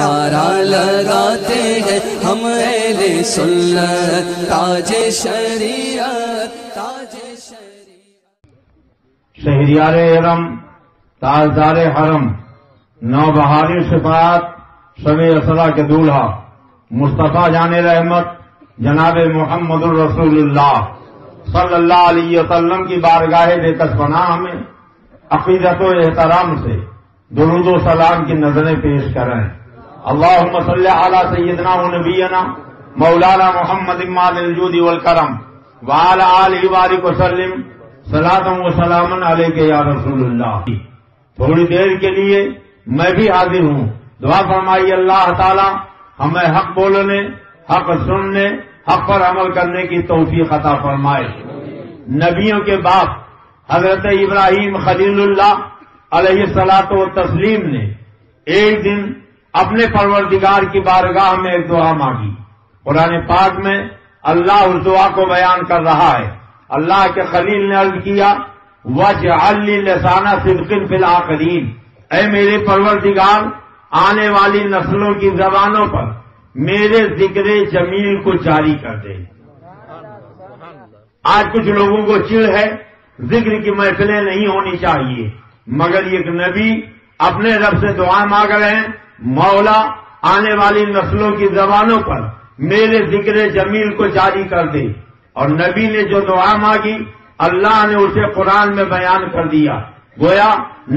نعرہ لگاتے ہیں ہم اہل سنت، تاج شریعت تاج شریعت۔ شہریار حرم، تاجدار حرم، نوبہاری صفات، شب اسرا کے دولہا، مصطفیٰ جان رحمت جناب محمد الرسول اللہ صلی اللہ علیہ وسلم کی بارگاہ بے کس پناہ میں عقیدت و احترام سے درود و سلام کی نظریں پیش کریں۔ اللہم صلی علی سیدنا و نبینا مولانا محمد مال الجود والکرم وعلی آلہ وبارک وسلم صلاۃ و سلام علیک یا رسول اللہ۔ تھوڑی دیر کے لیے میں بھی حاضر ہوں، دعا فرمائیے اللہ تعالی ہمیں حق بولنے، حق سننے، حق پر عمل کرنے کی توفیق عطا فرمائے۔ نبیوں کے باپ حضرت ابراہیم خلیل اللہ علیہ الصلاۃ والتسلیم نے ایک دن اپنے پروردگار کی بارگاہ میں ایک دعا مانگی۔ قرآن پاک میں اللہ اس دعا کو بیان کر رہا ہے۔ اللہ کے خلیل نے عرض کیا وَاجْعَلْ لِي لِسَانَ صِدْقٍ فِي الْآخِرِينَ، اے میرے پروردگار آنے والی نسلوں کی زبانوں پر میرے ذکر جمیل کو جاری کر دے۔ آج کچھ لوگوں کو چڑ ہے ذکر کی محفلیں نہیں ہونی چاہیے، مگر ایک نبی اپنے رب سے دعا مانگ رہے ہیں مولا آنے والی نسلوں کی زبانوں پر میرے ذکر جمیل کو جاری کر دے، اور نبی نے جو دعا مانگی اللہ نے اسے قرآن میں بیان کر دیا۔ گویا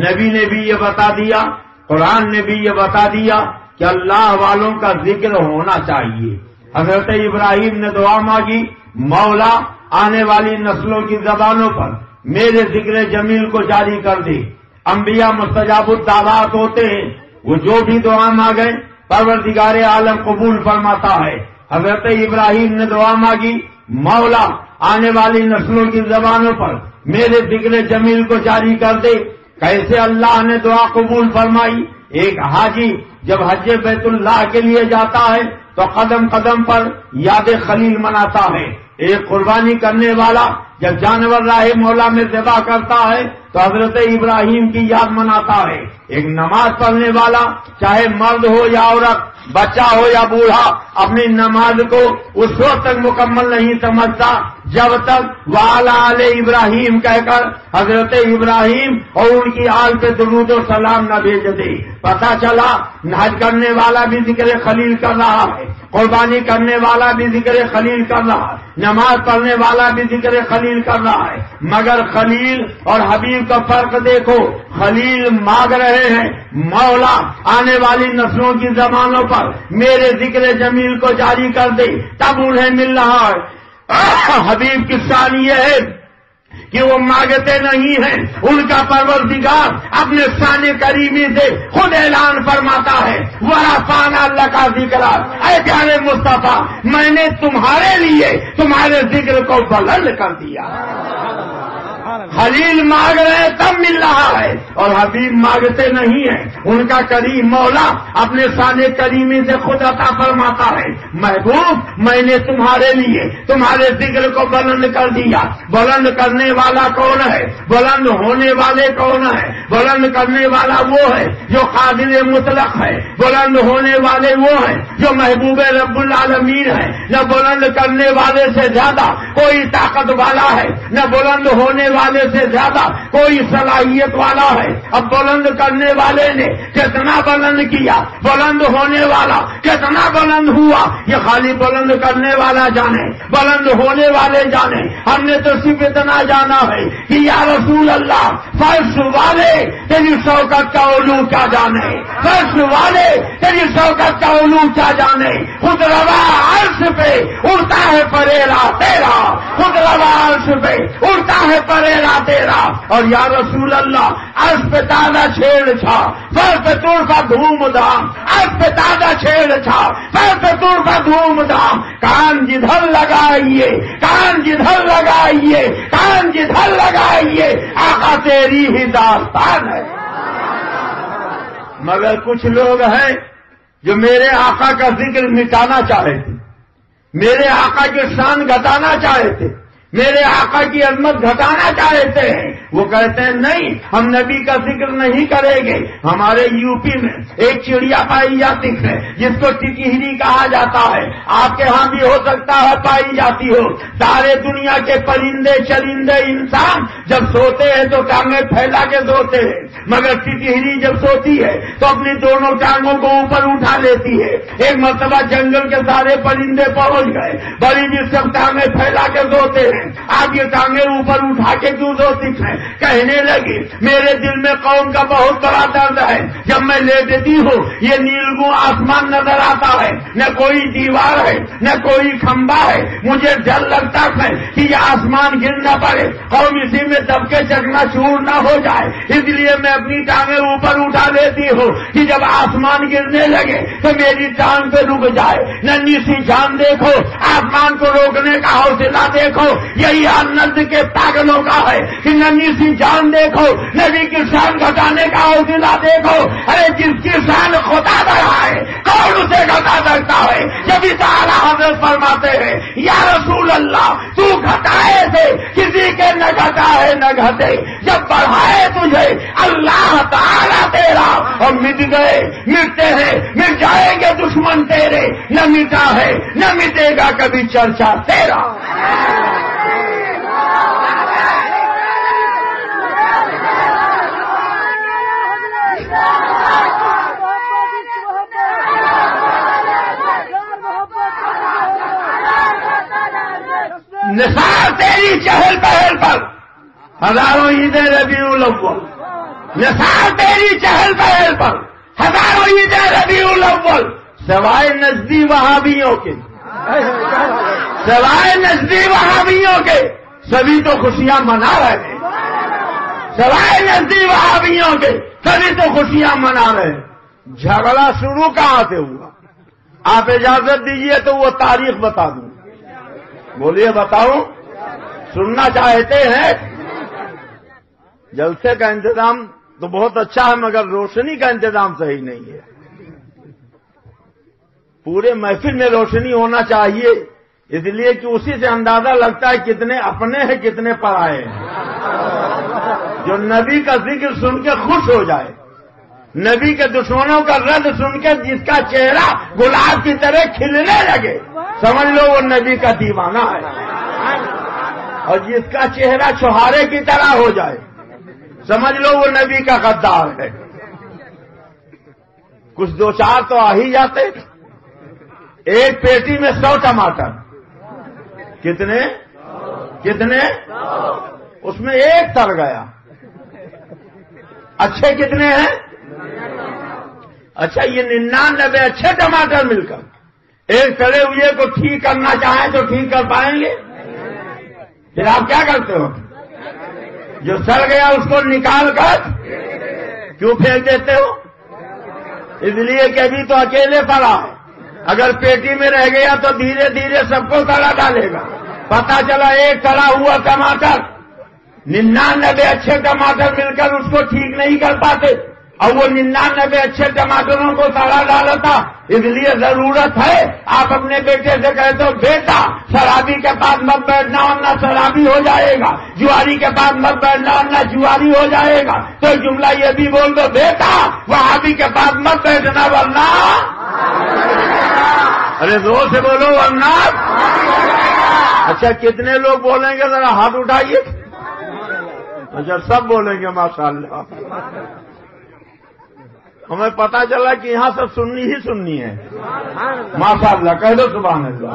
نبی نے بھی یہ بتا دیا، قرآن نے بھی یہ بتا دیا کہ اللہ والوں کا ذکر ہونا چاہیے۔ حضرت ابراہیم نے دعا مانگی مولا آنے والی نسلوں کی زبانوں پر میرے ذکر جمیل کو جاری کر دے۔ انبیاء مستجاب الدعوات ہوتے ہیں، وہ جو بھی دعا مانگے پروردگار عالم قبول فرماتا ہے۔ حضرت ابراہیم نے دعا مانگی مولا آنے والی نسلوں کی زبانوں پر میرے ذکر جمیل کو جاری کر دے۔ کیسے اللہ نے دعا قبول فرمائی؟ ایک حاجی جب حج بیت اللہ کے لیے جاتا ہے تو قدم قدم پر یاد خلیل مناتا ہے۔ ایک قربانی کرنے والا جب جانور راہ مولا میں ذبح کرتا ہے تو حضرت ابراہیم کی یاد مناتا ہے۔ ایک نماز پڑھنے والا چاہے مرد ہو یا عورت، بچہ ہو یا بوڑھا، اپنی نماز کو اس وقت تک مکمل نہیں سمجھتا جب تک وعلی آل ابراہیم کہہ کر حضرت ابراہیم اور ان کی آل پہ درود و سلام نہ بھیج دے۔ پتہ چلا حج کرنے والا بھی ذکر خلیل کر رہا ہے، قربانی کرنے والا بھی ذکر خلیل کر رہا ہے، نماز پڑھنے والا بھی ذکر خلیل کر رہا ہے، مگر خلیل اور حبیب کا فرق دیکھو۔ خلیل مانگ رہے ہیں مولا آنے والی نسلوں کی زبانوں پر میرے ذکر جمیل کو جاری کر دے، تب انہیں مل رہا ہے۔ حبیب کی شان یہ ہے کہ وہ مانگتے نہیں ہیں، ان کا پروردگار اپنے شان کریمی سے خود اعلان فرماتا ہے وَرَفَعْنَا لَكَ ذِكْرَكَ، اے پیارے مصطفیٰ میں نے تمہارے لیے تمہارے ذکر کو بلند کر دیا۔ خلیل مانگ رہے تب مل رہا ہے، اور حبیب مانگتے نہیں ہیں، ان کا کریم مولا اپنے شان کریمی سے خود عطا فرماتا ہے محبوب میں نے تمہارے لیے تمہارے ذکر کو بلند کر دیا۔ بلند کرنے والا کون ہے؟ بلند ہونے والے کون ہے؟ بلند کرنے والا وہ ہے جو قادر مطلق ہے، بلند ہونے والے وہ ہیں جو محبوب رب العالمین ہے۔ نہ بلند کرنے والے سے زیادہ کوئی طاقت والا ہے، نہ بلند ہونے والے سے زیادہ کوئی صلاحیت والا ہے۔ اب بلند کرنے والے نے کتنا بلند کیا، بلند ہونے والا کتنا بلند ہوا، یہ خالی بلند کرنے والا جانے، بلند ہونے والے جانے۔ ہم نے تو صرف اتنا جانا ہے کہ یا رسول اللہ فرش والے تیری شوکت کا علو کیا جانے، فرش والے تیری شوکت کا علو کیا جانے۔ خود روا عرش پہ اڑتا ہے پریرا تیرا، خود روا عرش پہ اڑتا ہے پریرا تیرا، اور یا رسول اللہ عرش پہ تازہ چھیڑ چھا، پر پہ تور کا دھوم دھام، عرش پہ تازہ چھیڑ چھا، پر پہ تور کا دھوم دھام۔ کان جدھر لگائیے، کان جدھر لگائیے، کان جدھر لگائیے، آقا تیری ہی داستان ہے۔ مگر کچھ لوگ ہیں جو میرے آقا کا ذکر مٹانا چاہے تھے، میرے آقا کی شان گھٹانا چاہے تھے، میرے آقا کی عظمت گھٹانا چاہتے ہیں. وہ کہتے ہیں نہیں، ہم نبی کا ذکر نہیں کریں گے. ہمارے یو پی میں ایک چڑیا پائی جاتی ہے جس کو ٹکہری کہا جاتا ہے. آپ کے ہاں بھی ہو سکتا ہے پائی جاتی ہو. سارے دنیا کے پرندے چرندے انسان جب سوتے ہیں تو ٹانگیں پھیلا کے سوتے ہیں، مگر ٹکہری جب سوتی ہے تو اپنی دونوں ٹانگوں کو اوپر اٹھا لیتی ہے. ایک مرتبہ جنگل کے سارے پرندے پہنچ گئے، بڑی بھی سب ٹانگیں پھیلا کے سوتے ہیں. آپ یہ ٹانگیں اوپر اٹھا کے کیوں سوتی ہیں؟ کہنے لگی میرے دل میں قوم کا بہت بڑا درد ہے. جب میں لیٹتی ہوں یہ نیلگوں آسمان نظر آتا ہے، نہ کوئی دیوار ہے نہ کوئی کھمبا ہے. مجھے ڈر لگتا ہے کہ یہ آسمان گر نہ پڑے، قوم اسی میں دب کے چکنا چور نہ ہو جائے. اس لیے میں اپنی ٹانگیں اوپر اٹھا لیتی ہوں کہ جب آسمان گرنے لگے تو میری ٹانگ پہ رک جائے. ننھی سی جان دیکھو، آسمان کو روکنے کا حوصلہ دیکھو. یہی حال نرد کے پاگلوں کا ہے کہ ننھی سی جان دیکھو، نبی کی شان گھٹانے کا حوصلہ دیکھو. ارے جس کی شان خدا بڑھائے کون اسے گھٹا سکتا ہے؟ جب اس اعلیٰ حضرت فرماتے ہیں یا رسول اللہ تو گھٹائے تھے کسی کے نہ گھٹا ہے نہ گھٹے، جب بڑھائے تجھے اللہ تعالیٰ تیرا. اور مٹ گئے مٹتے ہیں، مٹ جائیں گے دشمن تیرے. نہ مٹا ہے نہ مٹے گا کبھی چرچا تیرا. نثار تیری چہل پہل پر ہزاروں عیدیں ربیع الاول، نثار تیری چہل پہل پر ہزاروں عیدیں ربیع الاول. سوائے نزدی وہابیوں کے، سوائے نزدی وہابیوں کے سبھی تو خوشیاں منا رہے ہیں. سوائے نزدی وہابیوں کے سبھی تو خوشیاں منا رہے ہیں. جھگڑا شروع کہاں سے ہوا؟ آپ اجازت دیجئے تو وہ تاریخ بتا دوں. بولیے بتاؤں، سننا چاہتے ہیں؟ جلسے کا انتظام تو بہت اچھا ہے مگر روشنی کا انتظام صحیح نہیں ہے. پورے محفل میں روشنی ہونا چاہیے، اس لیے کہ اسی سے اندازہ لگتا ہے کتنے اپنے ہیں کتنے پرائے ہیں. جو نبی کا ذکر سن کے خوش ہو جائے، نبی کے دشمنوں کا رد سن کے جس کا چہرہ گلاب کی طرح کھلنے لگے، سمجھ لو وہ نبی کا دیوانہ ہے. اور جس کا چہرہ چھہارے کی طرح ہو جائے، سمجھ لو وہ نبی کا غدار ہے. کچھ دو چار تو آ ہی جاتے. ایک پیٹی میں 100 ٹماٹر، کتنے کتنے؟ اس میں ایک تر گیا. اچھے کتنے ہیں؟ اچھا یہ 99 اچھے ٹماٹر مل کر ایک سڑے ہوئے کو ٹھیک کرنا چاہیں تو ٹھیک کر پائیں گے؟ پھر آپ کیا کرتے ہو؟ جو سڑ گیا اس کو نکال کر کیوں پھینک دیتے ہو؟ اس لیے کہ ابھی تو اکیلے پڑا ہے. اگر پیٹی میں رہ گیا تو دھیرے دھیرے سب کو سڑا ڈالے گا. پتا چلا ایک سڑا ہوا ٹماٹر، 99 اچھے ٹماٹر مل کر اس کو ٹھیک نہیں کر پاتے، اور وہ 99 اچھے ٹماٹروں کو سڑا ڈالتا. اس لیے ضرورت ہے آپ اپنے بیٹے سے کہتے ہو بیٹا شرابی کے پاس مت بیٹھنا ورنہ شرابی ہو جائے گا، جواری کے پاس مت بیٹھنا ورنہ جواری ہو جائے گا. تو جملہ یہ بھی بول دو بیٹا وہابی کے پاس مت بیٹھنا ورنہ، ارے زور سے بولو ورنہ. اچھا کتنے لوگ بولیں گے ذرا ہاتھ اٹھائیے. اچھا سب بولیں گے ماشاءاللہ. ہمیں پتا چلا کہ یہاں سب سننی ہی سننی ہے. ماشاءاللہ کہہ دو سبحان اللہ.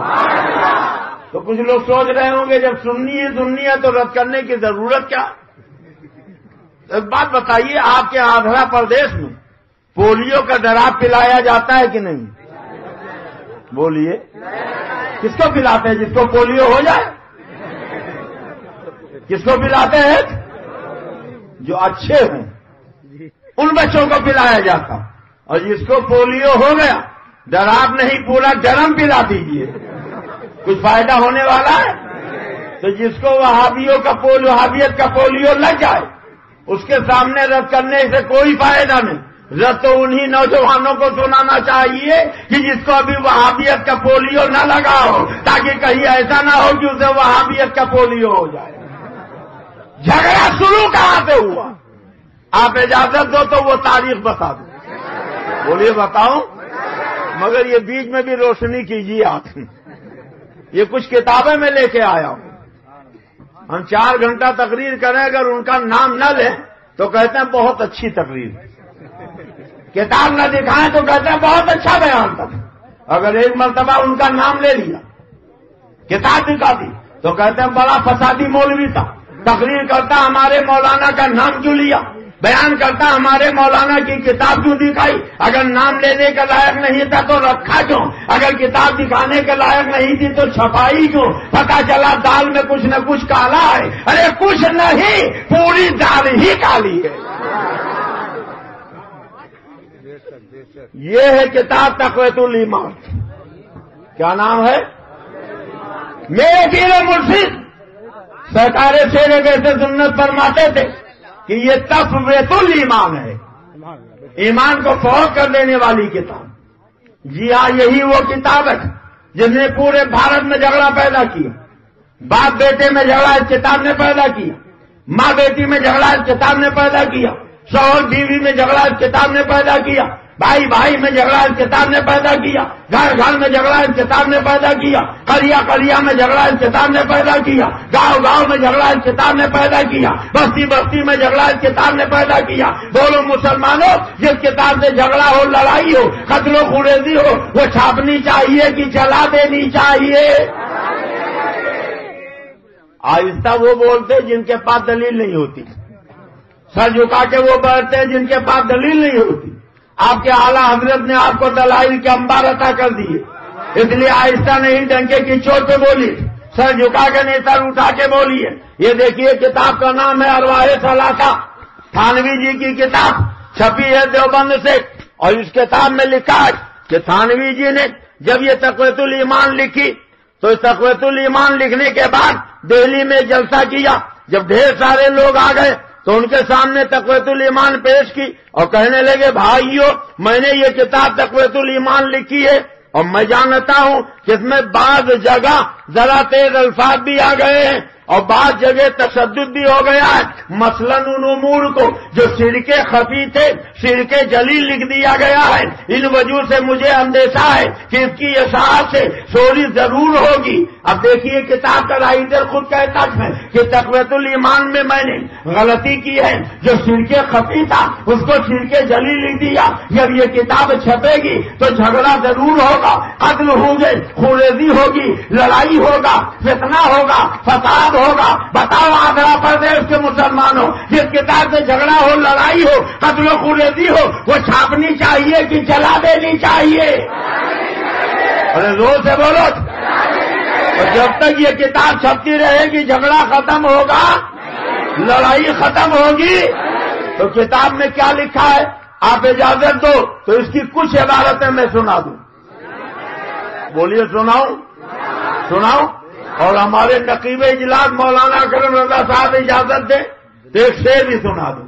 تو کچھ لوگ سوچ رہے ہوں گے جب سننی ہی سننی ہے تو رد کرنے کی ضرورت کیا؟ ایک بات بتائیے، آپ کے آندھرا پردیش میں پولیو کا ڈراپ پلایا جاتا ہے کہ نہیں؟ بولیے کس کو پلاتے ہیں؟ جس کو پولیو ہو جائے. کس کو پلاتے ہیں؟ جو اچھے ہیں ان بچوں کو پلایا جاتا. اور جس کو پولیو ہو گیا ڈراپ نہیں پورا ڈرم پلا دیجیے، کچھ فائدہ ہونے والا ہے؟ تو جس کو وہابیوں کا وہابیت کا پولیو لگ جائے اس کے سامنے رد کرنے سے کوئی فائدہ نہیں. رد تو انہی نوجوانوں کو سنانا چاہیے کہ جس کو ابھی وہابیت کا پولیو نہ لگا ہو، تاکہ کہیں ایسا نہ ہو کہ اسے وہابیت کا پولیو ہو جائے۔ جھگڑا شروع کہاں سے ہوا؟ آپ اجازت دو تو وہ تاریخ بتا دو۔ بولیے بتاؤں، مگر یہ بیچ میں بھی روشنی کیجیے آپ۔ یہ کچھ کتابیں میں لے کے آیا ہوں۔ ہم 4 گھنٹہ تقریر کریں، اگر ان کا نام نہ لیں تو کہتے ہیں بہت اچھی تقریر، کتاب نہ دکھائیں تو کہتے ہیں بہت اچھا بیان تھا۔ اگر ایک مرتبہ ان کا نام لے لیا، کتاب دکھا دی، تو کہتے ہیں بڑا فسادی مولوی تھا، تقریر کرتا ہمارے مولانا کا نام کیوں لیا، بیان کرتا ہمارے مولانا کی کتاب کیوں دکھائی، اگر نام لینے کے لائق نہیں تھا تو رکھا کیوں، اگر کتاب دکھانے کے لائق نہیں تھی تو چھپائی کیوں، پتا چلا دال میں کچھ نہ کچھ کالا ہے۔ ارے کچھ نہیں، پوری دال ہی کالی ہے۔ یہ ہے کتاب تقویۃ الایمان۔ کیا نام ہے؟ میرے پیر مرشد سرکار شیر کیسے سنت فرماتے تھے کہ یہ تقویۃ الایمان ہے، ایمان کو فروغ کر دینے والی کتاب۔ جی ہاں، یہی وہ کتاب ہے جس نے پورے بھارت میں جھگڑا پیدا کیا۔ باپ بیٹے میں جھگڑا اس کتاب نے پیدا کیا، ماں بیٹی میں جھگڑا اس کتاب نے پیدا کیا، شوہر بیوی میں جھگڑا اس کتاب نے پیدا کیا، بھائی بھائی میں جھگڑا اس کتاب نے پیدا کیا، گھر گھر میں جھگڑا اس کتاب نے پیدا کیا، قریا قریا میں جھگڑا اس کتاب نے پیدا کیا، گاؤں گاؤں میں جھگڑا اس کتاب نے پیدا کیا، بستی بستی میں جھگڑا اس کتاب نے پیدا کیا۔ بولو مسلمانوں، جس کتاب سے جھگڑا ہو، لڑائی ہو، قتل و خریدی ہو، وہ چھاپنی چاہیے کہ جلا دینی چاہیے؟ آہستہ وہ بولتے جن کے پاس دلیل نہیں ہوتی، سر جھکا کے وہ بیٹھتے جن کے پاس دلیل نہیں ہوتی۔ آپ کے اعلیٰ حضرت نے آپ کو دلائل کے انبار عطا کر دیے، اس لیے آہستہ نہیں، ڈنکے کی چوٹ پہ بولی، سر جھکا کے نہیں، سر اٹھا کے بولیے۔ یہ دیکھیے کتاب کا نام ہے ارواح ثلاثہ، تھانوی جی کی کتاب، چھپی ہے دیوبند سے، اور اس کتاب میں لکھا ہے کہ تھانوی جی نے جب یہ تقویۃ الایمان لکھی تو اس تقویۃ الایمان لکھنے کے بعد دہلی میں جلسہ کیا۔ جب ڈھیر سارے لوگ آ گئے تو ان کے سامنے تقویۃ الایمان پیش کی اور کہنے لگے، بھائیو، میں نے یہ کتاب تقویۃ الایمان لکھی ہے اور میں جانتا ہوں کہ اس میں بعض جگہ ذرا تیز الفاظ بھی آ گئے ہیں اور بعض جگہ تشدد بھی ہو گیا ہے، مثلاً ان امور کو جو شرک خفی تھے شرک جلی لکھ دیا گیا ہے۔ ان وجہ سے مجھے اندیشہ ہے کہ اس کی اشاعت سے چوری ضرور ہوگی۔ اب دیکھیے کتاب کا رائٹر خود کہتا ہے کہ تقویۃ الایمان میں میں نے غلطی کی ہے، جو شرک خفی تھا اس کو شرک جلی لکھ دیا۔ جب یہ کتاب چھپے گی تو جھگڑا ضرور ہوگا، قتل ہوں گے، خونریزی ہوگی، لڑائی ہوگا، فتنہ ہوگا، فساد ہوگا۔ بتاؤ آگرہ پردیش کے مسلمانوں، جس کتاب سے جھگڑا ہو، لڑائی ہو، قتل و خونریزی ہو، وہ چھاپنی چاہیے کہ جلا دینی چاہیے؟ ارے زور سے بولو۔ اور جب تک یہ کتاب چھپتی رہے گی جھگڑا ختم ہوگا، لڑائی ختم ہوگی۔ تو کتاب میں کیا لکھا ہے آپ اجازت دو تو اس کی کچھ عبارتیں میں سنا دوں۔ بولیے، سناؤں؟ اور ہمارے نقیب اجلاس مولانا کرم رضا صاحب اجازت دیں تو ایک شعر بھی سنا دوں۔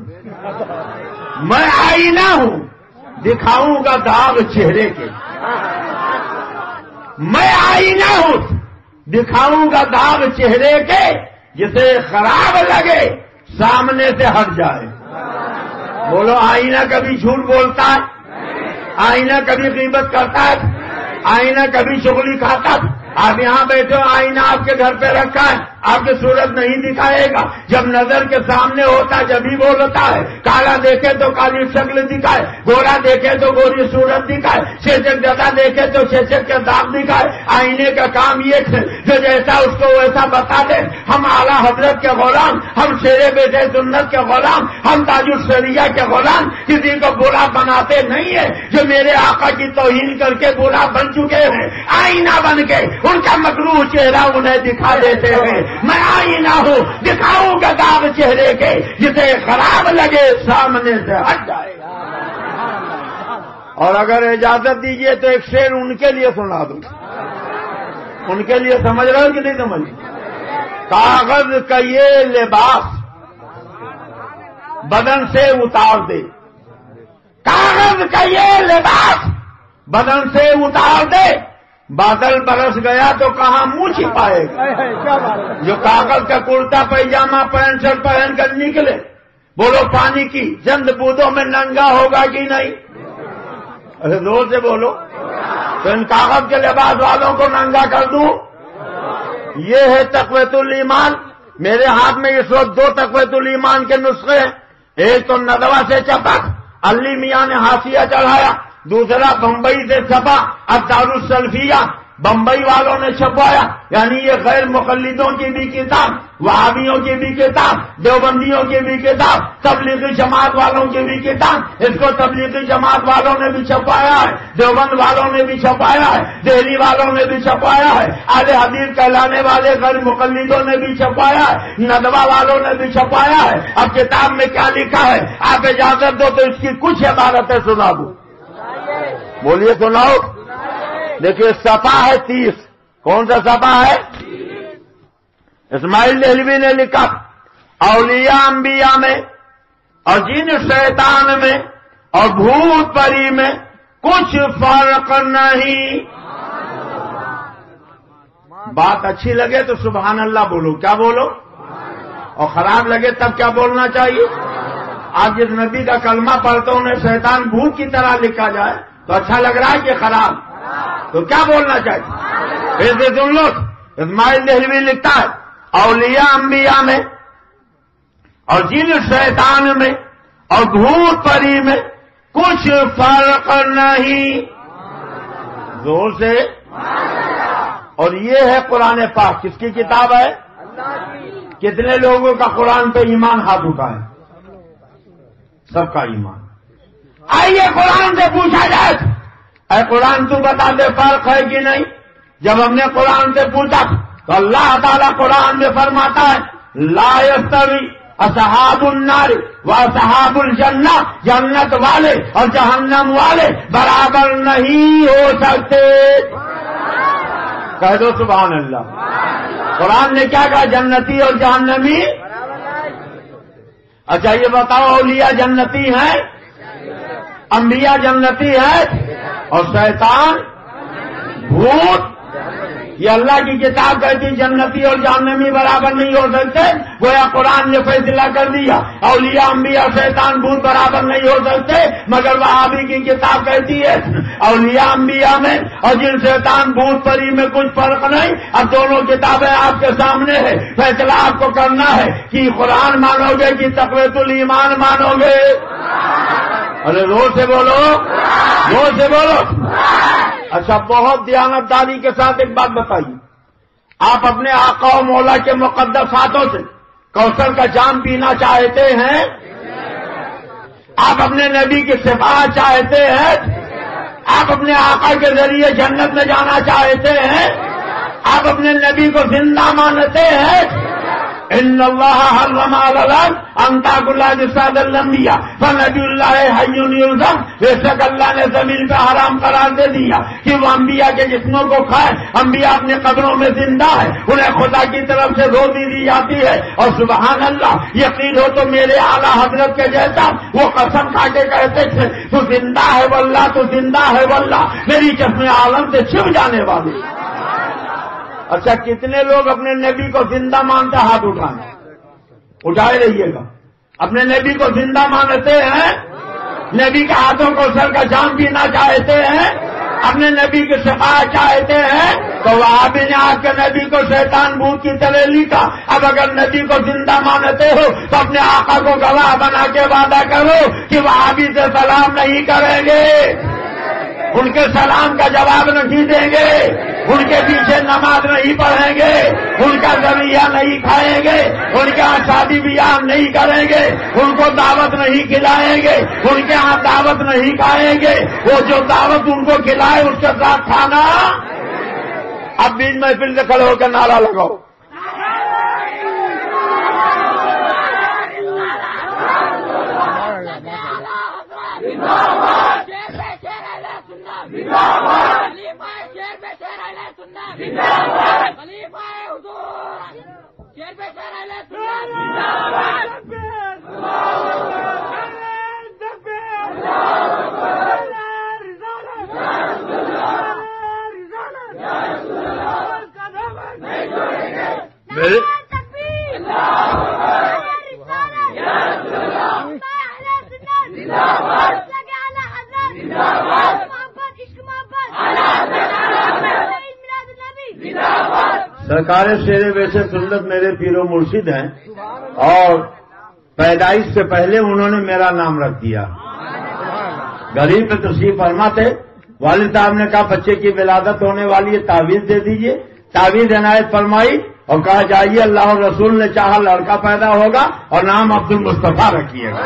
میں آئینہ ہوں، دکھاؤں گا داغ چہرے کے، میں آئینہ ہوں، دکھاؤں گا داغ چہرے کے، جسے خراب لگے سامنے سے ہٹ جائے۔ بولو، آئینہ کبھی جھوٹ بولتا ہے؟ آئینہ کبھی غیبت کرتا ہے؟ آئینہ کبھی چغلی کھاتا ہے؟ آپ یہاں بیٹھے ہو، آئینہ آپ کے گھر پہ رکھا ہے، آپ کی صورت نہیں دکھائے گا، جب نظر کے سامنے ہوتا جب ہی بولتا ہے۔ کالا دیکھے تو کالی شکل دکھائے، گورا دیکھے تو گوری صورت دکھائے، شیشک جگہ دیکھے تو شیشک کے داغ دکھائے۔ آئینے کا کام یہ ہے جو جیسا اس کو ویسا بتا دے۔ ہم اعلیٰ حضرت کے غلام، ہم شیر بیٹے سنت کے غلام، ہم تاج الشریعہ کے غلام، کسی کو برا بناتے نہیں ہے۔ جو میرے آقا کی توہین کر کے برا بن چکے ہیں، آئینہ بن کے ان کا مکروہ چہرہ انہیں دکھا دیتے ہیں۔ میں آئینہ ہوں، دکھاؤں گا داغ چہرے کے، جسے خراب لگے سامنے سے ہٹ جائے گا۔ اور اگر اجازت دیجیے تو ایک شعر ان کے لیے سنا دوں۔ ان کے لیے سمجھ رہے ہو کہ نہیں سمجھ؟ کاغذ کا یہ لباس بدن سے اتار دے، کاغذ کا یہ لباس بدن سے اتار دے، بادل برس گیا تو کہاں منہ چھپائے گا؟ جو کاغذ کا کرتا پیجامہ پینٹ شرٹ پہن کر نکلے، بولو پانی کی چند بوندوں میں ننگا ہوگا کہ نہیں؟ ارے زور سے بولو، تو ان کاغذ کے لباس والوں کو ننگا کر دوں؟ یہ ہے تقویت الایمان۔ میرے ہاتھ میں اس وقت دو تقویت الایمان کے نسخے ہیں، ایک تو ندوہ سے چپک علی میاں نے حاشیہ چڑھایا، دوسرا بمبئی سے چھپا الدارالسلفیہ، بمبئی والوں نے چھپوایا، یعنی یہ غیر مقلدوں کی بھی کتاب، وہابیوں کی بھی کتاب، دیوبندیوں کی بھی کتاب، تبلیغی جماعت والوں کی بھی کتاب، اس کو تبلیغی جماعت والوں نے بھی چھپایا ہے، دیوبند والوں نے بھی چھپایا ہے، دہلی والوں نے بھی چھپایا ہے، اہل حدیث کہلانے والے غیر مقلدوں نے بھی چھپایا ہے، ندوہ والوں نے بھی چھپایا ہے۔ اب کتاب میں کیا لکھا ہے آپ اجازت دو تو اس کی کچھ عبارتیں سنا دوں۔ بولیے سناؤ۔ دیکھیے صفحہ ہے 30، کون سا صفحہ ہے؟ اسماعیل دہلوی نے لکھا اولیاء انبیاء میں اور جن شیطان میں اور بھوت پری میں کچھ فرق نہیں۔ بات اچھی لگے تو سبحان اللہ بولو، کیا بولو؟ اور خراب لگے تب کیا بولنا چاہیے؟ آج جس نبی کا کلمہ پڑھتے انہیں شیطان بھوت کی طرح لکھا جائے تو اچھا لگ رہا ہے کہ خراب؟ تو کیا بولنا چاہیے؟ ایسے سن لو، اسماعیل دہلوی لکھتا ہے اولیاء انبیاء میں اور جن شیطان میں اور بھوت پری میں کچھ فرق نہیں۔ زور سے۔ اور یہ ہے قرآن پاک، کس کی کتاب ہے؟ کتنے لوگوں کا قرآن پہ ایمان ہاتھ اٹھائے؟ سب کا ایمان۔ آئیے قرآن سے پوچھا جائے، اے قرآن تو بتا دے فرق ہے کہ نہیں؟ جب ہم نے قرآن سے پوچھا تو اللہ تعالیٰ قرآن میں فرماتا ہے لا یستوی اصحاب النار و اصحاب الجنہ، جنت والے اور جہنم والے برابر نہیں ہو سکتے۔ کہہ دو سبحان اللہ۔ قرآن نے کیا کہا؟ جنتی اور جہنمی۔ اچھا یہ بتاؤ اولیاء جنتی ہیں، انبیاء جنتی ہے اور شیطان بھوت؟ یہ اللہ کی کتاب کہتی جنتی اور جہنمی برابر نہیں ہو سکتے، گویا قرآن نے فیصلہ کر دیا اولیاء انبیاء شیطان بھوت برابر نہیں ہو سکتے، مگر وہابی کی کتاب کہتی ہے اولیاء انبیاء میں اور جن شیطان بھوت پری میں کچھ فرق نہیں۔ اب دونوں کتابیں آپ کے سامنے ہے، فیصلہ آپ کو کرنا ہے کہ قرآن مانو گے کہ تقویت الایمان مانو گے؟ ارے زور سے بولو، زور سے بولو۔ اچھا بہت دیانتداری کے ساتھ ایک بات بتائیے، آپ اپنے آقا و مولا کے مقدس ہاتھوں سے کوثر کا جام پینا چاہتے ہیں؟ آپ اپنے نبی کی شفاعت چاہتے ہیں؟ آپ اپنے آقا کے ذریعے جنت میں جانا چاہتے ہیں؟ آپ اپنے نبی کو زندہ مانتے ہیں؟ ان اللہ حرم علی الارض ان تاکل اجساد الانبیاء فنبی اللہ حی یرزق، بے شک اللہ نے زمین پہ حرام قرار دے دیا کہ وہ انبیاء کے جسموں کو کھائے۔ انبیاء اپنے قبروں میں زندہ ہے، انہیں خدا کی طرف سے روزی دی جاتی ہے۔ اور سبحان اللہ، یقین ہو تو میرے اعلیٰ حضرت کے جیسا وہ قسم کھا کے کہتے تھے تو زندہ ہے واللہ، تو زندہ ہے واللہ، میری چشم عالم سے چھپ جانے والی۔ اچھا کتنے لوگ اپنے نبی کو زندہ مانتے؟ ہاتھ اٹھائیں، اٹھائے رہیے گا۔ اپنے نبی کو زندہ مانتے ہیں؟ نبی کے ہاتھوں کو سر کا جام پینا چاہتے ہیں؟ اپنے نبی کی شفاعت چاہتے ہیں؟ تو وہابی نے آپ کے نبی کو شیطان بھوت کی طرح لکھا۔ اب اگر نبی کو زندہ مانتے ہو تو اپنے آقا کو گواہ بنا کے وعدہ کرو کہ وہابی سے سلام نہیں کریں گے، ان کے سلام کا جواب نہیں دیں گے، ان کے پیچھے نماز نہیں پڑھیں گے، ان کا ذریعہ نہیں کھائیں گے، ان کے ہاں شادی بیاہ نہیں کریں گے، ان کو دعوت نہیں کھلائیں گے، ان کے ہاں دعوت نہیں کھائیں گے۔ وہ جو دعوت ان کو کھلائے اس کے ساتھ کھانا۔ اب بیچ محفل سے کھڑے ہو کے نعرہ لگاؤ۔ سرکار شیر ویسے سنت میرے پیر و مرشد ہیں، اور پیدائش سے پہلے انہوں نے میرا نام رکھ دیا۔ غریب پہ تشریف فرما تھے، والد صاحب نے کہا بچے کی ولادت ہونے والی ہے، تعویذ دے دیجئے، تعویذ عنایت فرمائی اور کہا جائیے اللہ اور رسول نے چاہا لڑکا پیدا ہوگا اور نام عبد المصطفیٰ رکھیے گا۔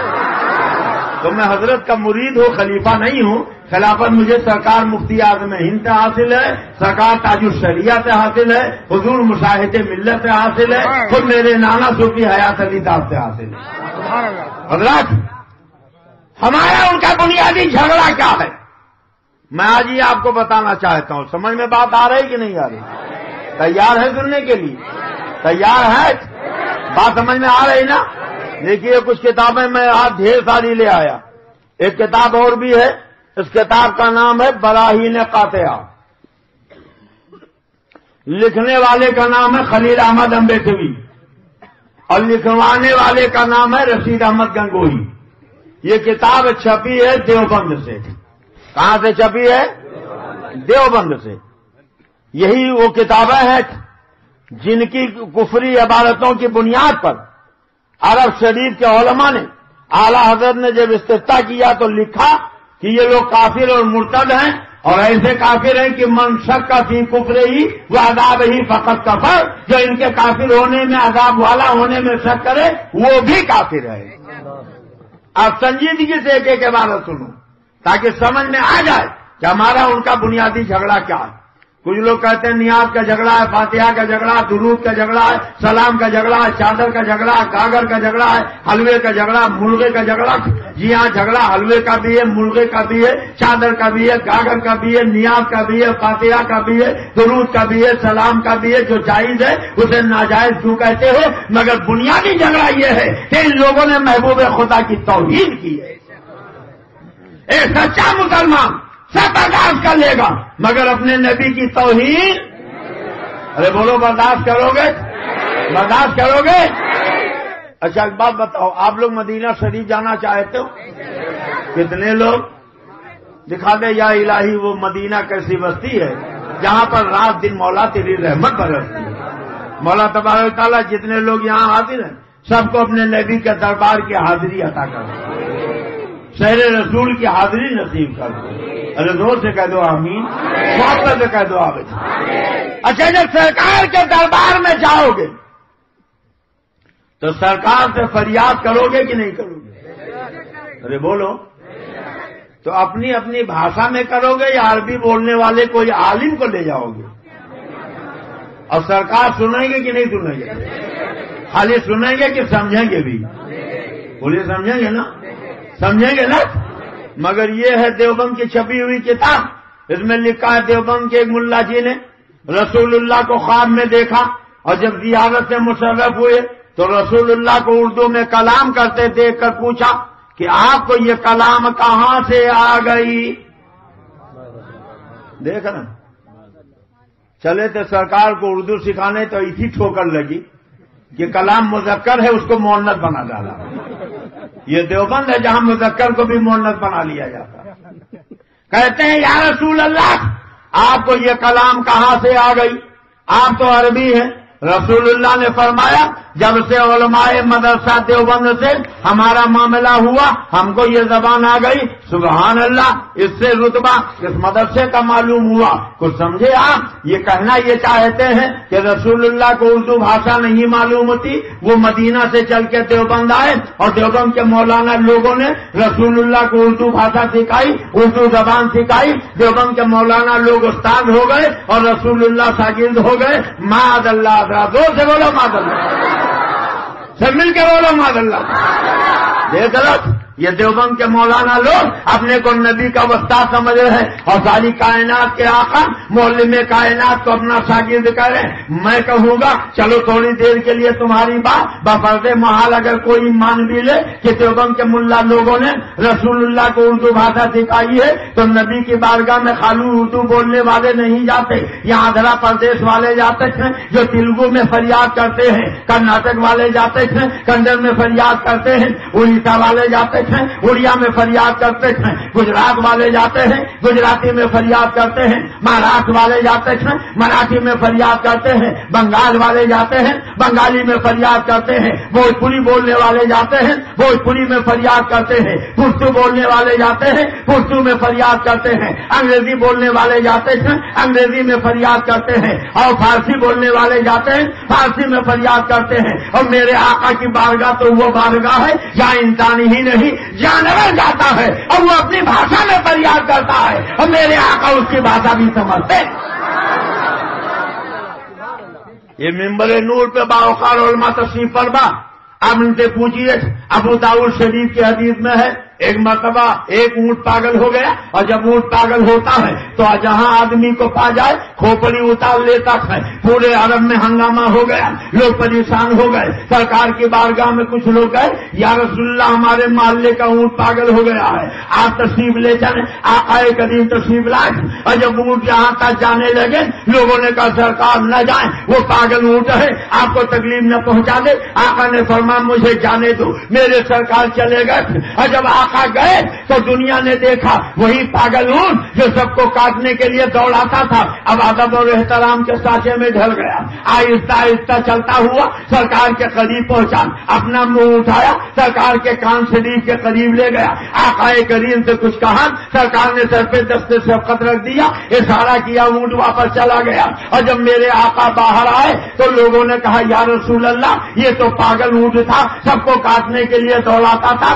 تو میں حضرت کا مرید ہوں، خلیفہ نہیں ہوں۔ خلافت مجھے سرکار مفتی اعظم ہند سے حاصل ہے، سرکار تاج الشریعہ سے حاصل ہے، حضور مشاہد ملت سے حاصل ہے، خود میرے نانا صوفی حیات علی صاحب سے حاصل ہے۔ حضرات، ہمارا ان کا بنیادی جھگڑا کیا ہے؟ میں آج ہی آپ کو بتانا چاہتا ہوں، سمجھ میں بات آ رہی کہ نہیں آ رہی؟ تیار ہے سننے کے لیے؟ تیار ہے؟ بات سمجھ میں آ رہی نا؟ دیکھیے کچھ کتابیں میں آج ڈھیر ساری لے آیا، ایک کتاب اور بھی ہے، اس کتاب کا نام ہے براہین قاطعہ، لکھنے والے کا نام ہے خلیل احمد امبیسوی، اور لکھوانے والے کا نام ہے رشید احمد گنگوہی۔ یہ کتاب چھپی ہے دیوبند سے۔ کہاں سے چھپی ہے؟ دیوبند سے۔ یہی وہ کتابیں ہیں جن کی کفری عبارتوں کی بنیاد پر عرب شریف کے علماء نے، اعلی حضرت نے جب استفتاء کیا تو لکھا کہ یہ لوگ کافر اور مرتد ہیں، اور ایسے کافر ہیں کہ من شک کا فی کفر ہی وہ عذاب ہی فقط کفر، جو ان کے کافر ہونے میں، عذاب والا ہونے میں شک کرے وہ بھی کافر ہے۔ آپ سنجیدگی سے ایک ایک عبارت سنو تاکہ سمجھ میں آ جائے کہ ہمارا ان کا بنیادی جھگڑا کیا ہے۔ کچھ لوگ کہتے ہیں نیاز کا جھگڑا ہے، فاتحہ کا جھگڑا، درود کا جھگڑا ہے، سلام کا جھگڑا ہے، چادر کا جھگڑا ہے، گاگر کا جھگڑا ہے، حلوے کا جھگڑا، مرغے کا جھگڑا۔ جی ہاں، جھگڑا حلوے کا بھی ہے، مرغے کا بھی ہے، چادر کا بھی ہے، گاگر کا بھی ہے، نیاز کا بھی ہے، فاتحہ کا بھی ہے، درود کا بھی ہے، سلام کا بھی ہے۔ جو جائز ہے اسے ناجائز کیوں کہتے ہو؟ مگر بنیادی جھگڑا یہ ہے کہ ان لوگوں نے محبوب خدا کی توہین کی ہے۔ ایک سچا مسلمان سب برداشت کر لے گا مگر اپنے نبی کی توہین، ارے بولو برداشت کرو گے؟ برداشت کرو گے؟ اچھا ایک بات بتاؤ، آپ لوگ مدینہ شریف جانا چاہتے ہو؟ کتنے لوگ؟ دکھا دے یا الہی وہ مدینہ کیسی بستی ہے جہاں پر رات دن مولا تیری رحمت برستی ہے۔ مولا تبارک و تعالیٰ جتنے لوگ یہاں حاضر ہیں سب کو اپنے نبی کے دربار کی حاضری عطا کر دے، شہر رسول کی حاضری نصیب کر دے۔ ارے زور سے کہہ دو آمین، محبت سے کہہ دو آمین۔ اچھا جب سرکار کے دربار میں جاؤ گے تو سرکار سے فریاد کرو گے کہ نہیں کرو گے؟ ارے بولو، تو اپنی اپنی بھاشا میں کرو گے یا عربی بولنے والے کوئی عالم کو لے جاؤ گے؟ اور سرکار سنیں گے کہ نہیں سنیں گے؟ خالی سنیں گے کہ سمجھیں گے بھی؟ بولیے سمجھیں گے نا؟ سمجھیں گے نا؟ مگر یہ ہے دیوبند کی چھپی ہوئی کتاب، اس میں لکھا ہے دیوبند کے ایک ملا جی نے رسول اللہ کو خواب میں دیکھا، اور جب زیارت سے مشرف ہوئے تو رسول اللہ کو اردو میں کلام کرتے دیکھ کر پوچھا کہ آپ کو یہ کلام کہاں سے آ گئی؟ دیکھ نا، چلے تھے سرکار کو اردو سکھانے تو اسی ٹھوکر لگی کہ کلام مذکر ہے اس کو مؤنث بنا ڈالا۔ یہ دیوبند ہے جہاں مذکر کو بھی مؤنث بنا لیا جاتا ہے۔ کہتے ہیں یا رسول اللہ آپ کو یہ کلام کہاں سے آ گئی؟ آپ تو عربی ہیں۔ رسول اللہ نے فرمایا جب سے علماء مدرسہ دیوبند سے ہمارا معاملہ ہوا ہم کو یہ زبان آ گئی۔ سبحان اللہ، اس سے رتبہ اس مدرسے کا معلوم ہوا۔ کچھ سمجھے آپ؟ یہ کہنا یہ چاہتے ہیں کہ رسول اللہ کو اردو بھاشا نہیں معلوم ہوتی، وہ مدینہ سے چل کے دیوبند آئے اور دیوبند کے مولانا لوگوں نے رسول اللہ کو اردو بھاشا سکھائی، اردو زبان سکھائی، دیوبند کے مولانا لوگ استاد ہو گئے اور رسول اللہ شاگرد ہو گئے۔ معاذ اللہ، زور سے بولو معاذ اللہ، سب مل کے بولو معاذ اللہ۔ دیکھ لو یہ دیوبند کے مولانا لوگ اپنے کو نبی کا وسطیٰ سمجھ رہے ہیں اور ساری کائنات کے آقا معلم کائنات کو اپنا شاگرد کرے. میں کہوں گا چلو تھوڑی دیر کے لیے تمہاری بات بفرض محال اگر کوئی مان بھی لے کہ دیوبند کے ملا لوگوں نے رسول اللہ کو اردو بھاشا سکھائی ہے تو نبی کی بارگاہ میں خالو اردو بولنے والے نہیں جاتے. یہاں آندھرا پردیش والے جاتے تھے جو تیلگو میں فریاد کرتے ہیں, کرناٹک والے جاتے تھے کنڈر میں فریاد کرتے ہیں, اڑیسہ والے جاتے تھے اڑیا میں فریاد کرتے تھے, گجرات والے جاتے ہیں گجراتی میں فریاد کرتے ہیں, مہاراشٹر والے جاتے تھے مراٹھی میں فریاد کرتے ہیں, بنگال والے جاتے ہیں بنگالی میں فریاد کرتے ہیں, بھوجپوری بولنے والے جاتے ہیں بھوجپوری میں فریاد کرتے ہیں, پشتو بولنے والے جاتے ہیں پشتو میں فریاد کرتے ہیں, انگریزی بولنے والے جاتے ہیں انگریزی میں فریاد کرتے ہیں, اور فارسی بولنے والے جاتے ہیں فارسی میں فریاد کرتے ہیں. اور میرے آقا کی بارگاہ تو وہ بارگاہ ہے جہاں انسان ہی نہیں جانور جاتا ہے اور وہ اپنی بھاشا میں فریاد کرتا ہے اور میرے آقا اس کی بھاشا بھی سمجھتے. یہ ممبر نور پہ باوقار علماء تشریف فرما, آپ ان سے پوچھیے ابو داؤد شریف کی حدیث میں ہے ایک مرتبہ ایک اونٹ پاگل ہو گیا اور جب اونٹ پاگل ہوتا ہے تو جہاں آدمی کو پا جائے کھوپڑی اتار لیتا ہے. پورے عرب میں ہنگامہ ہو گیا, لوگ پریشان ہو گئے. سرکار کی بارگاہ میں کچھ لوگ گئے, یا رسول اللہ ہمارے محلے کا اونٹ پاگل ہو گیا ہے, آپ تشریف لے چلیں. آقا کریم تشریف لائے اور جب اونٹ یہاں تک جانے لگے لوگوں نے کہا سرکار نہ جائیں, وہ پاگل اونٹ ہے آپ کو تکلیف نہ پہنچا دے. آقا نے فرمایا مجھے جانے دو. میرے سرکار چلے گئے اور جب آقا گئے تو دنیا نے دیکھا وہی پاگل اونٹ جو سب کو کاٹنے کے لیے دوڑاتا تھا اب ادب اور احترام کے سانچے میں ڈھل گیا. آہستہ آہستہ چلتا ہوا سرکار کے قریب پہنچا, اپنا منہ اٹھایا سرکار کے کان شریف کے قریب لے گیا. آقا کریم سے کچھ کہا, سرکار نے سر پہ دستے شفقت رکھ دیا, اشارہ کیا, اونٹ واپس چلا گیا. اور جب میرے آقا باہر آئے تو لوگوں نے کہا یا رسول اللہ یہ تو پاگل اونٹ تھا سب کو کاٹنے کے لیے دوڑاتا تھا,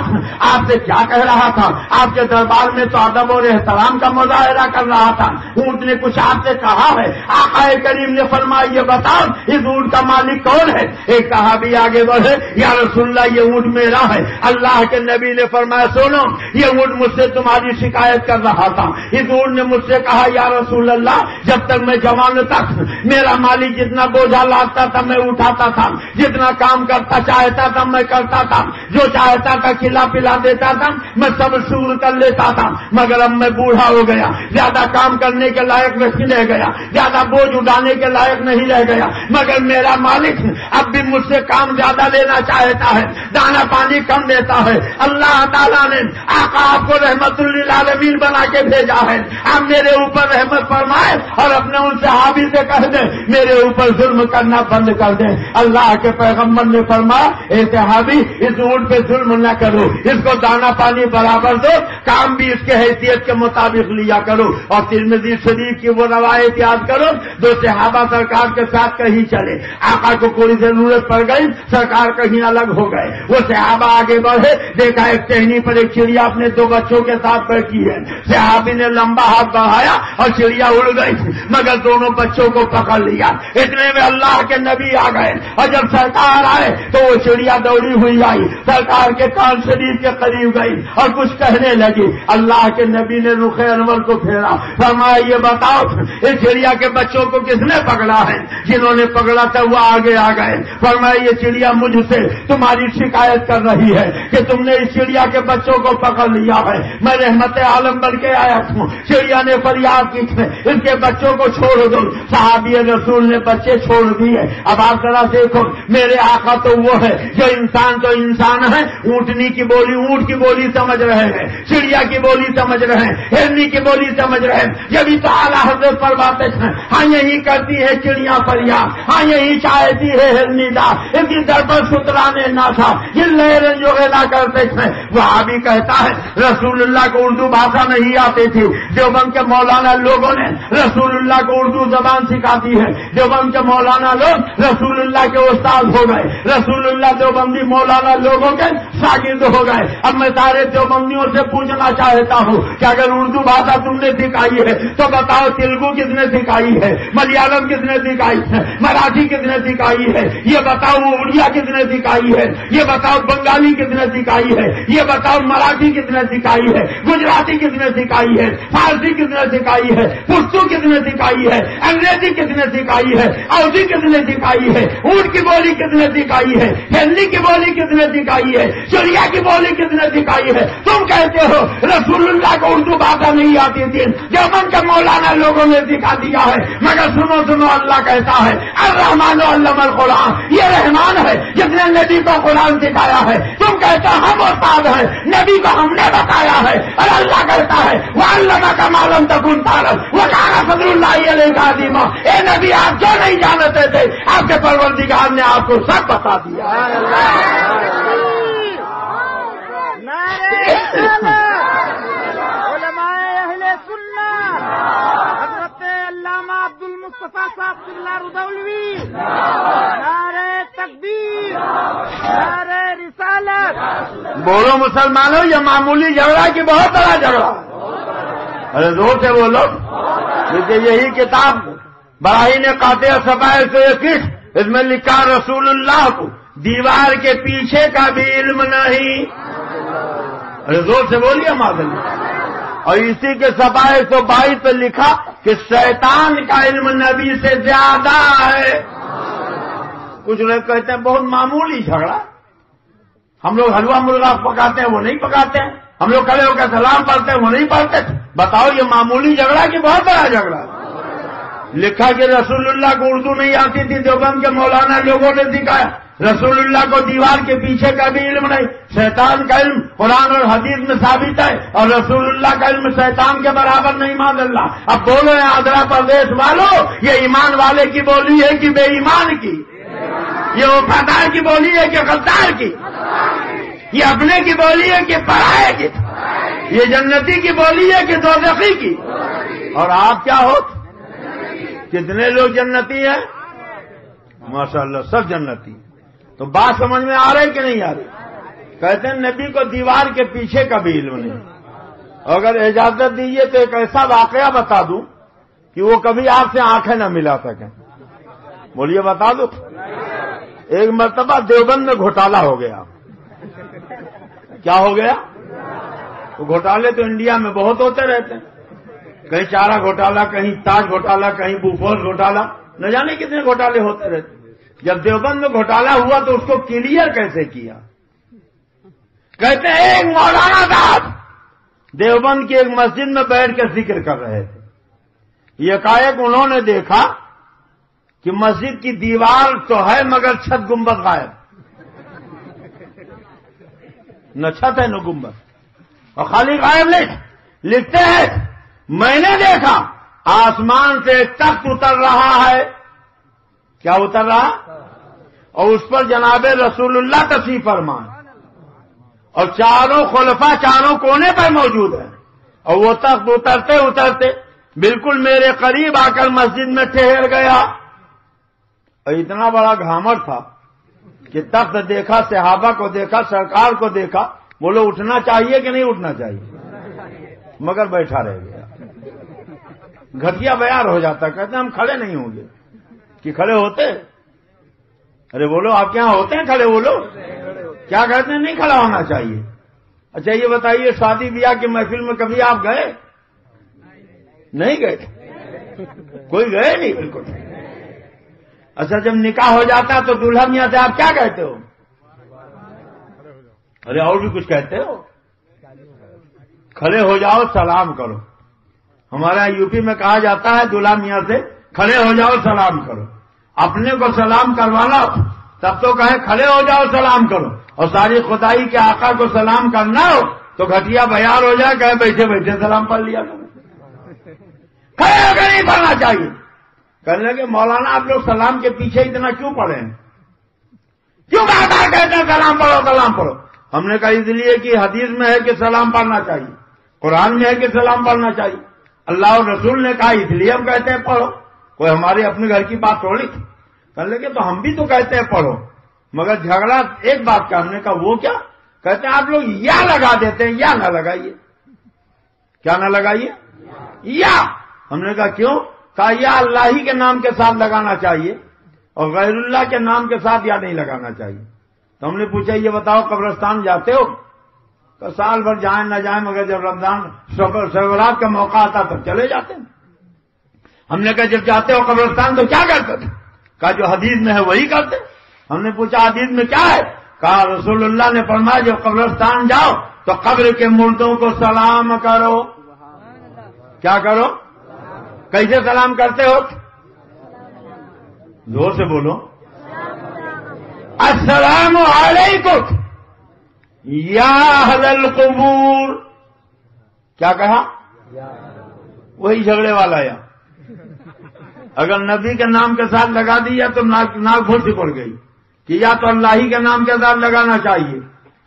آپ سے کیا کہہ رہا تھا؟ آپ کے دربار میں تو ادب اور احترام کا مظاہرہ کر رہا تھا, اونٹ نے کچھ آپ سے کہا ہے؟ آقا کریم نے فرمایا یہ بتاؤ اس اونٹ کا مالک کون ہے؟ ایک صحابی آگے بڑھے, یا رسول اللہ یہ اونٹ میرا ہے. اللہ کے نبی نے فرمایا سنو یہ اونٹ مجھ سے تمہاری شکایت کر رہا تھا. اس اونٹ نے مجھ سے کہا یا رسول اللہ جب تک میں جوان تک میرا مالک جتنا بوجھا لاتا تھا میں اٹھاتا تھا, جتنا کام کرتا چاہتا تھا میں کرتا تھا, جو چاہتا تھا کھلا پلا دیتا تھا, میں سب شروع کر لیتا تھا. مگر اب میں بوڑھا ہو گیا, زیادہ کام کرنے کے لائق نہیں رہ گیا, زیادہ بوجھ اٹھانے کے لائق نہیں رہ گیا. مگر میرا مالک اب بھی مجھ سے کام زیادہ لینا چاہتا ہے, دانا پانی کم دیتا ہے. اللہ تعالیٰ نے آقا آپ کو رحمت للعالمین بنا کے بھیجا ہے, آپ میرے اوپر رحمت فرمائے اور اپنے ان صحابی سے کہہ دیں میرے اوپر ظلم کرنا بند کر دیں. اللہ کے پیغمبر نے فرمایا اے صحابی اس اونٹ پہ ظلم نہ کرو, اس کو دانا پانی برابر دو, کام بھی اس کے حیثیت کے مطابق لیا کرو. اور ترمذی شریف کی وہ روایت یاد کرو, دو صحابہ سرکار کے ساتھ کہیں چلے, آقا کو کوئی ضرورت پڑ گئی, سرکار کہیں الگ ہو گئے. وہ صحابہ آگے بڑھے, دیکھا ایک ٹہنی پر ایک چڑیا اپنے دو بچوں کے ساتھ بیٹھی ہے. صحابی نے لمبا ہاتھ بڑھایا اور چڑیا اڑ گئی, مگر دونوں بچوں کو پکڑ لیا. اتنے میں اللہ کے نبی آ گئے اور جب سرکار آئے تو وہ چڑیا دوڑی ہوئی آئی, سرکار کے کان شریف کے قریب گئی اور کچھ کہنے لگی. اللہ کے نبی نے رخ انور کو پھیرا, فرمایا یہ بتاؤ اس چڑیا کے بچوں کو کس نے پکڑا ہے؟ جنہوں نے پکڑا تھا وہ آگے آ گئے. فرمایا یہ چڑیا مجھ سے تمہاری شکایت کر رہی ہے کہ تم نے اس چڑیا کے بچوں کو پکڑ لیا ہے, میں رحمت عالم بن کے آیا ہوں. چڑیا نے فریاد کی ان کے بچوں کو چھوڑ دو. صحابی رسول نے بچے چھوڑ دیے. اب آپ ذرا دیکھو میرے آقا تو وہ ہے جو انسان تو انسان ہے, اونٹنی کی بولی اونٹ کی بولی سمجھ رہے ہیں, چڑیا کی بولی سمجھ رہے ہیں, ہرنی کی بولی سمجھ رہے ہیں. جبھی تو اعلیٰ حضرت فرماتے ہیں ہاں یہی کرتی ہے چڑیا فریاد, ہاں یہی چاہتی ہے ہرنی دا, اس کی در پر سترانے نہ تھا, یہ لہریں جو ادا کرتے ہیں. وہاں بھی کہتا ہے رسول اللہ کو اردو بھاشا نہیں آتی تھی. دیوبند کے مولانا لوگوں نے رسول اللہ کو اردو زبان سکھاتی ہے. دیوبند کے مولانا لوگ رسول اللہ کے استاد ہو گئے, رسول اللہ دیوبندی مولانا لوگوں کے شاگرد ہو گئے. اب میں سارے دیوبندیوں سے پوچھنا چاہتا ہوں کہ اگر اردو بھاشا تم نے سکھائی ہے تو بتاؤ تیلگو کس نے سکھائی ہے, ملیالم کس نے سکھائی ہے, مراٹھی کس نے سکھائی ہے, یہ بتاؤ اڑیا کس نے سکھائی ہے, یہ بتاؤ بنگالی کس نے سکھائی ہے, یہ بتاؤ مراٹھی کس نے سکھائی ہے, گجراتی کس نے سکھائی ہے, فارسی کس نے سکھائی ہے, پشتو کس نے سکھائی ہے, انگریزی کس نے سکھائی ہے, اودھی کس نے سکھائی ہے, اونٹ کی بولی کس نے سکھائی ہے, ہندی کی بولی کس نے سکھائی ہے, چڑیا کی بولی کس نے سکھائی ہے. تم کہتے ہو رسول اللہ کو اردو بھاشا نہیں آتی تھی, دیوبند کے مولانا لوگوں نے سکھا دیا ہے. مگر سنو اللہ کہتا ہے الرحمن علم القرآن, یہ رحمان ہے جس نے نبی کو قرآن سکھایا ہے. تم کہتے ہو ہم استاد ہیں, نبی کو ہم نے بتایا ہے, اور اللہ کہتا ہے وَعَلَّمَكَ مَا لَمْ تَكُنْ تَعْلَمْ وَكَانَ فَضْلُ اللَّهِ عَلَيْكَ عَظِيمًا. اے نبی آپ جو نہیں جانتے تھے آپ کے پروردگار نے آپ کو سب بتا دیا. علماء اہل سنت حضرت علامہ عبد المصطفیٰ صاحب اللہ رضولوی, نعرہ تکبیر, نعرہ رسالت. بولو مسلمانوں, یہ معمولی جھگڑا کہ بہت بڑا جھگڑا. ارے زور سے بولو. کیونکہ یہی کتاب براہین قاطع صفحہ 121 اس میں لکھا رسول اللہ کو دیوار کے پیچھے کا بھی علم نہیں. ارے زور سے بولیے معذل. اور اسی کے صفحہ 122 پہ لکھا کہ شیطان کا علم نبی سے زیادہ ہے. کچھ لوگ کہتے ہیں بہت معمولی جھگڑا, ہم لوگ حلوہ مرغا پکاتے ہیں وہ نہیں پکاتے ہیں, ہم لوگ کھڑے ہو کر سلام پڑھتے ہیں وہ نہیں پڑھتے. بتاؤ یہ معمولی جھگڑا کہ بہت بڑا جھگڑا. لکھا کہ رسول اللہ کو اردو نہیں آتی تھی, دیوبند کے مولانا لوگوں نے سکھایا. رسول اللہ کو دیوار کے پیچھے کا بھی علم نہیں. شیطان کا علم قرآن اور حدیث میں ثابت ہے, اور رسول اللہ کا علم شیطان کے برابر نہیں. مان اللہ. اب بولو آندھرا پردیش والوں, یہ ایمان والے کی بولی ہے کہ بے ایمان کی, یہ وفادار کی بولی ہے کہ غدار کی, یہ اپنے کی بولی ہے کہ پرائے کی, یہ جنتی کی بولی ہے کہ دوزخی کی. اور آپ کیا ہو؟ کتنے لوگ جنتی ہیں؟ ماشاءاللہ سب جنتی. تو بات سمجھ میں آ رہی کہ نہیں آ رہی؟ کہتے ہیں نبی کو دیوار کے پیچھے کا بھی علم نہیں. اگر اجازت دیجیے تو ایک ایسا واقعہ بتا دوں کہ وہ کبھی آپ سے آنکھیں نہ ملا سکیں. بولیے بتا دو. ایک مرتبہ دیوبند میں گھوٹالہ ہو گیا. کیا ہو گیا؟ تو گھوٹالے تو انڈیا میں بہت ہوتے رہتے ہیں, کہیں چارہ گھوٹالہ, کہیں تاج گھوٹالہ, کہیں بوفورس گھوٹالہ, نہ جانے کتنے گھوٹالے ہوتے رہتے. جب دیوبند میں گھوٹالہ ہوا تو اس کو کلیئر کیسے کیا؟ کہتے ہیں ایک مولانا صاحب دیوبند کی ایک مسجد میں بیٹھ کے ذکر کر رہے تھے. یکایک انہوں نے دیکھا کہ مسجد کی دیوار تو ہے مگر چھت گنبد غائب. نہ چھت ہے نہ گنبد, اور خالی غائب نہیں. لکھتے ہیں میں نے دیکھا آسمان سے ایک تخت اتر رہا ہے. کیا اتر رہا؟ اور اس پر جناب رسول اللہ تشریف فرما, اور چاروں خلفاء چاروں کونے پر موجود ہیں. اور وہ تخت اترتے اترتے بالکل میرے قریب آ کر مسجد میں ٹھہر گیا. اور اتنا بڑا گھامر تھا کہ تخت دیکھا, صحابہ کو دیکھا, سرکار کو دیکھا. بولو اٹھنا چاہیے کہ نہیں اٹھنا چاہیے؟ مگر بیٹھا رہ گیا. گھٹیا بیار ہو جاتا. کہتے ہیں ہم کھڑے نہیں ہوں گے. کہ کھڑے ہوتے؟ ارے بولو آپ کے یہاں ہوتے ہیں کھڑے؟ بولو کیا کہتے ہیں نہیں کھڑا ہونا چاہیے. اچھا یہ بتائیے شادی بیاہ کی محفل میں کبھی آپ گئے؟ نہیں گئے؟ کوئی گئے نہیں؟ بالکل. اچھا جب نکاح ہو جاتا تو دلہا میاں سے آپ کیا کہتے ہو؟ ارے اور بھی کچھ کہتے ہو؟ کھڑے ہو جاؤ سلام کرو. ہمارا یو پی میں کہا جاتا ہے دلہا میاں سے کھڑے ہو جاؤ سلام کرو. اپنے کو سلام کروانا تب تو کہے کھڑے ہو جاؤ سلام کرو, اور ساری خدائی کے آقا کو سلام کرنا ہو تو گھٹیا بیار ہو جائے, کہے بیٹھے بیٹھے سلام پڑھ لیا کرو. کھڑے ہو کے نہیں پڑھنا چاہیے. کہنے لگے مولانا آپ لوگ سلام کے پیچھے اتنا کیوں پڑھے ہیں؟ کیوں بار بار کہتے ہیں سلام پڑھو سلام پڑھو؟ ہم نے کہا اس لیے کہ حدیث میں ہے کہ سلام پڑھنا چاہیے, قرآن میں ہے کہ سلام پڑھنا چاہیے. اللہ اور رسول نے کہا اس لیے ہم کہتے ہیں پڑھو، کوئی ہماری اپنے گھر کی بات تھوڑی تھی، کر لے کہ تو ہم بھی تو کہتے ہیں پڑھو، مگر جھگڑا ایک بات کا، ہم نے کہا وہ کیا؟ کہتے ہیں آپ لوگ یا لگا دیتے ہیں یا نہ لگائیے، کیا نہ لگائیے؟ یا۔ ہم نے کہا کیوں؟ کہا یا اللہ ہی کے نام کے ساتھ لگانا چاہیے اور غیر اللہ کے نام کے ساتھ یا نہیں لگانا چاہیے۔ تو ہم نے پوچھا یہ بتاؤ قبرستان جاتے ہو؟ کہ سال بھر جائیں نہ جائیں مگر جب رمضان شبرات کا موقع آتا تب چلے جاتے ہیں۔ ہم نے کہا جب جاتے ہو قبرستان تو کیا کرتے تھے؟ کہا جو حدیث میں ہے وہی کرتے۔ ہم نے پوچھا حدیث میں کیا ہے؟ کہا رسول اللہ نے فرمایا جب قبرستان جاؤ تو قبر کے مردوں کو سلام کرو۔ کیا کرو؟ کیسے سلام کرتے ہو؟ زور سے بولو، السلام علیکم یا اہل القبور۔ کیا کہا؟ وہی جھگڑے والا یا اگر نبی کے نام کے ساتھ لگا دیا تو ناک بھول سے پڑ گئی کہ یا تو اللہ ہی کے نام کے ساتھ لگانا چاہیے،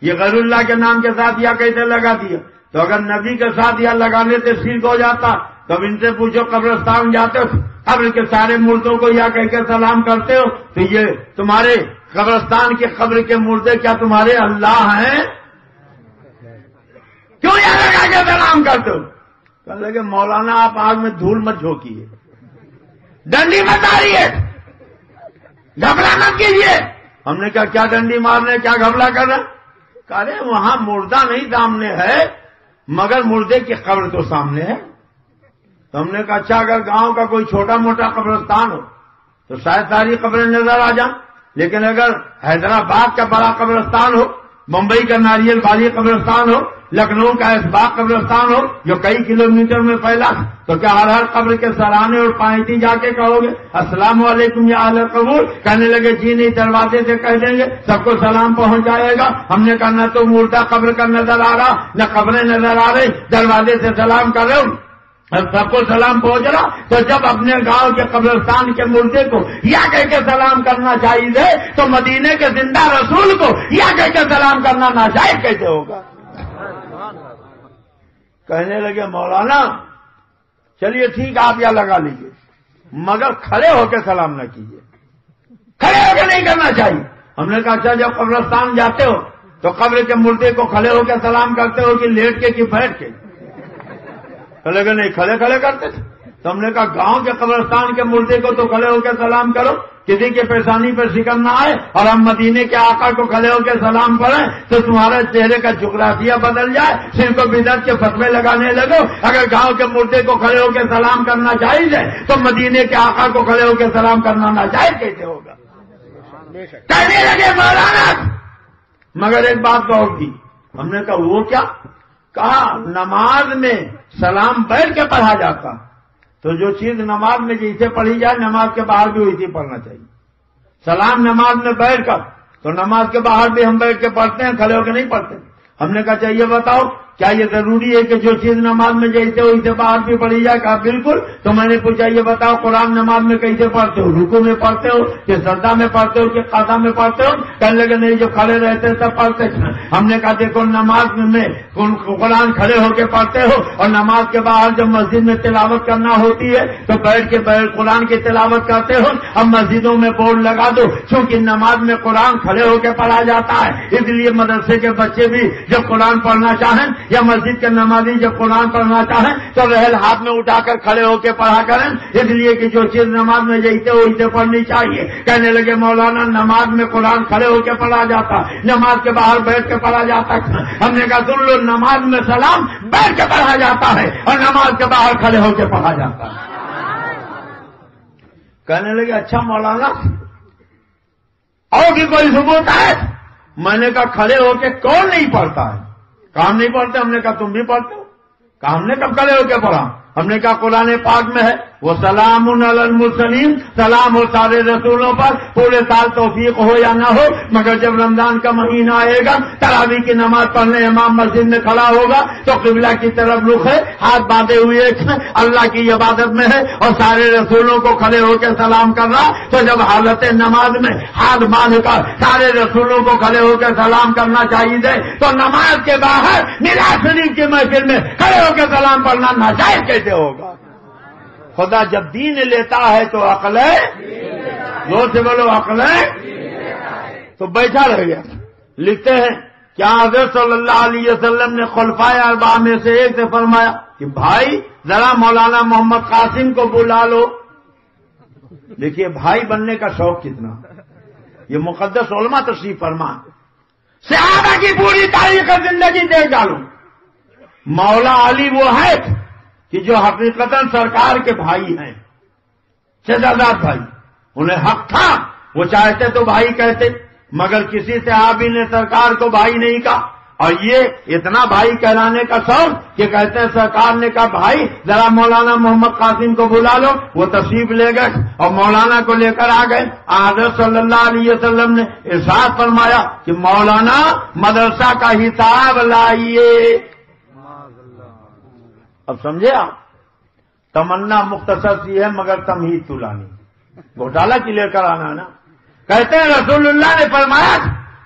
یہ غیر اللہ کے نام کے ساتھ یا کیسے لگا دیا؟ تو اگر نبی کے ساتھ یا لگانے سے شرک ہو جاتا تو اب ان سے پوچھو قبرستان جاتے ہو قبر کے سارے مردوں کو یا کہہ کے سلام کرتے ہو تو یہ تمہارے قبرستان کے قبر کے مردے کیا تمہارے اللہ ہیں؟ کیوں یا لگا کے سلام کرتے ہو؟ کہنے لگے مولانا آپ آگ میں دھول مت جھونکیے، ڈنڈی مت ماریے، گھبلا مت کیجیے۔ ہم نے کہا کیا ڈنڈی مارنے، کیا گھبلا کر رہے؟ کہا وہاں مردہ نہیں سامنے ہے مگر مردے کی قبر تو سامنے ہے۔ تو ہم نے کہا اچھا اگر گاؤں کا کوئی چھوٹا موٹا قبرستان ہو تو شاید ساری قبریں نظر آ جائیں، لیکن اگر حیدرآباد کا بڑا قبرستان ہو، ممبئی کا ناریل والی قبرستان ہو، لکھنؤ کا اسباق قبرستان ہو جو کئی کلومیٹر میں پھیلا، تو کیا ہر قبر کے سرانے اور پائنتی جا کے کہو گے السلام علیکم یا اہل قبور؟ کہنے لگے جی نہیں، دروازے سے کہہ دیں گے سب کو سلام پہنچ جائے گا۔ ہم نے کہا نہ تو مردہ قبر کا نظر آ رہا نہ قبریں نظر آ رہی، دروازے سے سلام کر رہے ہو، سب کو سلام پہنچ رہا، تو جب اپنے گاؤں کے قبرستان کے مردے کو یا کہہ کے سلام کرنا چاہیے تو مدینے کے زندہ رسول کو یا کہہ کے سلام کرنا ناجائز کیسے ہوگا؟ کہنے لگے مولانا چلیے ٹھیک آپ یا لگا لیجیے مگر کھڑے ہو کے سلام نہ کیجیے، کھڑے ہو کے نہیں کرنا چاہیے۔ ہم نے کہا اچھا جب قبرستان جاتے ہو تو قبر کے مردے کو کھڑے ہو کے سلام کرتے ہو کہ لیٹ کے کہ بیٹھ کے؟ کھڑے کے نہیں، کھڑے کھڑے کرتے تھے۔ تو ہم نے کہا گاؤں کے قبرستان کے مردے کو تو کھڑے ہو کے سلام کرو، کسی کے پیشانی پر شکن نہ آئے، اور ہم مدینے کے آقا کو کھڑے ہو کے سلام کریں تو تمہارے چہرے کا جغرافیہ بدل جائے، صرف کو بدعت کے فتوے لگانے لگو۔ اگر گاؤں کے مردے کو کھڑے ہو کے سلام کرنا جائز ہے تو مدینے کے آقا کو کھڑے ہو کے سلام کرنا ناجائز کیسے ہوگا؟ کہنے لگے مولانا مگر ایک بات کہو گی۔ ہم نے کہا وہ کیا؟ کہا نماز میں سلام بیٹھ کے پڑھا جاتا، تو جو چیز نماز میں جیسے پڑھی جائے نماز کے باہر بھی ویسے پڑھنا چاہیے۔ سلام نماز میں بیٹھ کر، تو نماز کے باہر بھی ہم بیٹھ کے پڑھتے ہیں، کھڑے ہو کے نہیں پڑھتے۔ ہم نے کہا چاہیے بتاؤ کیا یہ ضروری ہے کہ جو چیز نماز میں جیسے ہو اسے باہر بھی پڑھی جائے؟ کہا بالکل۔ تو میں نے پوچھا یہ بتاؤ قرآن نماز میں کیسے پڑھتے ہو؟ رکوع میں پڑھتے ہو کہ سجدہ میں پڑھتے ہو کہ قاعدہ میں پڑھتے ہو؟ کہنے لگے نہیں جو کھڑے رہتے تب پڑھتے تھے۔ ہم نے کہا دیکھو نماز میں قرآن کھڑے ہو کے پڑھتے ہو اور نماز کے باہر جب مسجد میں تلاوت کرنا ہوتی ہے تو بیٹھ کے قرآن کی تلاوت کرتے ہو۔ اب مسجدوں میں بورڈ لگا دو، چونکہ نماز میں قرآن کھڑے ہو کے پڑھا جاتا ہے، اس لیے مدرسے کے بچے بھی جب قرآن پڑھنا چاہیں یا مسجد کے نمازی جب قرآن پڑھنا چاہیں تو رحل ہاتھ میں اٹھا کر کھڑے ہو کے پڑھا کریں، اس لیے کہ جو چیز نماز میں جیسے ہو اسے پڑھنی چاہیے۔ کہنے لگے مولانا نماز میں قرآن کھڑے ہو کے پڑھا جاتا، نماز کے باہر بیٹھ کے پڑھا جاتا۔ ہم نے کہا سن لو نماز میں سلام بیٹھ کے پڑھا جاتا ہے اور نماز کے باہر کھڑے ہو کے پڑھا جاتا ہے۔ کہنے لگے اچھا مولانا اور بھی کوئی ثبوت ہے؟ میں نے کہا کھڑے ہو کے کون نہیں پڑھتا ہے؟ کام نہیں پڑھتے؟ ہم نے کہا تم بھی پڑھتے ہو؟ کہا ہم نے کب کھڑے ہو کے پڑھا؟ ہم نے کہا قرآن پاک میں ہے وہ سلام علی المرسلین، سلام ہو سارے رسولوں پر، پورے سال توفیق ہو یا نہ ہو، مگر جب رمضان کا مہینہ آئے گا، تراویح کی نماز پڑھنے امام مسجد میں کھڑا ہوگا تو قبلہ کی طرف رخ ہے، ہاتھ باندھے ہوئے اللہ کی عبادت میں ہے اور سارے رسولوں کو کھڑے ہو کے سلام کر رہا، تو جب حالت نماز میں ہاتھ باندھ کر سارے رسولوں کو کھڑے ہو کے سلام کرنا چاہیے تو نماز کے باہر میلاد شریف کی محفل میں کھڑے ہو کے سلام پڑھنا ناجائز کیسے ہوگا؟ خدا جب دین لیتا ہے تو عقل ہے، زور سے بولو عقل ہے، تو بیٹھا رہ گیا۔ لکھتے ہیں کہ حضرت صلی اللہ علیہ وسلم نے خلفائے اربعہ میں سے ایک سے فرمایا کہ بھائی ذرا مولانا محمد قاسم کو بلا لو۔ دیکھیے بھائی بننے کا شوق کتنا، یہ مقدس علماء تشریف فرما، صحابہ کی پوری تاریخ زندگی دیکھ ڈالو، مولا علی وہ ہے کہ جو حقیقتاً سرکار کے بھائی ہیں، شہزاد بھائی، انہیں حق تھا، وہ چاہتے تو بھائی کہتے، مگر کسی صحابی نے سرکار کو بھائی نہیں کہا، اور یہ اتنا بھائی کہلانے کا شوق کہ کہتے ہیں سرکار نے کہا بھائی ذرا مولانا محمد قاسم کو بلا لو، وہ تشریف لے گئے اور مولانا کو لے کر آ گئے۔ حضرت صلی اللہ علیہ وسلم نے ارشاد فرمایا کہ مولانا مدرسہ کا حساب لائیے۔ اب سمجھے آپ، تمنا مختصر سی ہے مگر تمہید طولانی، گھوٹالہ کی لے کر آنا نا۔ کہتے ہیں رسول اللہ نے فرمایا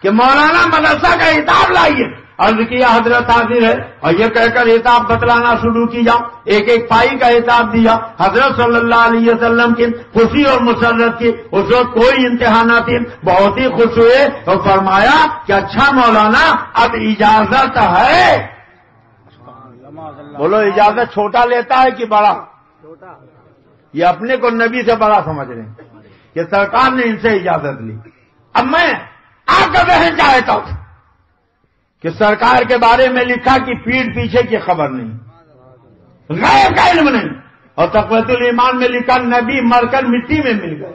کہ مولانا مدرسہ کا حساب لائیے، عرض کیا حضرت حاضر ہے، اور یہ کہہ کر حساب بتلانا شروع کی جاؤ، ایک ایک پائی کا حساب دیا۔ حضرت صلی اللہ علیہ وسلم کی خوشی اور مسرت کی اس وقت کوئی انتہا نہ تھی، بہت ہی خوش ہوئے اور فرمایا کہ اچھا مولانا اب اجازت ہے۔ بولو اجازت چھوٹا لیتا ہے کہ بڑا؟ یہ اپنے کو نبی سے بڑا سمجھ رہے ہیں کہ سرکار نے ان سے اجازت لی۔ اب میں آپ کا ذہن چاہتا ہوں کہ سرکار کے بارے میں لکھا کہ پیٹھ پیچھے کی خبر نہیں، غیب کا علم نہیں، اور تقویۃ الایمان میں لکھا نبی مر کر مٹی میں مل گئے،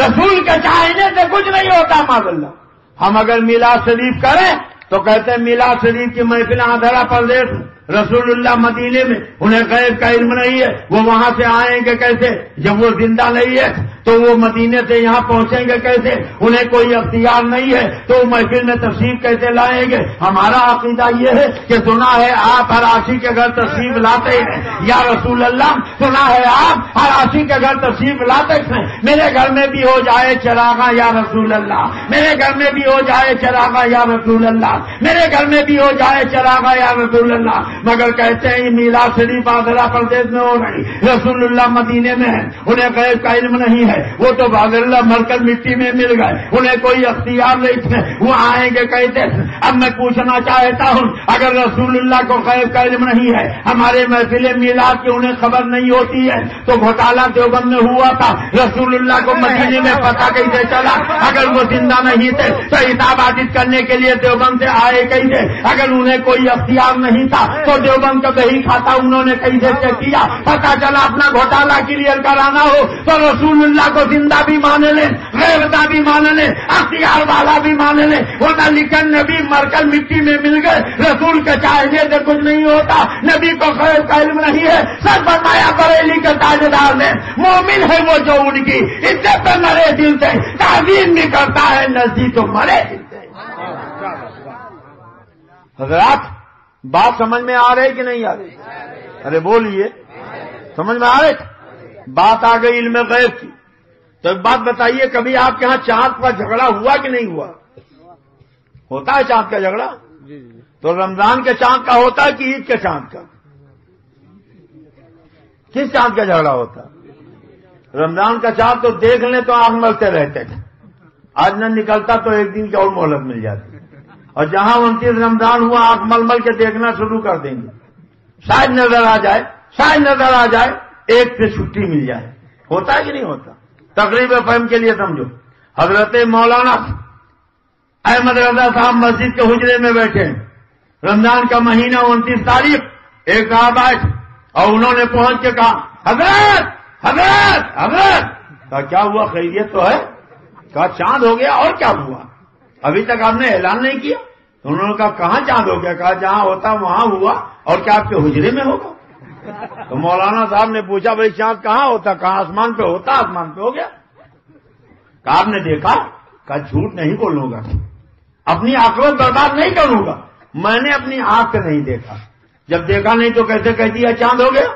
رسول کے چاہنے سے کچھ نہیں ہوتا۔ معاذ اللہ، ہم اگر میلاد شریف کریں تو کہتے ہیں میلاد شریف کی محفل آندھرا پردیش، رسول اللہ مدینے میں، انہیں غیب کا علم نہیں ہے، وہ وہاں سے آئیں گے کیسے جب وہ زندہ نہیں ہے؟ تو وہ مدینے سے یہاں پہنچیں گے کیسے؟ انہیں کوئی اختیار نہیں ہے تو وہ محفل میں تشریف کیسے لائیں گے؟ ہمارا عقیدہ یہ ہے کہ سنا ہے آپ ہر عاشق کے گھر تشریف لاتے ہیں یا رسول اللہ، سنا ہے آپ ہر عاشق کے گھر تشریف لاتے ہیں، میرے گھر میں بھی ہو جائے چراغاں یا رسول اللہ، میرے گھر میں بھی ہو جائے چراغاں یا رسول اللہ، میرے گھر میں بھی ہو جائے چراغاں یا رسول اللہ۔ مگر کہتے ہیں میلاد شریف آندھرا پردیش میں ہو رہی، رسول اللہ مدینے میں ہے، انہیں غیب کا علم نہیں ہے، وہ تو باز اللہ مر کر مٹی میں مل گئے، انہیں کوئی اختیار نہیں تھے، وہ آئیں گے کہتے۔ اب میں پوچھنا چاہتا ہوں اگر رسول اللہ کو غیب کا علم نہیں ہے، ہمارے محفل میلاد کی انہیں خبر نہیں ہوتی ہے، تو گھوٹالہ دیوبند میں ہوا تھا، رسول اللہ کو مدینے میں پتہ کیسے چلا؟ اگر وہ زندہ نہیں تھے تو حساب عادت کرنے کے لیے دیوبند سے آئے کیسے؟ اگر انہیں کوئی اختیار نہیں تھا تو دیوبند کا بہی کھاتا انہوں نے کیسے چیک کیا؟ پتہ چلا اپنا گھوٹالہ کلیئر کرانا ہو تو رسول اللہ کو زندہ بھی مان لیں، غیبتا بھی مان لیں، اختیار والا بھی مان لیں، ورنہ لکھن نبی مر کر مٹی میں مل گئے، رسول کے چاہنے سے کچھ نہیں ہوتا، نبی کو غیب کا علم نہیں ہے۔ سر فرمایا بریلی کے تاجدار نے مومن ہے وہ جو ان کی عزت پہ مرے دل سے تعظیم بھی کرتا ہے، نزدیک تو مرے دل سے۔ حضرات بات سمجھ میں آ رہی کہ نہیں آ رہی؟ ارے بولیے، سمجھ میں آ رہی؟ بات آ گئی علم غیب کی، تو ایک بات بتائیے کبھی آپ کے ہاں چاند کا جھگڑا ہوا کہ نہیں ہوا؟ ہوتا ہے چاند کا جھگڑا؟ تو رمضان کے چاند کا ہوتا ہے کہ عید کے چاند کا؟ کس چاند کا جھگڑا ہوتا؟ رمضان کا چاند تو دیکھ لیں تو آنکھ ملتے رہتے تھے، آج نہ نکلتا تو ایک دن کی اور مہلت مل جاتی، اور جہاں 29 رمضان ہوا آنکھ مل مل کے دیکھنا شروع کر دیں گے، شاید نظر آ جائے، شاید نظر آ جائے، ایک سے چھٹی مل جائے۔ ہوتا ہے کہ نہیں ہوتا؟ تقریب فہم کے لیے سمجھو، حضرت مولانا احمد رضا صاحب مسجد کے حجرے میں بیٹھے ہیں، رمضان کا مہینہ 29 تاریخ، ایک صاحب آئے اور انہوں نے پہنچ کے کہا حضرت حضرت حضرت، کہا کیا ہوا، خیریت تو ہے؟ کہا چاند ہو گیا۔ اور کیا ہوا؟ ابھی تک آپ نے اعلان نہیں کیا۔ تو انہوں نے کہا کہاں چاند ہو گیا؟ کہا جہاں ہوتا وہاں ہوا، اور کیا آپ کے حجرے میں ہوگا؟ تو مولانا صاحب نے پوچھا بھائی چاند کہاں ہوتا؟ کہاں آسمان پہ ہوتا؟ آسمان پہ ہو گیا۔ کہا آپ نے دیکھا؟ کہا جھوٹ نہیں بولوں گا، اپنی عاقبت برباد نہیں کروں گا، میں نے اپنی آنکھ سے نہیں دیکھا، جب دیکھا نہیں تو کیسے کہہ دیا چاند ہو گیا؟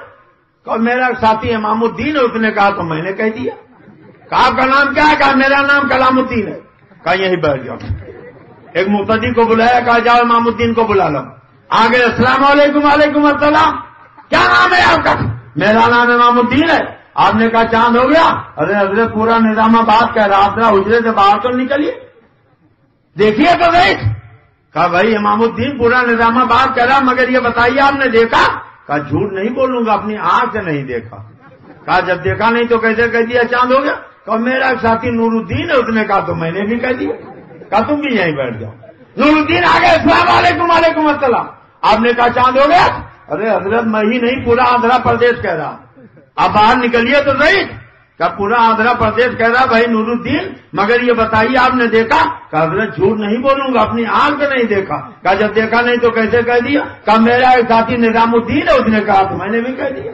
کہا میرا ساتھی امام الدین ہے، اس نے کہا تو میں نے کہہ دیا۔ کہا آپ کا نام کیا ہے؟ کہا میرا نام کلام الدین ہے۔ کہا یہی بیٹھ جاؤ۔ ایک مقتدی کو بلایا، کہا جاؤ امام الدین کو بلا لو۔ آگے السلام علیکم۔ وعلیکم السلام۔ کیا نام ہے آپ کا؟ میرا نام امام الدین ہے۔ آپ نے کہا چاند ہو گیا؟ ارے حضرت پورا نظام آباد کہہ رہا تھا، حجرے سے باہر تو نکلیے دیکھیے تو دیکھ۔ کہا بھائی امام الدین پورا نظام آباد کہہ رہا، مگر یہ بتائیے آپ نے دیکھا؟ کہا جھوٹ نہیں بولوں گا، اپنی آنکھ سے نہیں دیکھا۔ کہا جب دیکھا نہیں تو کیسے کہہ دیا چاند ہو گیا؟ کہا میرا ایک ساتھی نور الدین ہے، اس نے کہا تو میں نے بھی کہہ دیا۔ کہا تم بھی یہیں بیٹھ جاؤ۔ نور الدین آ گئے، السلام علیکم۔ وعلیکم السلام۔ آپ نے کہا چاند ہو گیا؟ ارے حضرت میں ہی نہیں، پورا آندھرا پردیش کہہ رہا، آپ باہر نکلیے تو صحیح۔ کہا پورا آندھرا پردیش کہہ رہا بھائی نور الدین، مگر یہ بتائیے آپ نے دیکھا؟ کہا حضرت جھوٹ نہیں بولوں گا، اپنی آنکھ سے نہیں دیکھا۔ کہا جب دیکھا نہیں تو کیسے کہہ دیا؟ کہا میرا ایک ساتھی نظام الدین ہے، اس نے کہا تو میں نے بھی کہہ دیا۔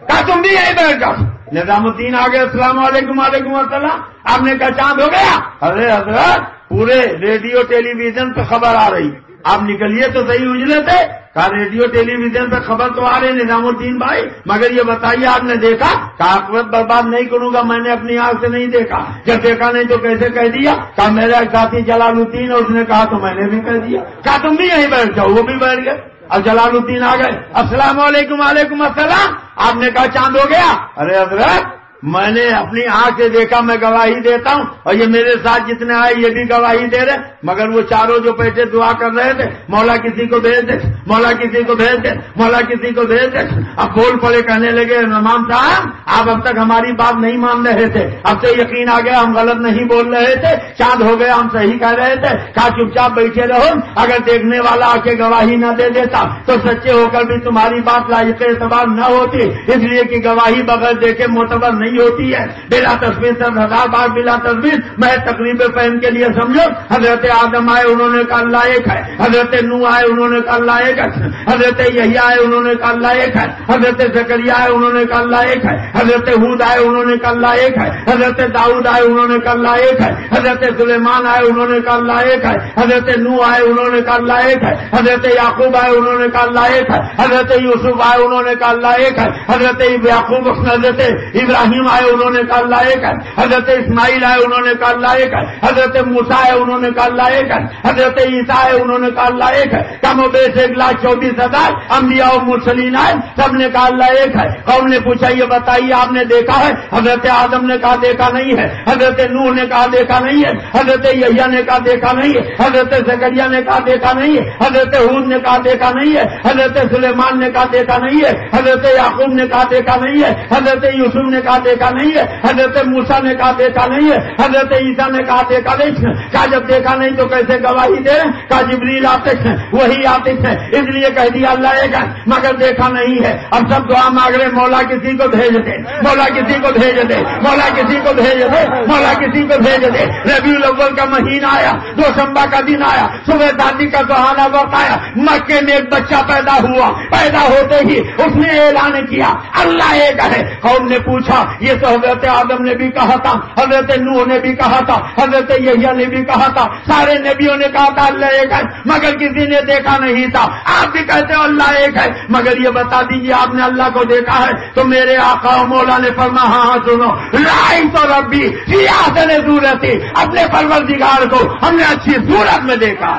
کہا تم بھی یہیں بیٹھ جاؤ۔ نظام الدین آ گئے، السلام علیکم۔ وعلیکم السلام۔ آپ نے کہا چاند ہو گیا؟ ارے حضرت پورے ریڈیو ٹیلی ویژن پہ خبر آ رہی، آپ نکلیے تو صحیح اجلے تھے۔ کہا ریڈیو ٹیلی ویژن پہ خبر تو آ رہے نظام الدین بھائی، مگر یہ بتائیے آپ نے دیکھا؟ کہا عاقبت برباد نہیں کروں گا، میں نے اپنی آنکھ سے نہیں دیکھا، جب دیکھا نہیں تو کیسے کہہ دیا؟ کہا میرا ایک ساتھی جلال الدین ہے، اس نے کہا تو میں نے بھی کہہ دیا۔ کہا تم بھی یہیں بیٹھ جاؤ، وہ بھی بیٹھ گئے۔ اب جلال الدین آ گئے، السلام علیکم۔ وعلیکم السلام۔ آپ نے کہا چاند ہو گیا؟ ارے حضرت میں نے اپنی آنکھ سے دیکھا، میں گواہی دیتا ہوں، اور یہ میرے ساتھ جتنے آئے یہ بھی گواہی دے رہے، مگر وہ چاروں جو بیٹھے دعا کر رہے تھے، مولا کسی کو بھیج دے، مولا کسی کو بھیج دے، مولا کسی کو بھیج دے۔ اب بول پڑے، کہنے لگے امام صاحب آپ اب تک ہماری بات نہیں مان رہے تھے، اب تو یقین آ گیا ہم غلط نہیں بول رہے تھے، چاند ہو گیا ہم صحیح کہہ رہے تھے۔ کہا چپ چاپ بیٹھے رہو، اگر دیکھنے والا آ کے گواہی نہ دے دیتا تو سچے ہو کر بھی تمہاری بات لائق اعتبار نہ ہوتی، اس لیے کہ گواہی بغیر دیکھے معتبر نہیں ہوتی ہے۔ بلا تصویر 10,000 بار بلا تصویر، میں تقریب فہم کے لیے سمجھو، حضرت آدم آئے انہوں نے کہا اللہ ایک ہے، حضرت نوح آئے انہوں نے کہا اللہ ایک ہے، حضرت یحییٰ آئے انہوں نے کہا اللہ ایک ہے، حضرت زکریا آئے انہوں نے کہا اللہ ایک ہے، حضرت ہود آئے انہوں نے کہا اللہ ایک ہے، حضرت داؤد آئے انہوں نے کہا اللہ ایک ہے، حضرت سلیمان آئے انہوں نے کہا اللہ ایک ہے، حضرت نوح آئے انہوں نے کہا اللہ ایک ہے، حضرت یعقوب آئے انہوں نے کہا اللہ ایک ہے، حضرت یوسف آئے انہوں نے کہا اللہ ایک ہے، حضرت یعقوب حضرت ابراہیم آئے انہوں نے کہا اللہ ایک ہے، حضرت اسماعیل آئے انہوں نے کہا اللہ ایک ہے، حضرت موسیٰ آئے انہوں نے کہا اللہ ایک ہے، حضرت عیسیٰ آئے انہوں نے کہا اللہ ایک ہے، کم و بیش 1,24,000 انبیاء و مرسلین آئے، سب نے کہا اللہ ایک ہے۔ قوم نے پوچھا یہ بتائیے آپ نے دیکھا ہے؟ حضرت آدم نے کہا دیکھا نہیں ہے، حضرت نوح نے کہا دیکھا نہیں ہے، حضرت یحییٰ نے کہا دیکھا نہیں ہے، حضرت زکریا نے کہا دیکھا نہیں ہے، حضرت ہود نے کہا دیکھا نہیں ہے، حضرت سلیمان نے کہا دیکھا نہیں ہے، حضرت یعقوب نے کہا دیکھا نہیں ہے، حضرت یوسف نے کہا دیکھا نہیں ہے، حضرت موسیٰ نے کہا دیکھا نہیں ہے، حضرت عیسیٰ نے کہا دیکھا نہیں ہے۔ کہا جب دیکھا نہیں تو کیسے گواہی دے رہے؟ کہا جبریل آتے ہیں، وہی آتے ہیں، اس لیے کہہ دیا اللہ ایک ہے، مگر دیکھا نہیں ہے۔ اب سب دعا مانگ رہے مولا کسی کو بھیج دے، مولا کسی کو بھیج دے، مولا کسی کو بھیج دے، مولا کسی کو بھیج دے۔ ربیع الاول کا مہینہ آیا، دوشنبہ کا دن آیا، صبح دادی کا سہانا وقت آیا، مکے میں ایک بچہ پیدا ہوا، پیدا ہوتے ہی اس نے اعلان کیا اللہ ایک ہے۔ قوم نے پوچھا یہ تو حضرت آدم نے بھی کہا تھا، حضرت نوح نے بھی کہا تھا، حضرت یحییٰ نے بھی کہا تھا، سارے نبیوں نے کہا تھا اللہ ایک ہے، مگر کسی نے دیکھا نہیں تھا۔ آپ بھی کہتے ہو اللہ ایک ہے، مگر یہ بتا دیجیے آپ نے اللہ کو دیکھا ہے؟ تو میرے آقا و مولا نے فرمایا ہاں سنو، رأیت ربی فی احسن صورت، اپنے پروردگار کو ہم نے اچھی صورت میں دیکھا۔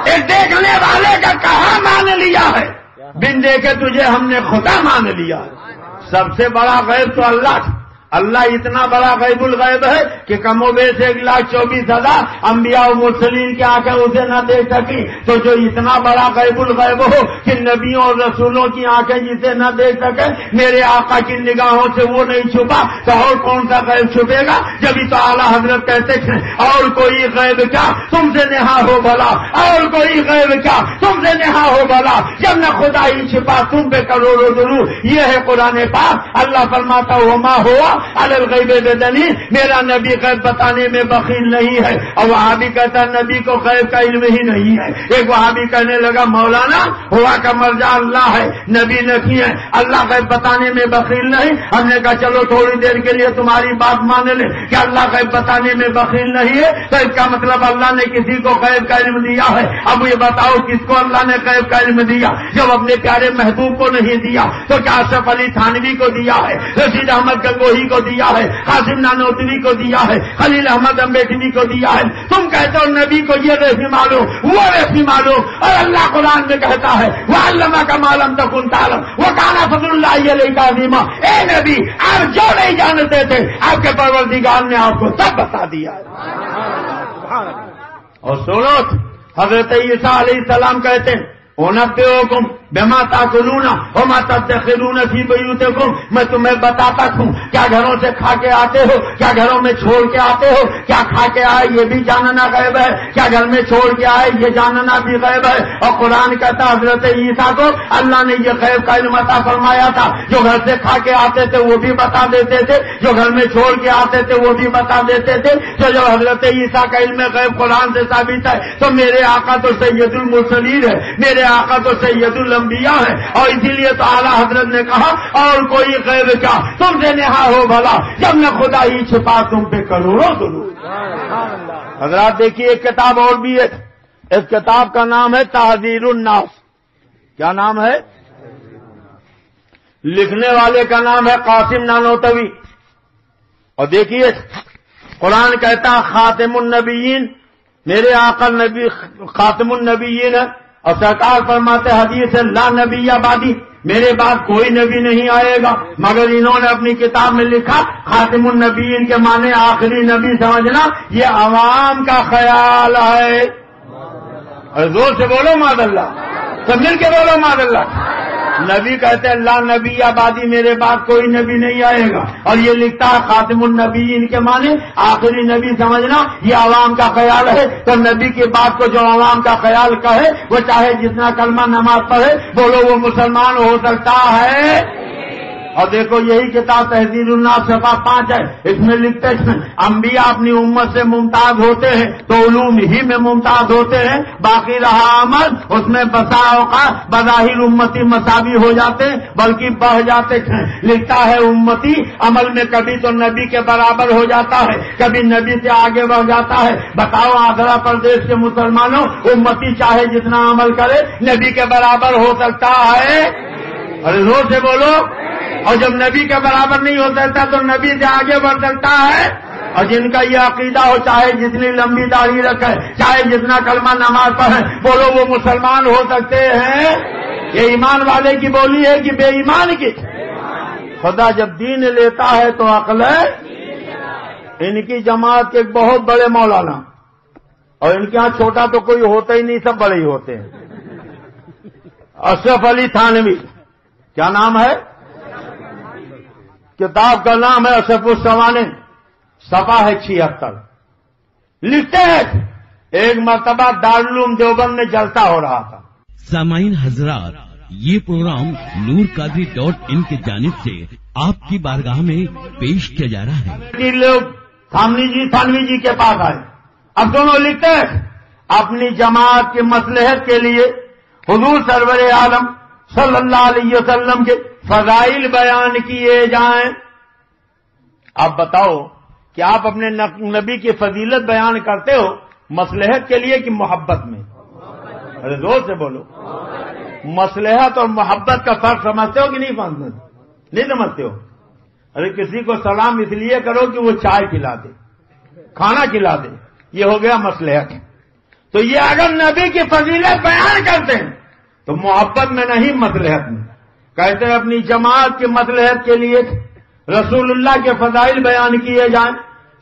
ایک دیکھنے والے کا کہاں مان لیا ہے، بن دیکھے تجھے ہم نے خدا مان لیا۔ سب سے بڑا غیب تو اللہ اتنا بڑا غیب الغیب ہے کہ کم و بیش 1,24,000 انبیاء و مرسلین کی آنکھیں اسے نہ دیکھ سکی، تو جو اتنا بڑا غیب الغیب ہو کہ نبیوں اور رسولوں کی آنکھیں جسے نہ دیکھ سکے، میرے آقا کی نگاہوں سے وہ نہیں چھپا، تو اور کون سا غیب چھپے گا؟ جبھی تو اعلیٰ حضرت کہتے ہیں اور کوئی غیب کیا تم سے نہا ہو بھلا، اور کوئی غیب کیا تم سے نہا ہو بھلا، جب نہ خدا ہی چھپا تم پہ کروڑوں ضرور۔ یہ ہے قرآن پاک۔ اللہ فرماتا وما ہوا علی الغیب بدلیل، میرا نبی غیب بتانے میں بخیل نہیں ہے. اور وہابی کہتا ہے نبی کو غیب کا علم ہی نہیں ہے. ایک وہابی کہنے لگا مولانا ہوا کا مرجع اللہ ہے، نبی نہیں ہے، اللہ غیب بتانے میں بخیل نہیں. ہم نے کہا چلو تھوڑی دیر کے لیے تمہاری بات مان لیں کہ اللہ غیب بتانے میں بخیل نہیں ہے، تو اس کا مطلب اللہ نے کسی کو غیب کا علم دیا ہے. اب یہ بتاؤ کس کو اللہ نے غیب کا علم دیا؟ جب اپنے پیارے محبوب کو نہیں دیا تو کیا اشرف علی تھانوی کو دیا ہے، رشید احمد گنگوہی کو دیا ہے، قاسم نانوتوی کو دیا ہے، خلیل احمد امبیڈوی کو دیا ہے. تم کہتے ہو نبی کو یہ ریفی معلوم وہ ریفی معلوم، اور اللہ قرآن میں کہتا ہے وَعَلَّمَكَ مَا لَمْ تَكُنْ تَعْلَمْ وَكَانَ فَضْلُ اللَّهِ عَلَيْكَ عَظِيمًا. اے نبی آپ جو نہیں جانتے تھے آپ کے پروردگار نے آپ کو سب بتا دیا ہے. اور سنو حضرت عیسیٰ علیہ السلام کہتے ہیں اُنَبِّئُكُم بِمَا تَأْكُلُونَ وَمَا تَدَّخِرُونَ فِي بُيُوتِكُم، میں تمہیں بتاتا ہوں کیا گھروں سے کھا کے آتے ہو، کیا گھروں میں چھوڑ کے آتے ہو، کیا کھا کے آئے یہ بھی جاننا غیب ہے، کیا گھر میں چھوڑ کے آئے یہ جاننا بھی غیب ہے. اور قرآن کہتا حضرت عیسیٰ کو اللہ نے یہ غیب کا علم عطا فرمایا تھا. جو گھر سے کھا کے آتے تھے وہ بھی بتا دیتے تھے، جو گھر میں چھوڑ کے آتے تھے وہ بھی بتا دیتے تھے. تو جب حضرت عیسیٰ کا علم غیب قرآن سے ثابت ہے تو میرے آقا تو سید المرسلین ہے، میرے آقا تو سید الانبیاء ہے. اور اسی لیے تو اعلیٰ حضرت نے کہا اور کوئی غیب کیا تم سے نہا ہو بھلا جب نہ خدا ہی چھپا تم پہ کروڑوں درود. حضرات دیکھیے ایک کتاب اور بھی ہے، اس کتاب کا نام ہے تحذیر الناس. کیا نام ہے؟ لکھنے والے کا نام ہے قاسم نانوتوی. اور دیکھیے قرآن کہتا خاتم النبیین، میرے آقا نبی خاتم النبیین ہے. اور سرکار فرماتے حدیث ہے لا نبی بعدی، میرے بعد کوئی نبی نہیں آئے گا. مگر انہوں نے اپنی کتاب میں لکھا خاتم النبیین کے معنی آخری نبی سمجھنا یہ عوام کا خیال ہے. اور زور سے بولو ماد اللہ، سب مل کے بولو ماد اللہ. نبی کہتے ہیں لا نبی آبادی، میرے بعد کوئی نبی نہیں آئے گا. اور یہ لکھتا ہے خاتم النبیین کے معنی آخری نبی سمجھنا یہ عوام کا خیال ہے. تو نبی کی بات کو جو عوام کا خیال کہے وہ چاہے جتنا کلمہ نماز پڑھے بولو وہ مسلمان ہو سکتا ہے. اور دیکھو یہی کتاب تحذیر الناس صفحہ 5 ہے، اس میں لکھتے ہیں انبیاء اپنی امت سے ممتاز ہوتے ہیں تو علوم ہی میں ممتاز ہوتے ہیں، باقی رہا عمل اس میں بسا اوقات بظاہر امتی مساوی ہو جاتے ہیں بلکہ بڑھ جاتے ہیں. لکھتا ہے امتی عمل میں کبھی تو نبی کے برابر ہو جاتا ہے کبھی نبی سے آگے بڑھ جاتا ہے. بتاؤ آندھرا پردیش کے مسلمانوں امتی چاہے جتنا عمل کرے نبی کے برابر ہو سکتا ہے؟ ارے زور سے بولو. اور جب نبی کے برابر نہیں ہو سکتا تو نبی سے آگے بڑھ سکتا ہے. اور جن کا یہ عقیدہ ہو چاہے جتنی لمبی داڑھی رکھے چاہے جتنا کلمہ نماز پڑھے بولو وہ مسلمان ہو سکتے ہیں. یہ ایمان والے کی بولی ہے کہ بے ایمان کی؟ خدا جب دین لیتا ہے تو عقل ہے. ان کی جماعت کے ایک بہت بڑے مولانا، اور ان کے ہاں چھوٹا تو کوئی ہوتا ہی نہیں، سب بڑے ہی ہوتے ہیں، اشرف علی تھانوی. کیا نام ہے؟ کتاب کا نام ہے اشرف السوانح، صفحہ ہے 76. لکھتے ہیں ایک مرتبہ دارالعلوم دیوبند میں جلسہ ہو رہا تھا. سامعین حضرات، یہ پروگرام نورقادری.in کی جانب سے آپ کی بارگاہ میں پیش کیا جا رہا ہے. لوگ تھانوی جی کے پاس آئے. اب دونوں لکھتے ہیں اپنی جماعت کی مصلحت کے لیے حضور سرور عالم صلی اللہ علیہ وسلم کے فضائل بیان کیے جائیں. آپ بتاؤ کہ آپ اپنے نبی کی فضیلت بیان کرتے ہو مصلحت کے لیے کہ محبت میں؟ ارے زور سے بولو. مصلحت اور محبت کا فرق سمجھتے ہو کہ نہیں سمجھتے ہو؟ ارے کسی کو سلام اس لیے کرو کہ وہ چائے پلا دے، کھانا کھلا دے، یہ ہو گیا مصلحت. تو یہ اگر نبی کی فضیلت بیان کرتے ہیں تو محبت میں نہیں مصلحت میں. کہتے ہیں اپنی جماعت کی مصلحت کے لیے رسول اللہ کے فضائل بیان کیے جائیں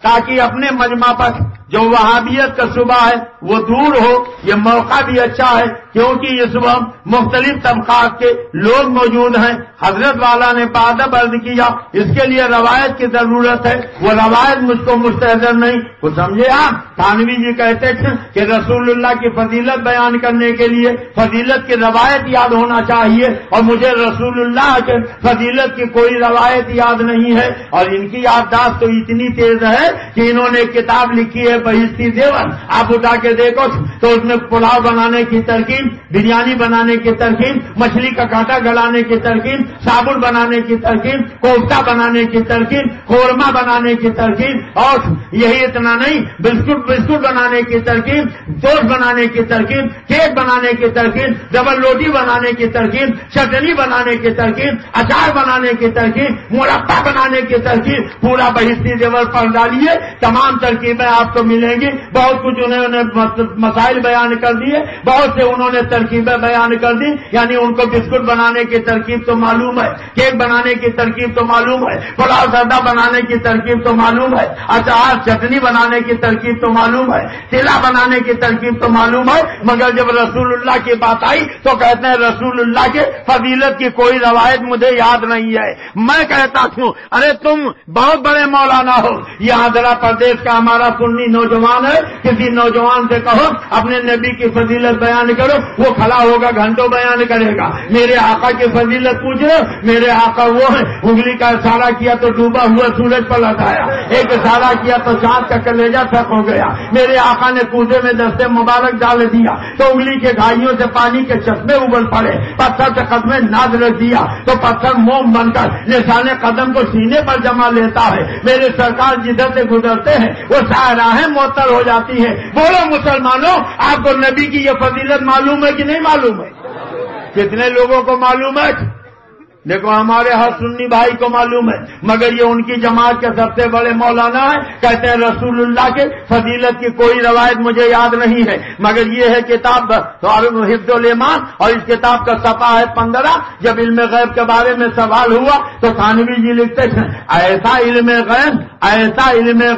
تاکہ اپنے مجمع پر جو وہابیت کا صوبہ ہے وہ دور ہو. یہ موقع بھی اچھا ہے کیونکہ اس وقت مختلف طبقات کے لوگ موجود ہیں. حضرت والا نے بادب عرض کیا اس کے لیے روایت کی ضرورت ہے. وہ روایت مجھ کو مستحضر نہیں. وہ سمجھے آپ تھانوی جی کہتے تھے کہ رسول اللہ کی فضیلت بیان کرنے کے لیے فضیلت کی روایت یاد ہونا چاہیے, اور مجھے رسول اللہ کے فضیلت کی کوئی روایت یاد نہیں ہے. اور ان کی یادداشت تو اتنی تیز ہے کہ انہوں نے کتاب لکھی ہے بہشتی زیور, آپ اٹھا کے دیکھو تو اس میں پلاؤ بنانے کی ترکیب, بریانی بنانے کی ترکیب, مچھلی کا کانٹا گلانے کی ترکیب, صابن بنانے کی ترکیب, کوفتہ بنانے کی ترکیب, قورمہ بنانے کی ترکیب, اور یہی اتنا نہیں بسکٹ بنانے کی ترکیب, ٹوسٹ بنانے کی ترکیب, کیک بنانے کی ترکیب, ڈبل روٹی بنانے کی ترکیب, چٹنی بنانے کی ترکیب, اچار بنانے کی ترکیب, مربع بنانے کی ترکیب. پورا بہشتی زیور پڑھ ڈالیے, تمام ترکیبیں آپ کو ملیں گی. بہت کچھ انہوں نے مسائل بیان کر دیے, بہت سے انہوں نے ترکیبیں بیان کر دی. یعنی ان کو بسکٹ بنانے کی ترکیب تو معلوم ہے, کیک بنانے کی ترکیب تو معلوم ہے, پلاؤ زردہ بنانے کی ترکیب تو معلوم ہے, اچار چٹنی بنانے کی ترکیب تو معلوم ہے, چیلا بنانے کی ترکیب تو معلوم ہے. مگر جب رسول اللہ کی بات آئی تو کہتے ہیں رسول اللہ کے فضیلت کی کوئی روایت مجھے یاد نہیں ہے. میں کہتا ہوں ارے تم بہت بڑے مولانا ہو. یہ آندھرا پردیش کا ہمارا سنی نوجوان ہے, کسی نوجوان سے کہو اپنے نبی کی فضیلت بیان کرو, وہ کھڑا ہوگا گھنٹوں بیان کرے گا. میرے آقا کی فضیلت پوچھ رہے, میرے آقا وہ ہے انگلی کا اشارہ کیا تو ڈوبا ہوا سورج پلٹ آیا, ایک اشارہ کیا تو چاند کا کلیجہ تھک ہو گیا. میرے آقا نے کوزے میں دستے مبارک ڈال دیا تو انگلی کے گھائیوں سے پانی کے چشمے ابل پڑے. پتھر سے قدم ناز رکھ دیا تو پتھر موم بن کر نشان قدم کو سینے پر جما لیتا ہے. میرے سرکار جدھر سے گزرتے ہیں وہ راہیں معطل ہو جاتی ہیں. بولو مسلمانوں, آپ کو نبی کی یہ فضیلت معلوم ہے کہ نہیں معلوم ہے؟ کتنے لوگوں کو معلوم ہے؟ دیکھو ہمارے ہر سنی بھائی کو معلوم ہے, مگر یہ ان کی جماعت کے سب سے بڑے مولانا ہیں. کہتے ہیں رسول اللہ کے فضیلت کی کوئی روایت مجھے یاد نہیں ہے, مگر یہ ہے کتاب حفظ الایمان, اور اس کتاب کا صفحہ ہے 15. جب علم غیب کے بارے میں سوال ہوا تو تھانوی جی لکھتے ہیں ایسا علم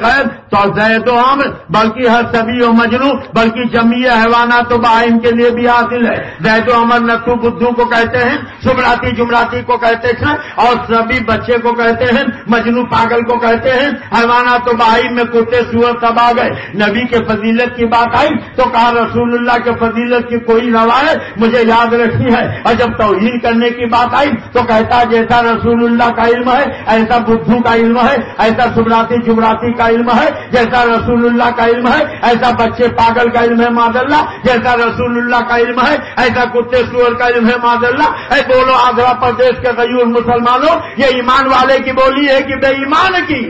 غیب تو زید و عمر بلکہ ہر سبی و مجنو بلکہ جمیع حیوانات و بہائم کے لیے بھی حاصل ہے. زید و عمر نقو بدھو کو کہتے ہیں, شمراتی جمراتی کو کہتے ہیں, اور سبھی بچے کو کہتے ہیں, مجنو پاگل کو کہتے ہیں. حیوانات و بہائم میں کتے سور سب آ گئے. نبی کے فضیلت کی بات آئی تو کہا رسول اللہ کے فضیلت کی کوئی روایت مجھے یاد رکھی ہے. اور جب توہین کرنے کی بات آئی تو کہتا جیسا رسول اللہ کا علم ہے ایسا بدھو کا علم ہے, ایسا شمراتی جمراتی کا علم ہے, جیسا رسول اللہ کا علم ہے ایسا بچے پاگل کا علم ہے معاذ اللہ, جیسا رسول اللہ کا علم ہے ایسا کتے سور کا علم ہے معاذ اللہ. اے بولو آندھرا پردیش کے غیور مسلمانوں, یہ ایمان والے کی بولی ہے کہ بے ایمان کی؟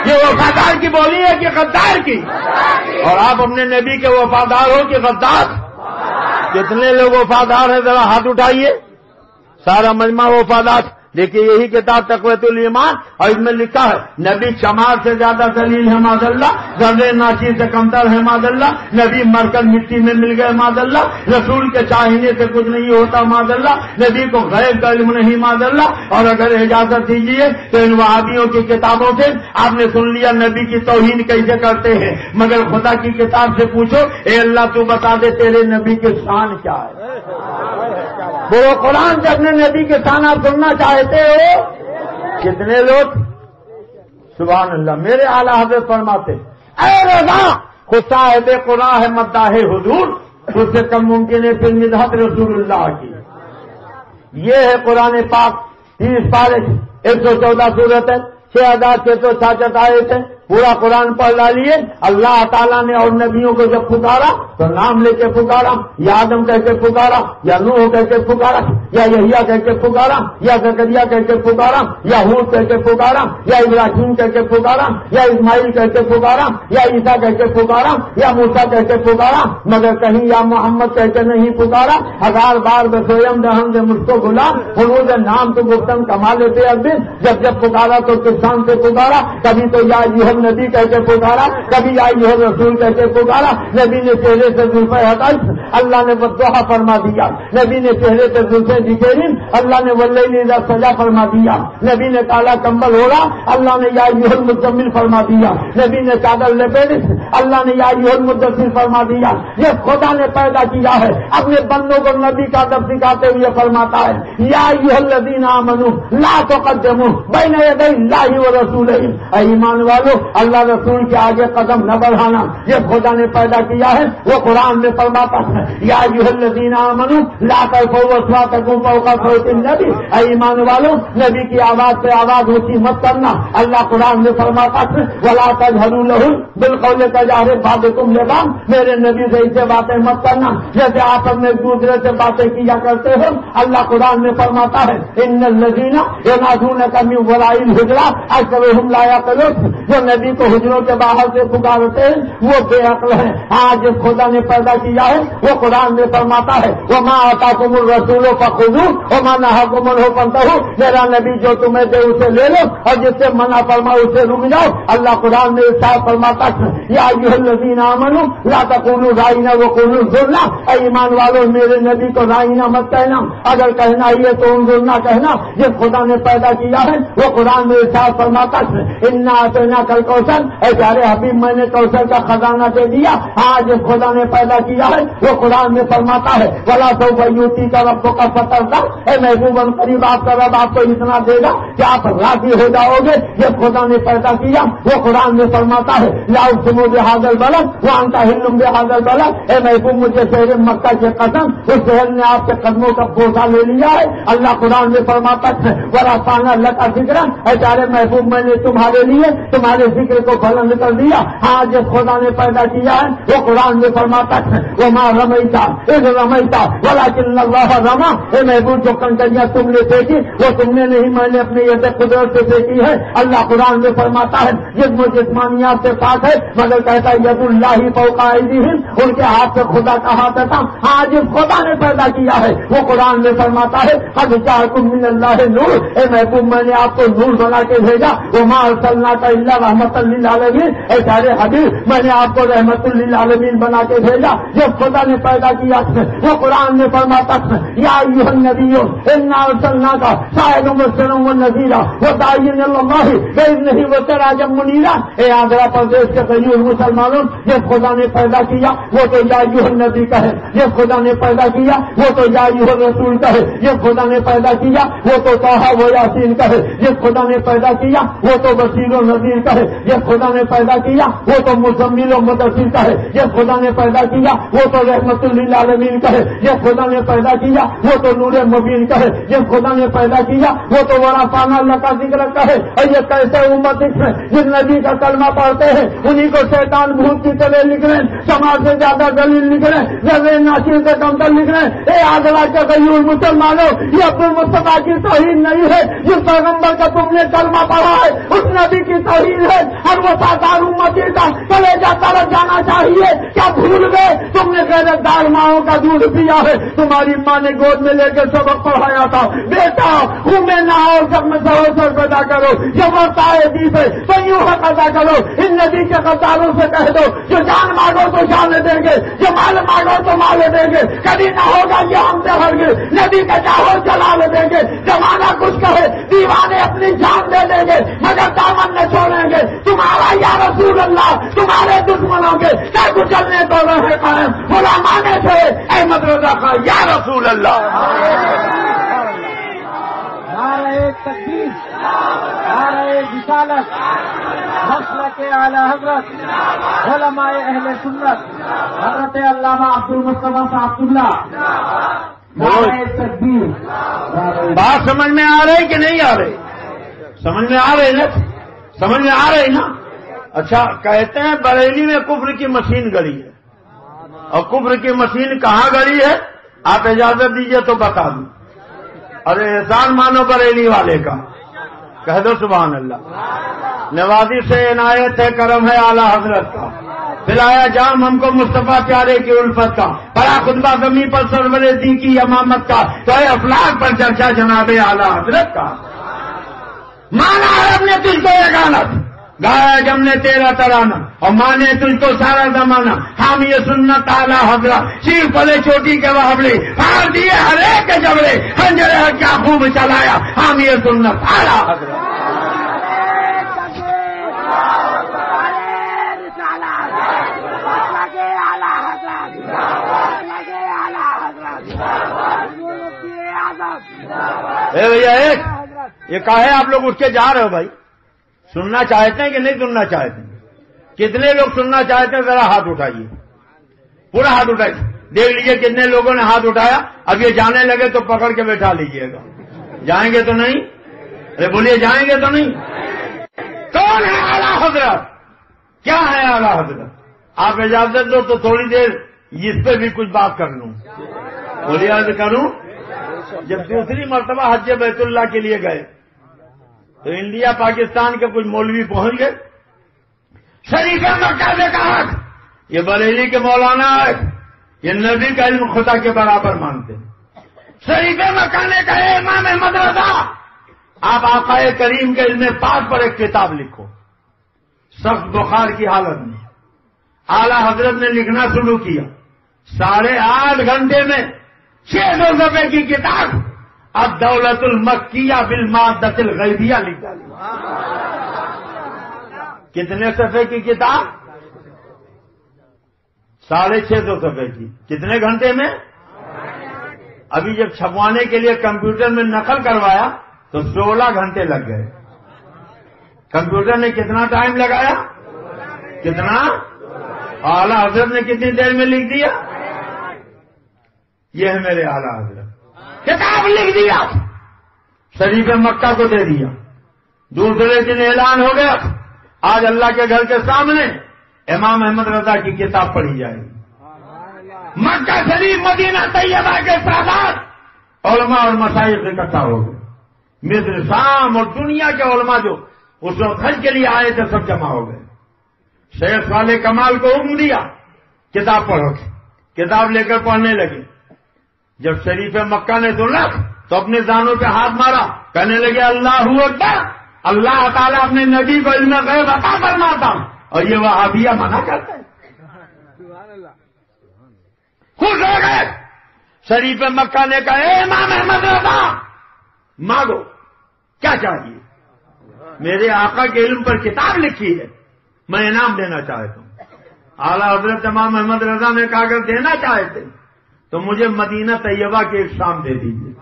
یہ وفادار کی بولی ہے کہ غدار کی؟ اور آپ اپنے نبی کے وفادار ہو کہ غدار؟ کتنے لوگ وفادار ہیں ذرا ہاتھ اٹھائیے. سارا مجمع وفادار. دیکھیے یہی کتاب تقویت الایمان, اور اس میں لکھا ہے نبی چمار سے زیادہ ذلیل ہے معاذ اللہ, ذرے ناچی سے کمتر ہے معاذ اللہ, نبی مر کر مٹی میں مل گئے معاذ اللہ, رسول کے چاہنے سے کچھ نہیں ہوتا معاذ اللہ, نبی کو غیب کا علم نہیں معاذ اللہ. اور اگر اجازت دیجیے تو ان وہابیوں کی کتابوں سے آپ نے سن لیا نبی کی توہین کیسے کرتے ہیں, مگر خدا کی کتاب سے پوچھو اے اللہ تو بتا دے تیرے نبی کی شان کیا ہے. وہ قرآن سے اپنے نبی کے شان آپ سننا چاہتے ہو؟ کتنے لوگ سبحان اللہ. میرے اعلیٰ حضرت فرماتے اے رضا خود صاحب قرآن ہے مداح حضور, اس سے کم ممکن ہے پھر مدحت رسول اللہ کی. یہ ہے قرآن پاک 30 پارے 114 صورت ہے, 6666 آیت ہے. پورا قرآن پڑھ ڈالیے. اللہ تعالیٰ نے اور نبیوں کو جب پکارا تو نام لے کے پکارا, یا آدم کہہ کے پکارا, یا نوح کہہ کے پکارا, یا یحییٰ کہہ کے پکارا, یا زکریا کہہ کے پکارا, یا ہود کہہ کے پکارا, یا ابراہیم کہہ کے پکارا, یا اسماعیل کہہ کے پکارا, یا عیسیٰ کہہ کے پکارا, یا موسیٰ کہہ کے پکارا, مگر کہیں یا محمد کہہ کے نہیں پکارا. 1000 بار بسویم دہن سے مجھ کو بلا حضور نام تو گفتن کما لیتے ابھی. جب پکارا تو کسان سے پکارا, کبھی تو یا نبی کہہ کے پکارا، کبھی یا ایھا الرسول کہہ کے پکارا، نبی نے چہرے سے زلفیں ہٹائی، اللہ نے بدعا فرما دیا، نبی نے چہرے سے زلفیں نکالی، اللہ نے واللیل اذا سجا فرما دیا، نبی نے کالا کمبل اوڑا، اللہ نے یا ایھا المزمل فرما دیا، نبی نے چادر لپیٹی، اللہ نے یا ایھا المدثر فرما دیا۔ یہ خدا نے پیدا کیا ہے، اپنے بندوں کو نبی کا ادب سکھاتے ہوئے فرماتا ہے یا ایھا الذین آمنوا لا تقدموا بین یدی اللہ ورسولہ، اے ایمان والو اللہ رسول کے آگے قدم نہ بڑھانا، یہ خدا نے پیدا کیا ہے۔ وہ قرآن میں فرماتا ہے یا ایھا الذین آمنوا لا ترفعوا اصواتکم فوق صوت النبی، اے ایمان والو نبی کی آواز پہ آواز اونچی مت کرنا۔ اللہ قرآن میں فرماتا ہے ولا تجهروا له بالقول كجهر بعضكم لبعض، میرے نبی سے ایسے باتیں مت کرنا جیسے آپ اپنے دوسرے سے باتیں کیا کرتے ہو۔ اللہ قرآن میں فرماتا ہے ان الذین ینادونک من وراء الحجرات اکثرهم لا یعقلون، جو نبی کو حجروں کے باہر سے پکارتے ہیں وہ بے عقل ہیں۔ آج خدا نے پیدا کیا ہے، وہ قرآن میں فرماتا ہے وما آتاکم الرسول فخذوه وما نهاکم عنہ فانتهوا، میرا نبی جو تمہیں دے اسے لے لو اور جس سے منع فرما اسے رک جاؤ۔ اللہ قرآن میں ارشاد فرماتا ہے یا ایھا الذین آمنوا لا تقولوا رائنا وقولوا انظرنا، اے ایمان والو میرے نبی کو رائنا مت کہنا، اگر کہنا ہی ہے تو انظرنا کہنا۔ جس خدا نے پیدا کیا ہے وہ قرآن میں ارشاد فرماتا ہے انا اعطیناک الکوثر، اے پیارے حبیب میں نے کوثر کا خزانہ دے دیا۔ آج جس خدا نے پیدا کیا ہے وہ قرآن میں فرماتا ہے ولا سوف یؤتیک ربک فترضی، اے محبوب قریب آپ کا رب آپ کو اتنا دے گا کہ آپ راضی ہو جاؤ گے۔ جس خدا نے پیدا کیا وہ قرآن میں فرماتا ہے لا اقسم بھذا البلد وانت حل بھذا البلد، اے محبوب مجھے شہر مکہ کی قسم اس شہر نے آپ کے قدموں کا بوسہ لے لیا ہے۔ اللہ قرآن میں فرماتا ہے ورفعنا لک ذکرک، اے پیارے محبوب میں نے تمہارے لیے تمہارے ذکر کو بلند کر دیا۔ ہاں جس خدا نے پیدا کیا ہے وہ قرآن میں فرماتا ہے وما رمیت اذ رمیت ولکن اللہ رمی، اے محبوب جو کنکریاں تم نے پھینکی وہ تم نے نہیں، میں نے اپنے ید قدرت سے پھینکی ہے۔ اللہ قرآن میں فرماتا ہے جسم و جسمانیات سے پاک ہے مگر کہتا ہے ید اللہ فوق ایدیہم، ان کے ہاتھ سے خدا کا ہاتھ تھا۔ ہاں جس خدا نے پیدا کیا ہے وہ قرآن میں فرماتا ہے قد جاءکم من اللہ نور، اے محبوب میں نے آپ کو نور بنا کے بھیجا۔ وما ارسلناک الا رحمۃ للعالمین، اے پیارے حبیب میں نے آپ کو رحمت للعالمین بنا کے بھیجا۔ جب خدا نے پیدا کیا ہے وہ قرآن میں فرماتا ہے یا ایھا النبی انا ارسلناک شاہدا ومبشرا ونذیرا وداعیا الی اللہ باذنہ وسراجا منیرا، اے آندھرا پردیش کے غیور مسلمانوں جب خدا نے پیدا کیا وہ تو یا ایھا النبی کہے، جب خدا نے پیدا کیا وہ تو یا ایھا الرسول کہے، جب خدا نے پیدا کیا وہ تو طٰہٰ و یاسین کہے، جب خدا نے پیدا کیا وہ تو بشیر و نذیر کہے، جب خدا نے پیدا کیا وہ تو مزمل و مدثر کہے، جب خدا نے پیدا کیا وہ تو رحمت للعالمین کہے، جب خدا نے پیدا کیا وہ تو نور مبین کہے، جب خدا نے پیدا کیا وہ تو ورفعنا لک ذکرک کہے۔ اور یہ کیسے امت ہے جن نبی کا کلمہ پڑھتے ہیں انہیں کو شیطان بھوت کی طرح لکھ رہے ہیں، سماج سے زیادہ دلیل لکھ رہے ہیں، نظر ناصر سے کمتر لکھ رہے ہیں۔ اے آگرہ کے غیور مسلمانوں یہ عبد المصطفیٰ کی توہین نہیں ہے، جس پیغمبر کا تم نے کلمہ پڑھا ہے اس نبی کی توہین ہے۔ ہر وہ سادار امتی کا کلیجہ تڑپ جانا چاہیے۔ کیا بھول گئے تم نے غیرت دار ماؤں کا دودھ پیا ہے؟ تمہاری ماں نے گود میں لے کے سبق پڑھایا تھا بیٹا خون میں نہاؤ سب میں سر پیدا کرو، جب وقت آئے دی پہ تو یوں حق ادا کرو۔ ان نبی کے غداروں سے کہہ دو جو جان مانگو تو جان دیں گے، جو مال مانگو تو مال دیں گے، کبھی نہ ہوگا یہ ہم سے ہرگز نبی کا چاہو جلال دیں گے۔ زمانہ کچھ کہے دیوانے اپنی جان دے دیں گے مگر دامن نہ چھوڑیں گے۔ تمہارا یا رسول اللہ تمہارے دشمنوں کے کیا کچلنے تو رہے قائم، غلامانے سے احمد رضا خان یا رسول اللہ۔ نعرہ تکبیر، نعرہ رسالت، مسلک اعلی حضرت علماء اہل سنت حضرت علامہ عبد المصطفیٰ صاحب اللہ، نعرہ تکبیر۔ بات سمجھ میں آ رہی کہ نہیں آ رہی؟ سمجھ میں آ رہی نا؟ سمجھ میں آ رہی نا؟ اچھا کہتے ہیں بریلی میں کفر کی مشین گڑی ہے، اور کفر کی مشین کہاں گڑی ہے آپ اجازت دیجئے تو بتا دوں۔ ارے احسان مانو بریلی والے کا، کہہ دو سبحان اللہ۔ نوازی سے عنایت ہے، کرم ہے اعلی حضرت کا، پلایا جام ہم کو مصطفیٰ پیارے کی الفت کا، بڑا خطبہ زمین پر سرور دی کی امامت کا، تو افلاق پر چرچا جناب اعلی حضرت کا۔ مانا عرب نے تجھ کو یگانت، گایا جب نے تیرا ترانہ اور مانے تجھ کو سارا زمانہ. ہم یہ سنت اعلی حضرت صرف پلے چوٹی کے بابلے پھاڑ دیے ہر ایک کے جبڑے خنجر کیا خوب چلایا. ہم یہ سنت اعلی حضرت. اے بھیا ایک یہ کہا ہے آپ لوگ اٹھ کے جا رہے ہو بھائی؟ سننا چاہتے ہیں کہ نہیں سننا چاہتے ہیں؟ کتنے لوگ سننا چاہتے ہیں ذرا ہاتھ اٹھائیے, پورا ہاتھ اٹھائیے. دیکھ لیجیے کتنے لوگوں نے ہاتھ اٹھایا. اب یہ جانے لگے تو پکڑ کے بیٹھا لیجیے گا. جائیں گے تو نہیں؟ ارے بولیے جائیں گے تو نہیں؟ کون ہے اعلیٰ حضرت؟ کیا ہے اعلیٰ حضرت؟ آپ اجازت دو تو تھوڑی دیر اس پہ بھی کچھ بات کر لوں. بولیے عرض کروں. جب دوسری مرتبہ حج بیت اللہ کے لیے گئے تو انڈیا پاکستان کے کچھ مولوی پہنچ گئے. شریف مکہ نے کہا یہ بریلی کے مولانا ہے, یہ نبی کا علم خدا کے برابر مانتے ہیں. شریف مکہ نے کہا امام احمد رضا آپ آقا کریم کے علم پاک پر ایک کتاب لکھو. سخت بخار کی حالت میں اعلیٰ حضرت نے لکھنا شروع کیا. 8.5 گھنٹے میں 600 صفحے کی کتاب اب دولت المکیہ بالمادۃ الغیبیہ لکھ ڈالی. کتنے صفحے کی کتاب؟ 650 صفحے کی. کتنے گھنٹے میں؟ ابھی جب چھپوانے کے لیے کمپیوٹر میں نقل کروایا تو 16 گھنٹے لگ گئے. کمپیوٹر نے کتنا ٹائم لگایا؟ کتنا؟ اعلیٰ حضرت نے کتنی دیر میں لکھ دیا؟ یہ ہے میرے اعلیٰ حضرت. کتاب لکھ دیا, شریف مکہ کو دے دیا. دوسرے دن اعلان ہو گیا آج اللہ کے گھر کے سامنے امام احمد رضا کی کتاب پڑھی جائے گی. مکہ شریف مدینہ طیبہ کے سادات علماء اور مشائخ اکٹھا ہو گئے. مصر شام اور دنیا کے علماء جو اس وقت حج کے لیے آئے تھے سب جمع ہو گئے. شیخ صالح کمال کو حکم دیا کتاب پڑھو. کتاب لے کر پڑھنے لگے. جب شریف مکہ نے سنا تو اپنے دانوں پہ ہاتھ مارا, کہنے لگے اللہ اکبر, اللہ تعالیٰ اپنے نبی کو علم غیب عطا فرماتا اور یہ وہابیہ منع کرتے ہیں. خوش ہو گئے. شریف مکہ نے کہا اے امام احمد رضا مانگو کیا چاہیے. میرے آقا کے علم پر کتاب لکھی ہے, میں انعام دینا چاہتا ہوں. اعلیٰ حضرت امام احمد رضا نے کہا اگر دینا چاہتے تو مجھے مدینہ طیبہ کی ایک شام دے دیجیے.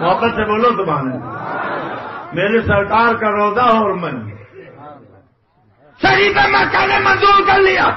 محبت سے بولو سبحان اللہ. میرے سرکار کا روضہ اور من. شریف مکہ نے منظور کر لیا.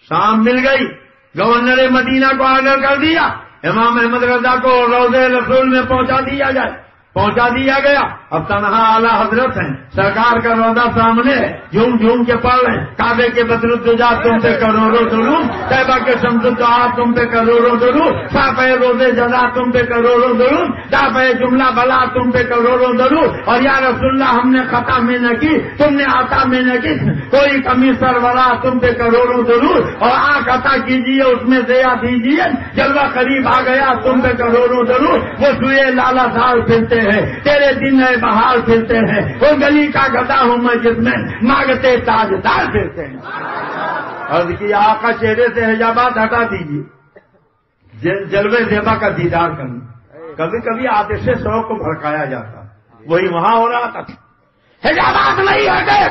شام مل گئی. گورنر مدینہ کو آرڈر کر دیا امام احمد رضا کو روضہ رسول میں پہنچا دیا گیا. اب تنہا اعلیٰ حضرت ہیں, سرکار کا روضہ سامنے ہے, جھوم جھوم کے پڑھ رہے ہیں. کعبے کے بدر الدجا تم پہ کروڑوں درود, طیبہ کے شمس الدعا تم پہ کروڑوں درود, صافہ روزے جزا تم پہ کروڑوں درود, دافع جملہ بلا تم پہ کروڑوں درود. اور یا رسول اللہ ہم نے خطا میں نہ کی, تم نے عطا میں نہ کی, کوئی کمی سرورا تم پہ کروڑوں درود. اور آنکھ عطا کیجیے اس میں ضیا دیجیے, جلوہ قریب آ گیا تم پہ کروڑوں درود. وہ سوئے لالا سال پھرتے ہیں, تیرے دن ہے بہار پھرتے ہیں, وہ گلی کا گدا ہوں میں جس میں مانگتے تاجدار پھرتے ہیں. اور کہ آقا چہرے سے حجابات ہٹا دیجیے, جلوے زیبا کا دیدار کرنا. کبھی کبھی آتش شوق کو بھڑکایا جاتا, وہی وہاں ہو رہا تھا. حجابات نہیں ہٹے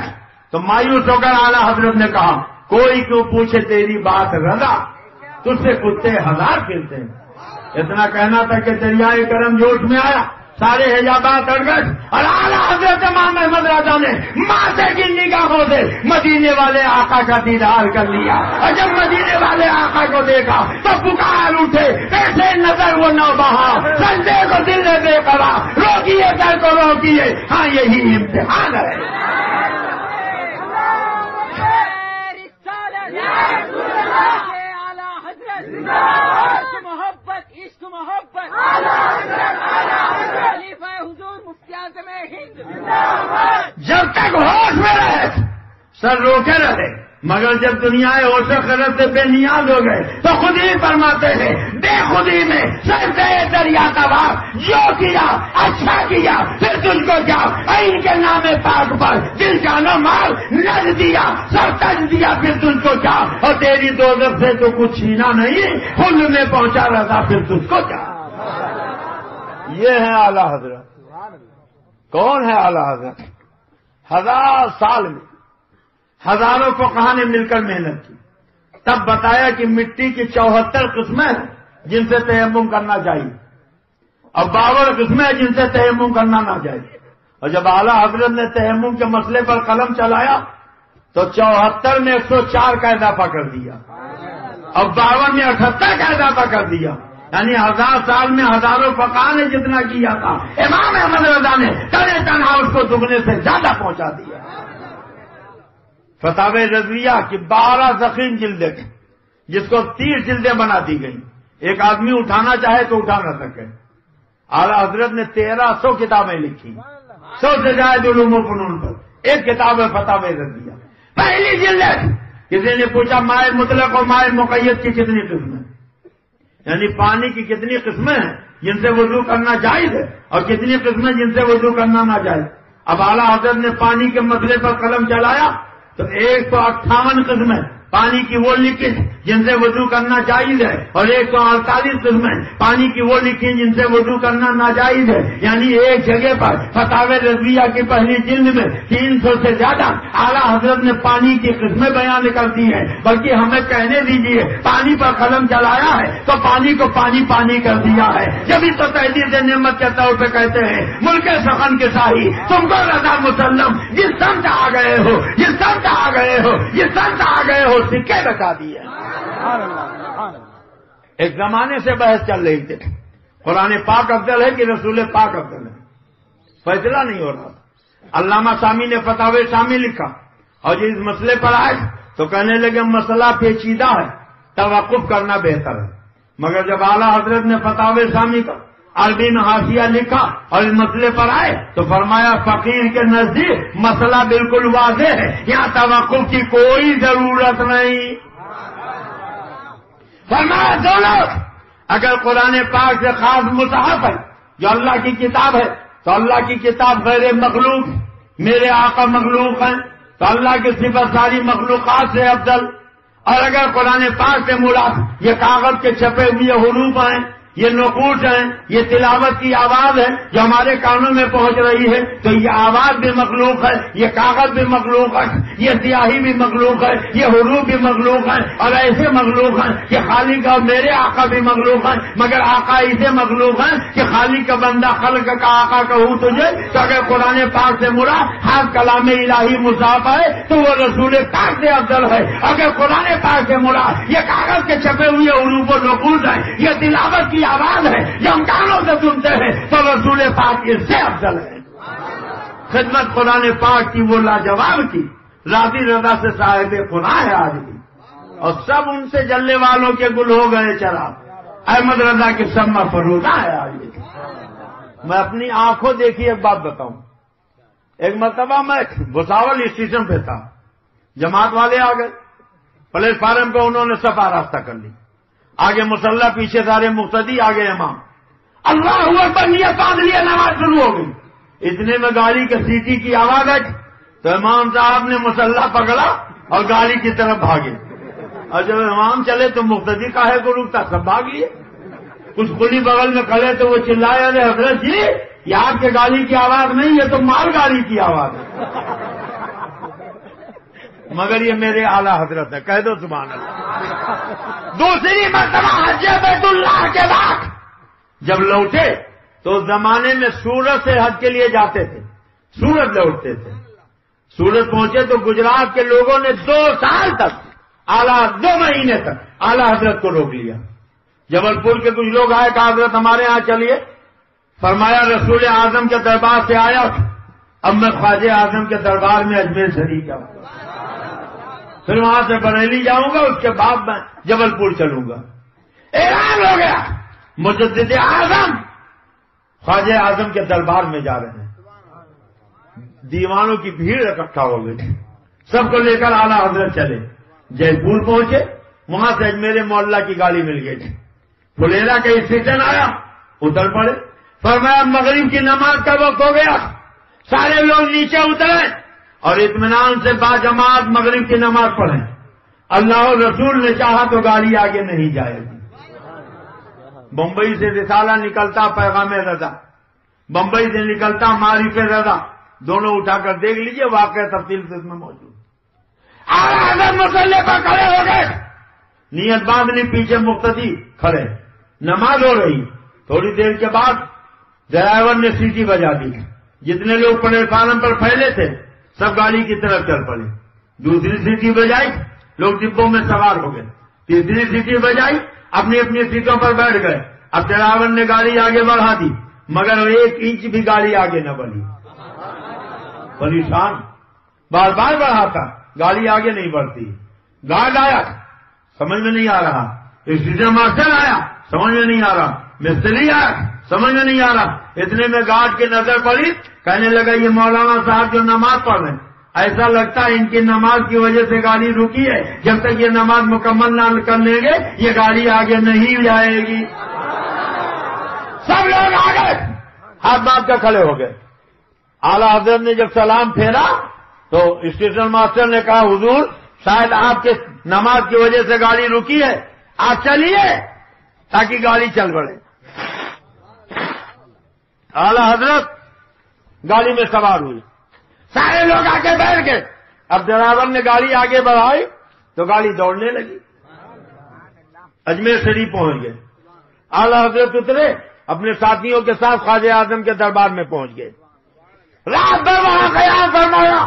تو مایوس ہو کر اعلیٰ حضرت نے کہا کوئی کیوں پوچھے تیری بات رضا, تجھ سے کتے ہزار پھرتے ہیں. اتنا کہنا تھا کہ دریائے کرم جوش میں آیا, سارے حجابات اڑ گئے اور اعلیٰ حضرت امام احمد رضا نے ماں سے کی نگاہوں سے مدینے والے آقا کا دیدار کر لیا. اور جب مدینے والے آقا کو دیکھا تو پکار اٹھے, ایسے نظر وہ نو بہا, سجدے کو دل نے بے کرا, روکیے در کو روکیے, ہاں یہی امتحان ہے. جب تک ہوش میں رہے سر روکے رہے, مگر جب دنیا ہوش و خرد سے بے نیاز ہو گئے تو خود ہی فرماتے ہیں بے خودی میں سجدے دریا کیا ثواب، جو کیا اچھا کیا، پھر تجھ کو کیا ان کے نام پاک پر دل جان و مال نظر دیا، سب تج دیا، پھر تجھ کو کیا، اور تیری دوزخ سے تو کچھ چھینا نہیں، خلد میں پہنچا رہا، پھر تجھ کو کیا۔ یہ ہے اعلی حضرت۔ کون ہے اعلی حضرت؟ 1000 سال میں ہزاروں فقہا نے مل کر محنت کی، تب بتایا کہ مٹی کی 74 قسمیں ہیں جن سے تیمم کرنا چاہیے، اور 52 قسمیں ہیں جن سے تیمم کرنا نہ چاہیے۔ اور جب اعلی حضرت نے تیمم کے مسئلے پر قلم چلایا تو 74 میں 104 کا اضافہ کر دیا، اور 52 میں 78 کا اضافہ کر دیا، یعنی 1000 سال میں ہزاروں فقہا نے جتنا کیا تھا، امام احمد رضا نے تنے تنہا اس کو دگنے سے زیادہ پہنچا دیا۔ فتاوی رضویہ کی 12 ضخیم جلدیں جس کو 30 جلدیں بنا دی گئی، ایک آدمی اٹھانا چاہے تو اٹھا نہ سکے۔ اعلی حضرت نے 1300 کتابیں لکھی، 100 سے زائد علوم و فنون پر، ایک کتاب ہے فتاوی رضویہ۔ پہلی جلد کسی نے پوچھا مائع مطلق اور مائع مقید کی کتنی قسمیں، یعنی پانی کی کتنی قسمیں ہیں جن سے وضو کرنا جائز ہے اور کتنی قسمیں جن سے وضو کرنا ناجائز۔ اب اعلی حضرت نے پانی کے مسئلے پر قلم چلایا تو 158 قسمیں پانی کی وہ لکھی جن سے وضو کرنا جائز ہے، اور 148 قسمیں پانی کی وہ لکھی جن سے وضو کرنا ناجائز ہے، یعنی ایک جگہ پر فتاوی رضویہ کی پہلی جلد میں 300 سے زیادہ اعلی حضرت نے پانی کی قسمیں بیان کر دی ہیں۔ بلکہ ہمیں کہنے دیجیے، پانی پر قلم چلایا ہے تو پانی کو پانی پانی کر دیا ہے، جبھی تو تحدید نعمت کے طور پہ کہتے ہیں ملک سخن کے ساہی تم کو رضا مسلم، جس سمت آ گئے ہو، جس سمت آ گئے ہو، جس سمت آ گئے ہو، سکے بتا دیے۔ ایک زمانے سے بحث چل رہی تھی، قرآن پاک افضل ہے کہ رسول پاک افضل ہے، فیصلہ نہیں ہو رہا تھا۔ علامہ سامی نے فتاوی سامی لکھا، اور جب اس مسئلے پر آئے تو کہنے لگے مسئلہ پیچیدہ ہے، توقف کرنا بہتر ہے۔ مگر جب اعلیٰ حضرت نے فتاوی سامی کا عربی میں حاشیہ لکھا اور اس مسئلے پر آئے تو فرمایا فقیر کے نزدیک مسئلہ بالکل واضح ہے، یہاں توقف کی کوئی ضرورت نہیں۔ فرمایا دونوں، اگر قرآن پاک سے خاص مصحف ہے جو اللہ کی کتاب ہے تو اللہ کی کتاب غیر مخلوق، میرے آقا مخلوق ہیں تو اللہ کی صفت ساری مخلوقات سے افضل۔ اور اگر قرآن پاک سے مراد یہ کاغذ کے چھپے ہوئے حروف ہیں، یہ نقوش ہیں، یہ تلاوت کی آواز ہے جو ہمارے کانوں میں پہنچ رہی ہے، تو یہ آواز بھی مخلوق ہے، یہ کاغذ بھی مخلوق ہے، یہ سیاہی بھی مخلوق ہے، یہ حروف بھی مخلوق ہے، اور ایسے مخلوق ہیں کہ خالق اور میرے آقا بھی مخلوق ہیں، مگر آقا ایسے مخلوق ہیں کہ خالق کا بندہ خلق کا آقا کہوں تجھے، تو اگر قرآن پاک سے مراد ہر کلام الہی مصحف ہے تو وہ رسول پاک سے افضل ہے۔ اگر قرآن پاک سے مراد یہ کاغذ کے چھپے ہوئے حروف و نقوش ہیں، یہ تلاوت کی آواز ہے جو ہم کانوں سے سنتے ہیں، تو رسول پاک اس سے افضل ہے۔ خدمت قرآن پاک کی وہ لاجواب کی، راضی رضا سے صاحب قرآن ہے آج بھی، اور سب ان سے جلنے والوں کے گل ہو گئے چراغ، احمد رضا کی سما فروزہ ہے آج بھی۔ میں اپنی آنکھوں دیکھی ایک بات بتاؤں، ایک مرتبہ میں بھساول اسٹیشن پہ تھا، جماعت والے آ گئے، پلیٹ فارم پہ انہوں نے صفا راستہ کر لی، آگے مسلح، پیچھے سارے مقتدی، آگے امام، اللہ اکبر نیت باندھ لیا، نماز شروع ہو گئی۔ اتنے میں گاڑی کے سیٹی کی آواز آئی تو امام صاحب نے مسلح پکڑا اور گاڑی کی طرف بھاگے، اور جب امام چلے تو مقتدی کاہے کو رکتا، سب بھاگ لیے۔ کچھ کلی بغل میں کھڑے تو وہ چلائے، ارے حضرت جی یہ آپ کے گاڑی کی آواز نہیں، یہ تو مال گاڑی کی آواز ہے۔ مگر یہ میرے اعلیٰ حضرت ہے، کہہ دو سبحان اللہ۔ دوسری مرتبہ حج بیت اللہ کے بعد جب لوٹے تو اس زمانے میں سورت سے حج کے لیے جاتے تھے، سورت لوٹتے تھے۔ سورت پہنچے تو گجرات کے لوگوں نے 2 سال تک 2 مہینے تک اعلیٰ حضرت کو روک لیا۔ جبل پور کے کچھ لوگ آئے، کہا حضرت ہمارے ہاں چلیے، فرمایا رسول اعظم کے دربار سے آیا، اب میں خواجہ اعظم کے دربار میں اجمیر شریف جاؤں گا، پھر وہاں سے بریلی جاؤں گا، اس کے بعد میں جبل پور چلوں گا۔ اعلان ہو گیا مجدد اعظم خواجہ اعظم کے دربار میں جا رہے ہیں۔ دیوانوں کی بھیڑ اکٹھا ہو گئی، سب کو لے کر اعلیٰ حضرت چلے، جے پور پہنچے، وہاں سے میرے محلہ کی گاڑی مل گئی، پھلیرا کا اسٹیشن آیا، اتر پڑے. فرمایا مغرب کی نماز کا وقت ہو گیا. سارے لوگ نیچے اترے اور اطمینان سے باجماعت مغرب کی نماز پڑھیں. اللہ اور رسول نے چاہا تو گاڑی آگے نہیں جائے گی. بمبئی سے رسالہ نکلتا پیغام رضا، بمبئی سے نکلتا معرف رضا، دونوں اٹھا کر دیکھ لیجئے، واقعہ تفصیل سے اس میں موجود. اعلیٰ مسلح پر کھڑے ہو گئے، نیت باندھنی، پیچھے مقتدی کھڑے، نماز ہو رہی. تھوڑی دیر کے بعد ڈرائیور نے سیٹی بجا دی. جتنے لوگ پلیٹ فارم پر پھیلے تھے سب گاڑی کی طرف چل پڑے. دوسری سیٹی بجائی، لوگ ڈبوں میں سوار ہو گئے. تیسری سیٹی بجائی، اپنی اپنی سیٹوں پر بیٹھ گئے. اب ڈرائیور نے گاڑی آگے بڑھا دی مگر 1 انچ بھی گاڑی آگے نہ بڑھی. پریشان، بار بار بڑھاتا، گاڑی آگے نہیں بڑھتی. گارڈ آیا، سمجھ میں نہیں آ رہا. اسٹیشن ماسٹر آیا، سمجھ میں نہیں آ رہا. مستری آیا، سمجھ میں نہیں آ رہا. اتنے میں گارڈ کی نظر پڑی، کہنے لگا یہ مولانا صاحب جو نماز پڑھ رہے ہیں، ایسا لگتا ہے ان کی نماز کی وجہ سے گاڑی رکی ہے. جب تک یہ نماز مکمل نہ کر لیں گے یہ گاڑی آگے نہیں جائے گی. سب لوگ آ گئے، ہاتھ باندھ کر کھڑے ہو گئے. اعلیٰ حضرت نے جب سلام پھیرا تو اسٹیشن ماسٹر نے کہا حضور شاید آپ کے نماز کی وجہ سے گاڑی رکی ہے، آپ چلیے تاکہ گاڑی چل پڑے. اعلیٰ حضرت گاڑی میں سوار ہوئی، سارے لوگ آگے بیٹھ گئے. اب ڈرائیور نے گاڑی آگے بڑھائی تو گاڑی دوڑنے لگی. اجمیر شریف پہنچ گئے. اعلیٰ حضرت اترے، اپنے ساتھیوں کے ساتھ خواجہ اعظم کے دربار میں پہنچ گئے. رات بھر وہاں قیام فرمایا.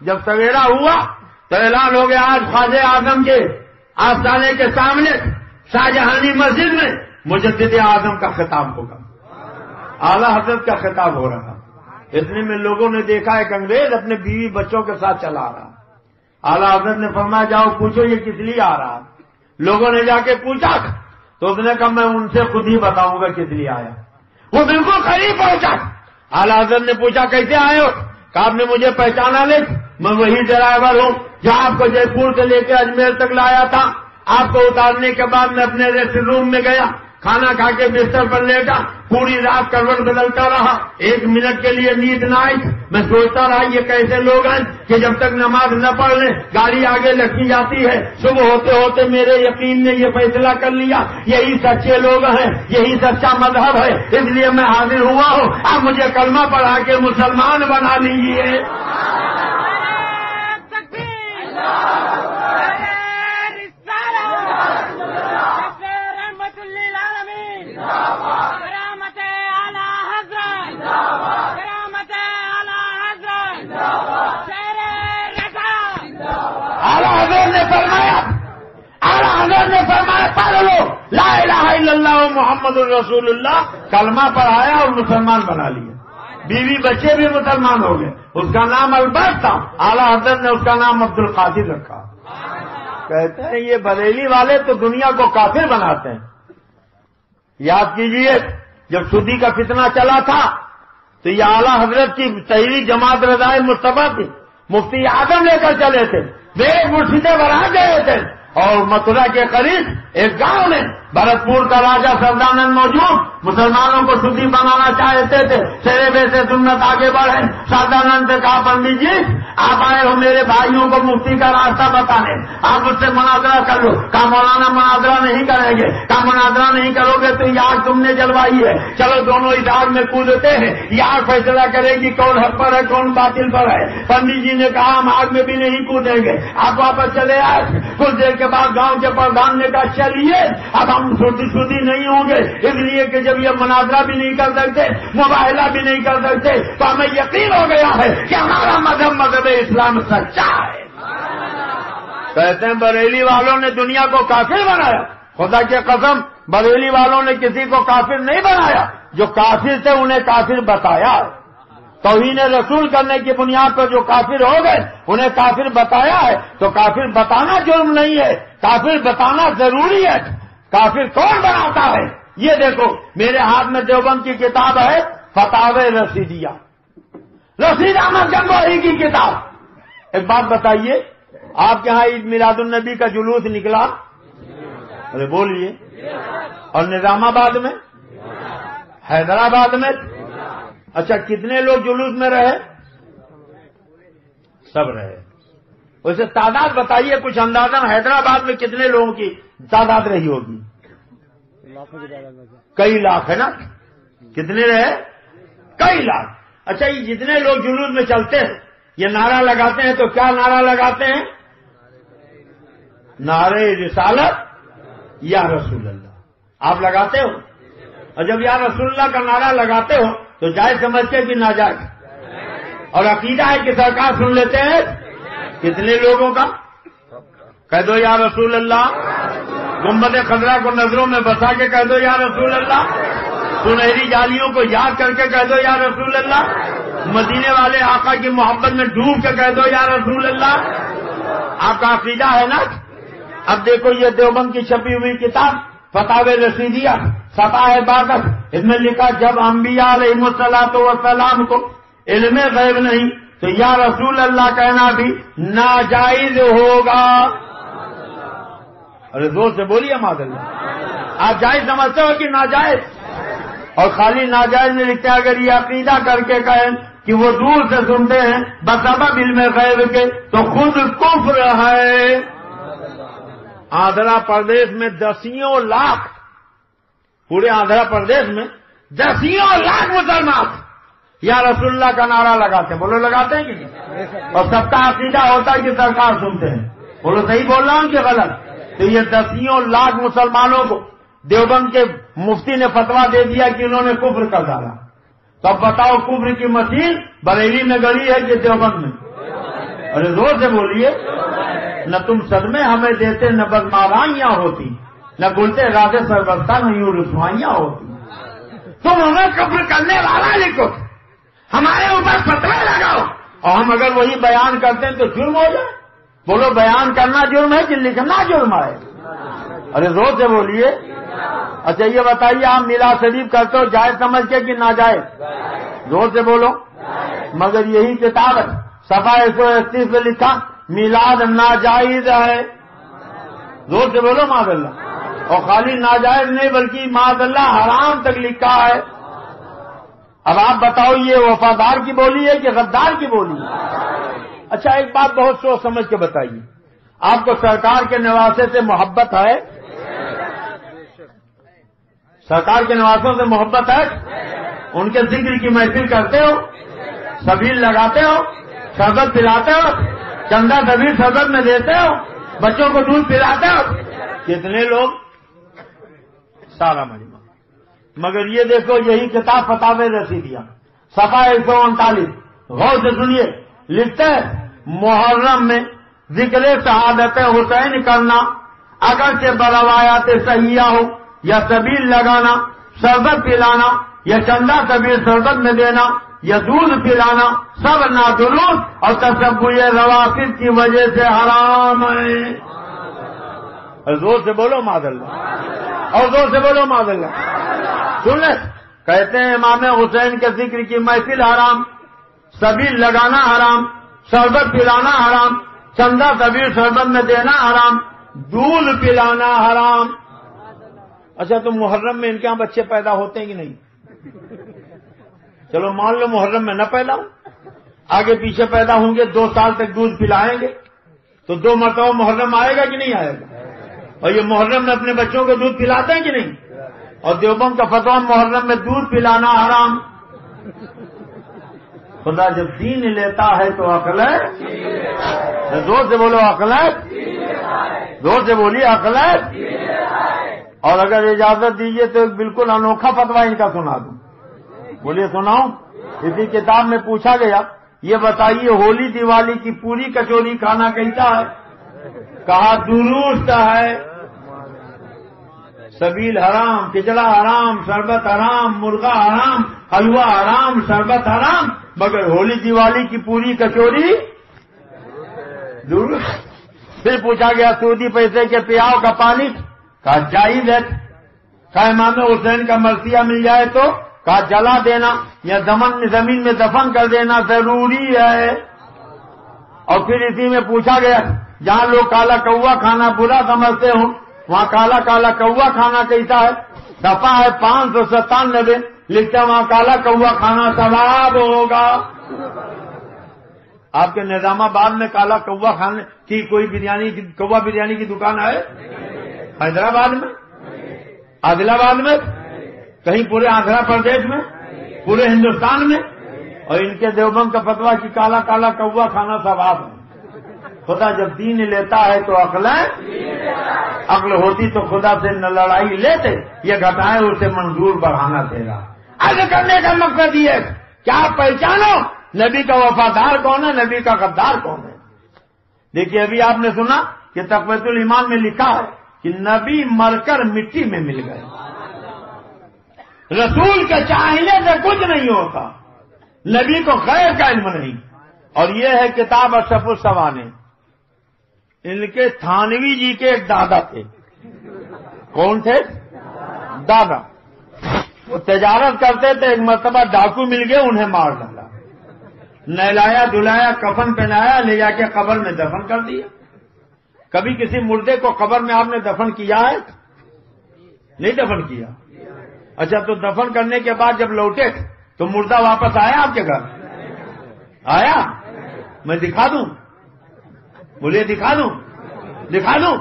جب سویرا ہوا تو اعلان ہو گیا آج خواجہ اعظم کے آستانے کے سامنے شاہجہانی مسجد میں مجدد اعظم کا خطاب ہوگا. اعلیٰ حضرت کا خطاب ہو رہا. اتنے میں لوگوں نے دیکھا ایک انگریز اپنے بیوی بچوں کے ساتھ چلا رہا. اعلیٰ حضرت نے فرمایا جاؤ پوچھو یہ کس لیے آ رہا. لوگوں نے جا کے پوچھا تو اس نے کہا میں ان سے خود ہی بتاؤں گا کس لیے آیا. وہ بالکل قریب پہنچا. اعلیٰ حضرت نے پوچھا کیسے آئے ہو؟ کہا آپ نے مجھے پہچانا نہیں؟ میں وہی ڈرائیور ہوں جو آپ کو جے پور سے لے کے اجمیر تک لایا تھا. آپ کو اتارنے کے بعد میں اپنے ریسٹ روم میں گیا، کھانا کھا کے بستر پر لیٹا، پوری رات کروٹ بدلتا رہا. 1 منٹ کے لیے نیند نہ آئی. میں سوچتا رہا یہ کیسے لوگ ہیں کہ جب تک نماز نہ پڑھ لیں گاڑی آگے لکھی جاتی ہے. صبح ہوتے ہوتے میرے یقین نے یہ فیصلہ کر لیا یہی سچے لوگ ہیں، یہی سچا مذہب ہے، اس لیے میں حاضر ہوا ہوں. آپ مجھے کلمہ پڑھا کے مسلمان بنا لیجیے. پڑھ لو لا الہ الا اللہ محمد الرسول اللہ، کلمہ پڑھایا اور مسلمان بنا لیا. بیوی بچے بھی مسلمان ہو گئے. اس کا نام البرٹ تھا، اعلیٰ حضرت نے اس کا نام عبد القادر رکھا. کہتے ہیں یہ بریلی والے تو دنیا کو کافر بناتے ہیں. یاد کیجئے جب سودی کا فتنہ چلا تھا تو یہ اعلیٰ حضرت کی تحریک جماعت رضائے مصطفیٰ تھی، مفتی اعظم لے کر چلے تھے. بے مرشدے بنا گئے تھے اور متھرا کے قریب ایک گاؤں میں بھرت پور کا راجا سردانند موجود مسلمانوں کو سودی بنانا چاہتے تھے. سیرے بے سے سنت آگے بڑھے. سردانند سے کہا پنڈت جی آپ آئے ہو میرے بھائیوں کو مفتی کا راستہ بتانے، آپ اس سے مناظرہ کر لو. کہا مولانا مناظرہ نہیں کریں گے. کہا مناظرہ نہیں کرو گے تو یہ آگ تم نے جلوائی ہے. چلو دونوں اس آگ میں کودتے ہیں، یہ آگ فیصلہ کرے گی کون حق پر ہے کون باطل پر ہے. پنڈت جی نے کہا ہم آگ میں بھی نہیں کودیں گے، آپ واپس چلے آئے. کچھ دیر کے بعد گاؤں کے پردھان نے کہا چلیے اب ہم سودی نہیں ہوں گے، اس لیے کہ جب یہ مناظرہ بھی نہیں کر سکتے، مباہلہ بھی نہیں کر سکتے تو ہمیں یقین ہو گیا ہے کہ ہمارا مذہب اسلام سچا ہے. کہتے ہیں بریلی والوں نے دنیا کو کافر بنایا. خدا کی قسم بریلی والوں نے کسی کو کافر نہیں بنایا، جو کافر تھے انہیں کافر بتایا. توہین رسول کرنے کی بنیاد پر جو کافر ہو گئے انہیں کافر بتایا ہے. تو کافر بتانا جرم نہیں ہے، کافر بتانا ضروری ہے. کافر کون بناتا ہے؟ یہ دیکھو میرے ہاتھ میں دیوبند کی کتاب ہے فتاوی رشیدیہ، رشید احمد گنگوہی کی کتاب. ایک بات بتائیے آپ کے ہاں عید میلاد النبی کا جلوس نکلا؟ ارے بولیے. اور نظام آباد میں حیدرآباد میں؟ اچھا کتنے لوگ جلوس میں رہے؟ سب رہے. ویسے تعداد بتائیے کچھ اندازہ، حیدرآباد میں کتنے لوگوں کی تعداد رہی ہوگی؟ کئی لاکھ ہے نا. کتنے رہے؟ کئی لاکھ. اچھا یہ جتنے لوگ جلوس میں چلتے ہیں یہ نعرہ لگاتے ہیں تو کیا نعرہ لگاتے ہیں؟ نعرہ رسالت یا رسول اللہ. آپ لگاتے ہو؟ اور جب یا رسول اللہ کا نعرہ لگاتے ہو تو جائز سمجھتے کہ ناجائز؟ اور عقیدہ ہے کہ سرکار سن لیتے ہیں کتنے لوگوں کا؟ کہہ دو یا رسول اللہ. گنبد خضرا کو نظروں میں بسا کے کہہ دو یا رسول اللہ. سنہری جالیوں کو یاد کر کے کہہ دو یا رسول اللہ. مدینے والے آقا کی محبت میں ڈوب کے کہہ دو یا رسول اللہ. آپ کا عقیدہ ہے نا. اب دیکھو یہ دیوبند کی چھپی ہوئی کتاب فتاوی رشیدیہ صفحہ 62، اس میں لکھا جب انبیاء علیہ الصلوۃ والسلام کو علم غیب نہیں تو یا رسول اللہ کہنا بھی ناجائز ہوگا. ارے زور سے بولیے معاذ اللہ. آپ جائز سمجھتے ہو کہ ناجائز؟ اور خالی ناجائز میں لکھتے ہیں اگر یہ عقیدہ کر کے کہیں کہ وہ دور سے سنتے ہیں بسبب علم غیب کے تو خود کفر ہے. آندھرا پردیش میں دسیوں لاکھ، پورے آندھرا پردیش میں دسیوں لاکھ مسلمان یا رسول اللہ کا نعرہ لگاتے ہیں. بولو لگاتے ہیں کہ نہیں؟ اور سب کا عقیدہ ہوتا ہے کہ سرکار سنتے ہیں. بولو صحیح بول رہا ہوں کہ غلط؟ تو یہ دسیوں لاکھ مسلمانوں کو دیوبند کے مفتی نے فتویٰ دے دیا کہ انہوں نے کفر کر ڈالا. تو اب بتاؤ کفر کی مشین بریلی میں گڑی ہے کہ دیوبند میں؟ ارے زور سے بولیے. نہ تم صدمے ہمیں دیتے نہ بدمارائیاں ہوتی نہ گلتے راز سربستہ نہ یوں رسوائیاں ہوتی. تم ہمیں کفر کرنے والا لکھو، ہمارے اوپر فتوے لگاؤ، اور ہم اگر وہی بیان کرتے ہیں تو جرم ہو جائے. بولو بیان کرنا جرم ہے کہ لکھنا جرم ہے؟ ارے زور سے بولیے. اچھا یہ بتائیے آپ میلاد شریف کرتے ہو جائز سمجھ کے کہ ناجائز؟ زور سے بولو. مگر یہی کتاب ہے صفحہ 131 میں لکھا میلاد ناجائز ہے. زور سے بولو معاذ اللہ. اور خالی ناجائز نہیں بلکہ معاذ اللہ حرام تک لکھا ہے. اب آپ بتاؤ یہ وفادار کی بولی ہے کہ غدار کی بولی ہے؟ اچھا ایک بات بہت سوچ سمجھ کے بتائیے، آپ کو سرکار کے نواسے سے محبت ہے؟ سرکار کے نواسوں سے محبت ہے؟ ان کے ذکر کی محفل کرتے ہو، سبیل لگاتے ہو، شربت پلاتے ہو، چندہ سبیل شربت میں دیتے ہو، بچوں کو دودھ پلاتے ہو. کتنے لوگ؟ سارا مجمع. مگر یہ دیکھو یہی کتاب فتاوی رشیدیہ صفحہ 139 غور سے سنیے لکھتے ہیں محرم میں ذکر شہادت حسین کرنا اگرچہ بروایات صحیحہ ہو یا سبیل لگانا، شربت پلانا یا چندہ سبیل شربت میں دینا یا دودھ پلانا سب نادرست اور تشبہ روافض کی وجہ سے حرام ہے. زور سے بولو معاذ اللہ. اور زور سے بولو معاذ اللہ. سن لیں کہتے ہیں امام حسین کے ذکر کی محفل حرام، سبیل لگانا حرام، شربت پلانا حرام، چندہ سبیل شربت میں دینا حرام، دودھ پلانا حرام. اچھا تو محرم میں ان کے یہاں بچے پیدا ہوتے ہیں کہ نہیں؟ چلو مان لو محرم میں نہ پیدا ہوں، آگے پیچھے پیدا ہوں گے، 2 سال تک دودھ پلائیں گے تو 2 مرتبہ محرم آئے گا کہ نہیں آئے گا؟ اور یہ محرم میں اپنے بچوں کو دودھ پلاتے ہیں کہ نہیں؟ اور دیوبند کا فتویٰ محرم میں دودھ پلانا حرام. خدا جب دین لیتا ہے تو عقل ہے. زور سے بولو عقل ہے. زور سے بولیے عقل ہے. اور اگر اجازت دیجیے تو ایک بالکل انوکھا فتویٰ ان کا سنا دوں. بولیے سناؤں. اسی کتاب میں پوچھا گیا یہ بتائیے ہولی دیوالی کی پوری کچوری کھانا کیسا ہے؟ کہا درست ہے. سبیل حرام، کچڑا حرام، شربت حرام، مرغا حرام، حلوہ حرام، شربت حرام، مگر ہولی دیوالی کی پوری کچوری درست. پھر پوچھا گیا سودی پیسے کے پیاؤ کا پانی؟ کہا جائز ہے. کہا امام حسین کا مرثیہ مل جائے تو؟ کہا جلا دینا یا زمین میں دفن کر دینا ضروری ہے. اور پھر اسی میں پوچھا گیا جہاں لوگ کالا کوا کھانا برا سمجھتے ہوں وہاں کالا کالا کوا کھانا کیسا ہے؟ صفحہ ہے 597 لکھتا وہاں کالا کوا کھانا ثواب ہوگا. آپ کے نظام آباد میں کالا کوا کھانے کی کوئی کوا بریانی کی دکان ہے؟ حیدرآباد میں، عادل آباد میں، کہیں پورے آندھرا پردیش میں، پورے ہندوستان میں؟ اور ان کے دیوبند کا فتویٰ کہ کالا کالا کوا کھانا ثواب ہے. خدا جب دین لیتا ہے تو عقل ہوتی تو خدا سے نہ لڑائی لیتے، یہ گھٹائے اسے منظور بڑھانا دے گا. عرض کرنے کا مقصد یہ ہے کیا پہچانو نبی کا وفادار کون ہے، نبی کا غدار کون ہے. دیکھیے ابھی آپ نے سنا کہ تقویت الایمان میں لکھا ہے کہ نبی مر کر مٹی میں مل گئے. رسول کے چاہنے سے کچھ نہیں ہوتا، نبی کو غیر کا علم نہیں. اور یہ ہے کتاب اشرف السوانے. ان کے تھانوی جی کے ایک دادا تھے. کون تھے؟ دادا. وہ تجارت کرتے تھے، ایک مرتبہ ڈاکو مل گئے، انہیں مار ڈالا، نہلایا دھلایا کفن پہنایا، لے جا کے قبر میں دفن کر دیا. کبھی کسی مردے کو قبر میں آپ نے دفن کیا ہے؟ نہیں دفن کیا. اچھا تو دفن کرنے کے بعد جب لوٹے تو مردہ واپس آیا آپ کے گھر؟ آیا؟ میں دکھا دوں؟ بولیے دکھا دوں؟ دکھا دوں.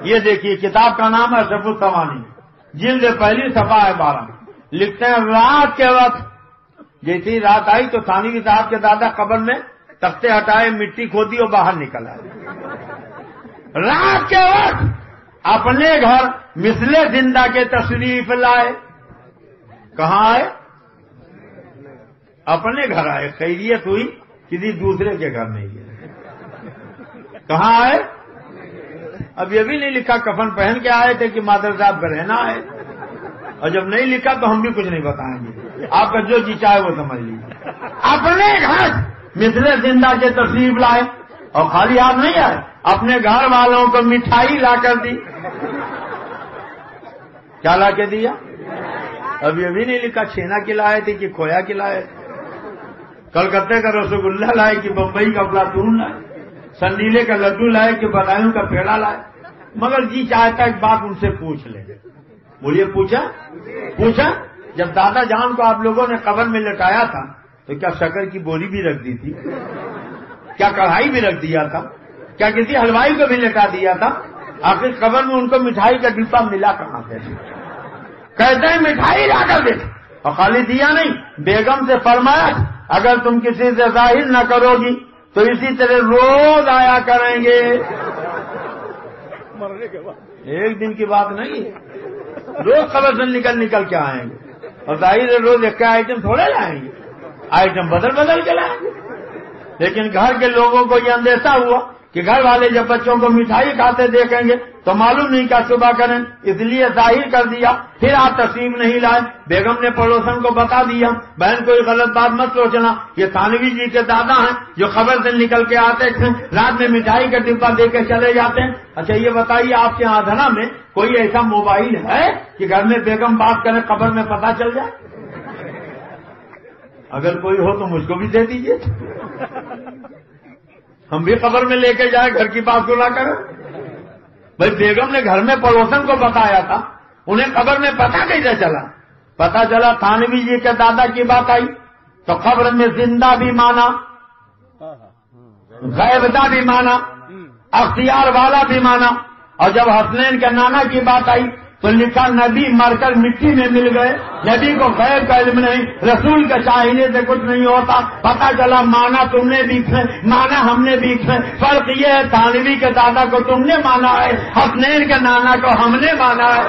یہ دیکھیے کتاب کا نام ہے اشرف السوانی، جلد پہلی صفحہ ہے 12. لکھتے ہیں رات کے وقت جیسی رات آئی تو تھانوی صاحب کے دادا قبر میں تختے ہٹائے، مٹی کھودی اور باہر نکل آئے. رات کے وقت اپنے گھر مثل زندہ کے تشریف لائے. کہاں آئے؟ اپنے گھر آئے. خیریت ہوئی، کسی دوسرے کے گھر نہیں گئے. کہاں آئے؟ اب یہ بھی نہیں لکھا کفن پہن کے آئے تھے کہ مادر صاحب کا رہنا ہے. اور جب نہیں لکھا تو ہم بھی کچھ نہیں بتائیں گے، آپ کا جو جی چاہے وہ سمجھ لیجیے. اپنے گھر مثل زندہ کے تشریف لائے اور خالی ہاتھ نہیں آئے، اپنے گھر والوں کو مٹھائی لا کر دی. کیا لا کے دیا؟ اب یہ بھی نہیں لکھا چھینا کھلائے تھے کہ کھویا کھلائے، کلکتے کا رسگلہ لائے کہ بمبئی کا پلاتون لائے، سنڈیلے کا لڈو لائے کہ بدایوں کا پیڑا لائے. مگر جی چاہتا ایک بات ان سے پوچھ لیں. بولیے پوچھا. جب دادا جان کو آپ لوگوں نے قبر میں لٹایا تھا تو کیا شکر کی بوری بھی رکھ دی تھی؟ کیا کڑھائی بھی رکھ دیا تھا؟ کیا کسی حلوائی کو بھی لٹا دیا تھا؟ آخر قبر میں ان کو مٹھائی کا ڈبہ ملا کہاں سے؟ کہتے ہیں مٹھائی لا کر دے. اور خالی دیا نہیں، بیگم سے فرمایا اگر تم کسی سے ظاہر نہ کرو گی تو اسی طرح روز آیا کریں گے. ایک دن کی بات نہیں ہے، روز قبر سے نکل کے آئیں گے. اور ظاہر ہے روز ایک کا آئٹم تھوڑے لائیں گے، آئٹم بدل کے لائیں گے. لیکن گھر کے لوگوں کو یہ اندیشہ ہوا کہ گھر والے جب بچوں کو مٹھائی کھاتے دیکھیں گے تو معلوم نہیں کیا صبح کریں، اس لیے ظاہر کر دیا. پھر آپ تسلیم نہیں لائے. بیگم نے پڑوسن کو بتا دیا بہن کوئی غلط بات مت سوچنا، یہ تھانوی جی کے دادا ہیں جو خبر سے نکل کے آتے تھے، رات میں مٹھائی کا ڈبہ دے کے چلے جاتے ہیں. اچھا یہ بتائیے آپ کے آدھنا میں کوئی ایسا موبائل ہے کہ گھر میں بیگم بات کرے قبر میں پتہ چل جائے؟ اگر کوئی ہو تو مجھ کو بھی دے دیجیے، ہم بھی قبر میں لے کے جائیں، گھر کی بات سنا کریں. بھائی بیگم نے گھر میں پڑوسن کو بتایا تھا، انہیں قبر میں پتہ کیسے چلا؟ پتہ چلا تھانوی جی کے دادا کی بات آئی تو قبر میں زندہ بھی مانا، غیبدہ بھی مانا، اختیار والا بھی مانا. اور جب حسنین کے نانا کی بات آئی تو لکھا نبی مر کر مٹی میں مل گئے. نبی کو غیب کا علم نہیں، رسول کے چاہنے سے کچھ نہیں ہوتا. پتہ چلا مانا تم نے بھی مانا ہم نے بھی. فرق یہ ہے تھانوی کے دادا کو تم نے مانا ہے، حسنین کے نانا کو ہم نے مانا ہے.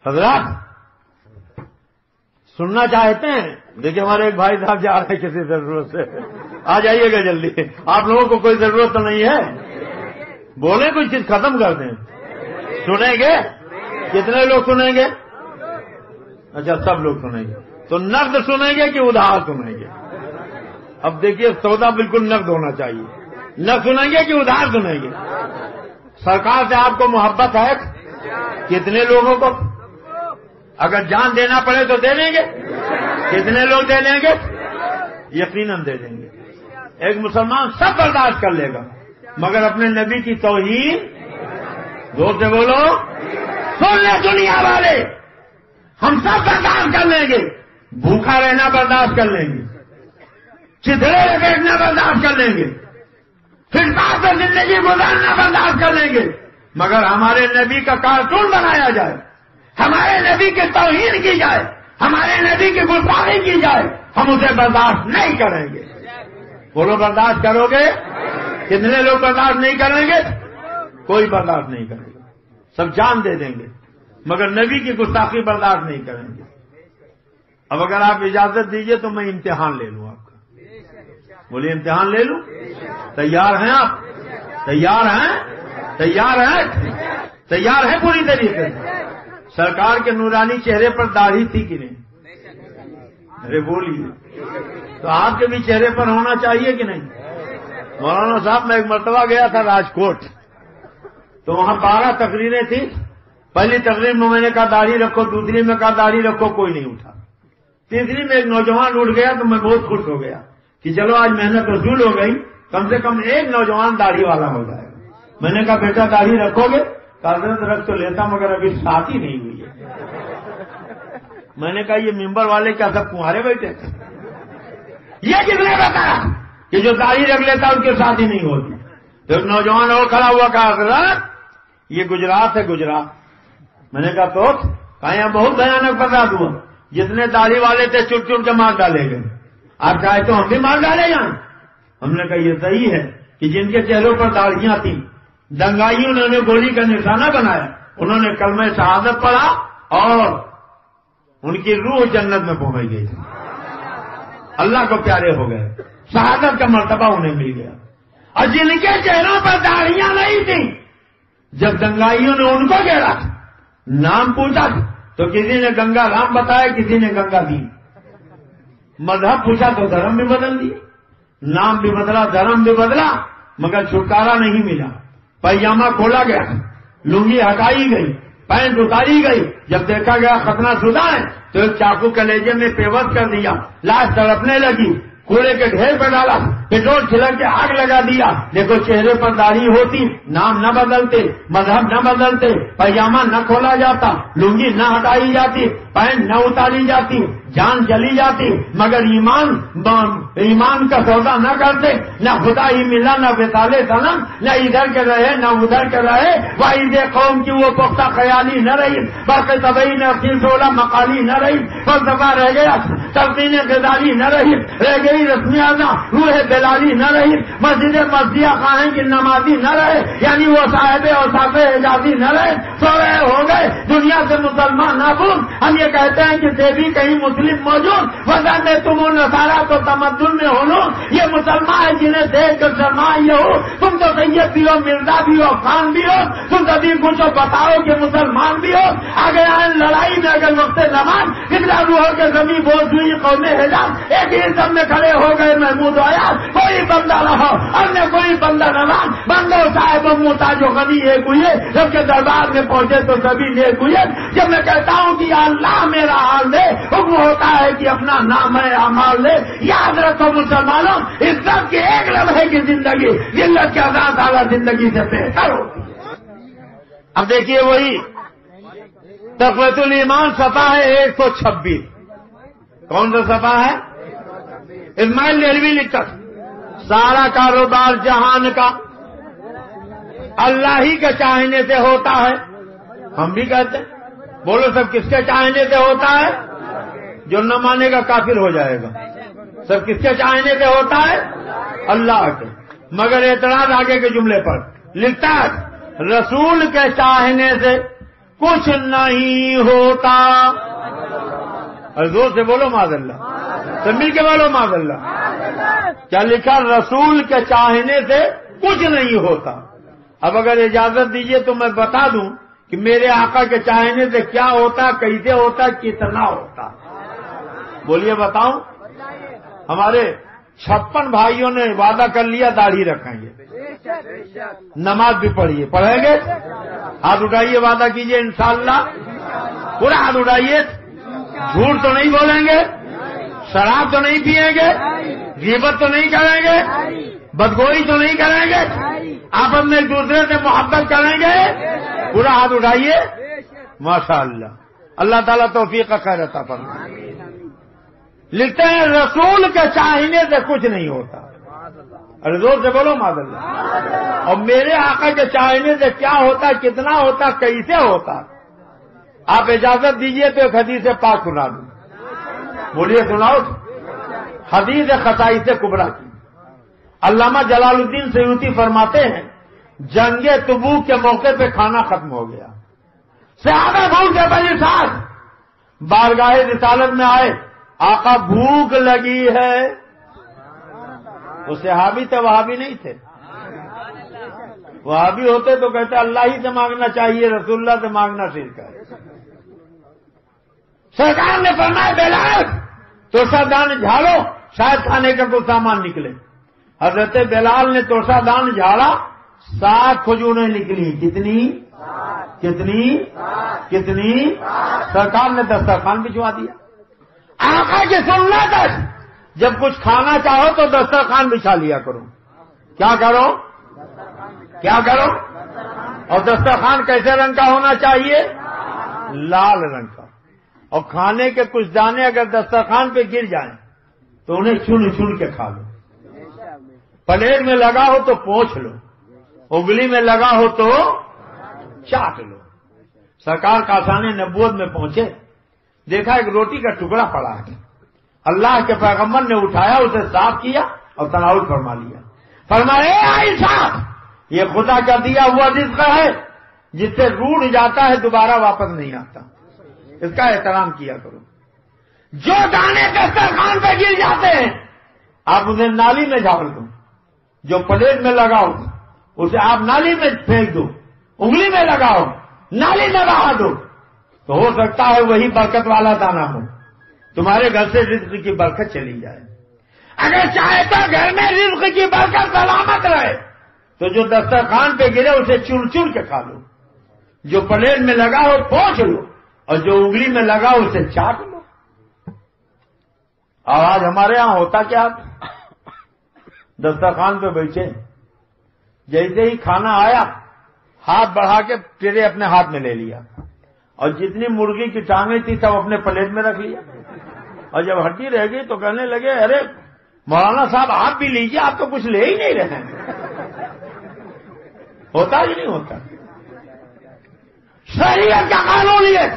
حضرات سننا چاہتے ہیں؟ دیکھیں ہمارے ایک بھائی صاحب جا رہے ہیں کسی ضرورت سے، آ جائیے گا جلدی. آپ لوگوں کو کوئی ضرورت تو نہیں ہے؟ بولیں کچھ چیز ختم کر دیں. سنیں گے؟ کتنے لوگ سنیں گے؟ اچھا سب لوگ سنیں گے. تو نقد سنیں گے کہ ادھار سنیں گے؟ اب دیکھیے سودا بالکل نقد ہونا چاہیے. نقد سنیں گے کہ ادھار سنیں گے؟ سرکار سے آپ کو محبت ہے؟ کتنے لوگوں کو؟ اگر جان دینا پڑے تو دے دیں گے. کتنے لوگ دے دیں گے؟ یقیناً دے دیں گے. ایک مسلمان سب برداشت کر لے گا مگر اپنے نبی کی توہین، زور سے بولو، سن لے دنیا والے، ہم سب برداشت کر لیں گے. بھوکا رہنا برداشت کر لیں گے، چترے بیٹھنا برداشت کر لیں گے، پھر بات میں زندگی گزارنا برداشت کر لیں گے، مگر ہمارے نبی کا کارٹون بنایا جائے، ہمارے نبی کی توہین کی جائے، ہمارے نبی کی گستاخی کی جائے، ہم اسے برداشت نہیں کریں گے. بولو برداشت کرو گے؟ کتنے لوگ برداشت نہیں کریں گے؟ کوئی برداشت نہیں کرے گا. سب جان دے دیں گے مگر نبی کی گستاخی برداشت نہیں کریں گے. اب اگر آپ اجازت دیجئے تو میں امتحان لے لوں آپ کا. بولیے امتحان لے لوں؟ تیار ہیں آپ؟ تیار ہیں؟ تیار ہیں؟ تیار ہیں پوری طریقے سے؟ سرکار کے نورانی چہرے پر داڑھی تھی کہ نہیں؟ ارے بولیے. تو آپ کے بھی چہرے پر ہونا چاہیے کہ نہیں؟ مولانا صاحب میں ایک مرتبہ گیا تھا راجکوٹ، تو وہاں 12 تقریریں تھیں. پہلی تقریر میں نے کہا داڑھی رکھو، دوسری میں کہا داڑھی رکھو، کوئی نہیں اٹھا. تیسری میں ایک نوجوان اٹھ گیا تو میں بہت خوش ہو گیا کہ چلو آج محنت وصول ہو گئی، کم سے کم ایک نوجوان داڑھی والا ہو جائے گا. میں نے کہا بیٹا داڑھی رکھو گے؟ حضرت رکھ تو لیتا مگر ابھی شادی نہیں ہوئی ہے. میں نے کہا یہ ممبر والے کیا سب تمہارے بیٹے؟ یہ کس نے بتایا کہ جو داڑھی رکھ لیتا ان کی شادی نہیں ہوتی؟ تو ایک نوجوان اور کھڑا ہوا کہا حضرت یہ گجرات ہے، گجرات. میں نے کہا تو کہا یہاں بہت بھیانک فساد ہوا، جتنے داڑھی والے تھے چٹ چٹ کے مار ڈالے گئے. آپ چاہے تو ہم بھی مار ڈالے جائیں. ہم نے کہا یہ صحیح ہے کہ جن کے چہروں پر داڑھیاں تھیں دنگائیوں نے انہیں گولی کا نشانہ بنایا، انہوں نے کلمہ شہادت پڑھا اور ان کی روح جنت میں پہنچ گئی، اللہ کو پیارے ہو گئے، شہادت کا مرتبہ انہیں مل گیا. اور جن کے چہروں پر داڑھیاں نہیں تھیں جب دنگائیوں نے ان کو گھیرا نام پوچھا تو کسی نے گنگا رام بتایا، کسی نے گنگا دین. مذہب پوچھا تو دھرم بھی بدل دی، نام بھی بدلا، دھرم بھی بدلا، مگر چھٹکارا نہیں ملا. پیجامہ کھولا گیا، لنگی ہٹائی گئی، پینٹ اتاری گئی. جب دیکھا گیا ختنہ شدہ ہے تو ایک چاقو کلیجے میں پیوست کر دیا، لاش تڑپنے لگی، کوڑے کے ڈھیر پہ ڈالا، پیٹرول چھلک کے آگ لگا دیا. دیکھو چہرے پر داڑھی ہوتی، نام نہ بدلتے، مذہب نہ بدلتے، پیجامہ نہ کھولا جاتا، لنگی نہ ہٹائی جاتی، پینٹ نہ اتاری جاتی، جان چلی جاتی، مگر ایمان کا سودا نہ کرتے، نہ خدا ہی ملا، نہ وصال صنم، نہ ادھر کے رہے نہ ادھر کے رہے. واحد قوم کی وہ پختہ خیالی نہ رہی، باقی طبعی نے اپنی 16 مقالی نہ رہی، فلسفہ رہ گیا، تلقین غزالی نہ رہی، رہ گئی رسمیانہ روح بلالی نہ رہی، مسجد مرضیہ خواہیں کی نمازی نہ رہے، یعنی وہ صاحب اور صاحب اعجازی نہ رہے. سورے ہو گئے دنیا سے مسلمان نابود. ہم یہ کہتے ہیں کہ دیوی کہیں مسلم موجود، وطن میں تم ہو نصارا تو تمدن میں ہو لو. یہ مسلمان ہے جنہیں دیکھ کر شرما یہ ہو، تم تو سید بھی ہو، مرزا بھی ہو، خان بھی ہو، تم کبھی کچھ بتاؤ کہ مسلمان بھی ہو. آگے آئے لڑائی میں اگر وقت نماز کتنا روح کے زمین بوجھ ہوئی قوم حجاز ایک ہی سب میں کھڑے ہو گئے محمود آیا. کوئی بندہ رہو اور نہ کوئی بندہ نواز، بندو صاحب محتاج و غنی ایک ہوئے، جب کے دربار میں پہنچے تو سبھی نیک ہوئے. جب میں کہتا ہوں کہ اللہ میرا حال دے، حکم ہوتا ہے کہ اپنا نام ہے اعمال دے. یاد رکھو مسلمانوں، اس سب کے ایک لمحے کی زندگی ذلت کے آزاد اعلیٰ زندگی سے بہتر ہوتی. اب دیکھیے وہی تقویت الایمان صفحہ ہے 126. کون سا صفحہ ہے؟ اسماعیل دہلوی لکھتا سارا کاروبار جہان کا اللہ ہی کے چاہنے سے ہوتا ہے. ہم بھی کہتے ہیں. بولو سب کس کے چاہنے سے ہوتا ہے؟ جو نہ مانے گا کافر ہو جائے گا. سب کس کے چاہنے سے ہوتا ہے؟ اللہ کے. مگر اعتراض آگے کے جملے پر لکھتا ہے رسول کے چاہنے سے کچھ نہیں ہوتا. اور زور سے بولو معاذ اللہ، سب مل کے بولو معاذ اللہ. کیا لکھا؟ رسول کے چاہنے سے کچھ نہیں ہوتا. اب اگر اجازت دیجئے تو میں بتا دوں کہ میرے آقا کے چاہنے سے کیا ہوتا، کیسے ہوتا، کتنا ہوتا. بولیے بتاؤں. ہمارے 56 بھائیوں نے وعدہ کر لیا داڑھی رکھیں گے، نماز بھی پڑھیے، پڑھیں گے. ہاتھ اٹھائیے، وعدہ کیجئے انشاءاللہ. پورا ہاتھ اٹھائیے. جھوٹ تو نہیں بولیں گے, شراب تو نہیں پیئیں گے, غیبت تو نہیں کریں گے, بدگوئی تو نہیں کریں گے, آپس میں ایک دوسرے سے محبت کریں گے. پورا ہاتھ اٹھائیے. ماشاء اللہ, اللہ تعالیٰ توفیق کا خیر عطا فرمائے. لکھتے ہیں رسول کے چاہنے سے کچھ نہیں ہوتا. ارے زور سے بولو معاذ اللہ. اور میرے آقا کے چاہنے سے کیا ہوتا, کتنا ہوتا, کیسے ہوتا. آپ اجازت دیجئے تو ایک حدیث پاک سنا دوں. بولیے سناؤ. حدیث خصائص کبریٰ کی علامہ جلال الدین سیوطی فرماتے ہیں جنگ تبوک کے موقع پہ کھانا ختم ہو گیا. صحابہ بھوک کے پریشان بارگاہ رسالت میں آئے, آقا بھوک لگی ہے. وہ صحابی تھے, وہابی نہیں تھے. وہابی ہوتے تو کہتے اللہ ہی سے مانگنا چاہیے, رسول اللہ سے مانگنا شرک ہے. سرکار نے فرمایا بلال توسا دان جھاڑو, شاید کھانے کا کوئی سامان نکلے. حضرت بلال نے توسا دان جھاڑا, 7 کھجوریں نکلی. کتنی کتنی کتنی؟ سرکار نے دسترخوان بچھوا دیا. آقا کی سنت ہے جب کچھ کھانا چاہو تو دسترخوان بچھا لیا کرو. کیا کرو, کیا کرو؟ اور دسترخوان کیسے رنگ کا ہونا چاہیے؟ لال رنگ کا. اور کھانے کے کچھ دانے اگر دسترخوان پہ گر جائیں تو انہیں چن چن کے کھا لو. پلیٹ میں لگا ہو تو پوچھ لو, اگلی میں لگا ہو تو چاٹ لو. سرکار کاشان نبوت میں پہنچے, دیکھا ایک روٹی کا ٹکڑا پڑا ہے. اللہ کے پیغمبر نے اٹھایا, اسے صاف کیا اور تناول فرما لیا. فرمایا اے عائشہ, یہ خدا کا دیا ہوا رزق ہے, جس سے روٹ جاتا ہے دوبارہ واپس نہیں آتا. اس کا احترام کیا کرو. جو دانے دسترخوان پہ گر جاتے ہیں آپ انہیں نالی میں جھاڑ دو. جو پلیٹ میں لگاؤ اسے آپ نالی میں پھینک دو. انگلی میں لگاؤ, نالی میں بہا دو, تو ہو سکتا ہے وہی برکت والا دانا ہو, تمہارے گھر سے رزق کی برکت چلی جائے. اگر چاہے تو گھر میں رزق کی برکت سلامت رہے تو جو دسترخوان پہ گرے اسے چن چن کے کھا لو. جو پلیٹ میں لگا ہو پوچھ لو, اور جو انگلی میں لگا اسے چاٹ لو. اور آج ہمارے ہاں ہوتا کیا, دسترخوان پہ بیٹھے, جیسے ہی کھانا آیا ہاتھ بڑھا کے ٹرے اپنے ہاتھ میں لے لیا, اور جتنی مرغی کی ٹانگیں تھی سب اپنے پلیٹ میں رکھ لیا. اور جب ہڈی رہ گئی تو کہنے لگے ارے مولانا صاحب آپ بھی لیجیے, آپ تو کچھ لے ہی نہیں رہے ہیں. ہوتا ہی نہیں ہوتا. شریعت کا قانون یہ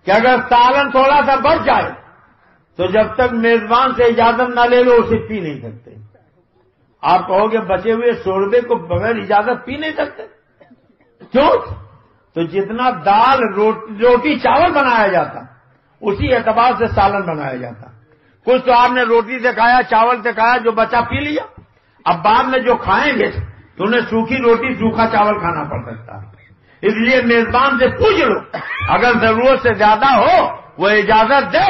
کہ اگر سالن تھوڑا سا بچ جائے تو جب تک میزبان سے اجازت نہ لے لو اسے پی نہیں سکتے. آپ کہو گے بچے ہوئے شوربے کو بغیر اجازت پی نہیں سکتے, کیوں؟ تو جتنا دال روٹی چاول بنایا جاتا اسی اعتبار سے سالن بنایا جاتا. کچھ تو آپ نے روٹی سے کھایا, چاول سے کھایا, جو بچا پی لیا. اب بعد میں جو کھائیں گے تو انہیں سوکھی روٹی سوکھا چاول کھانا پڑ سکتا ہے. اس لیے میزبان سے پوچھ لو, اگر ضرورت سے زیادہ ہو وہ اجازت دے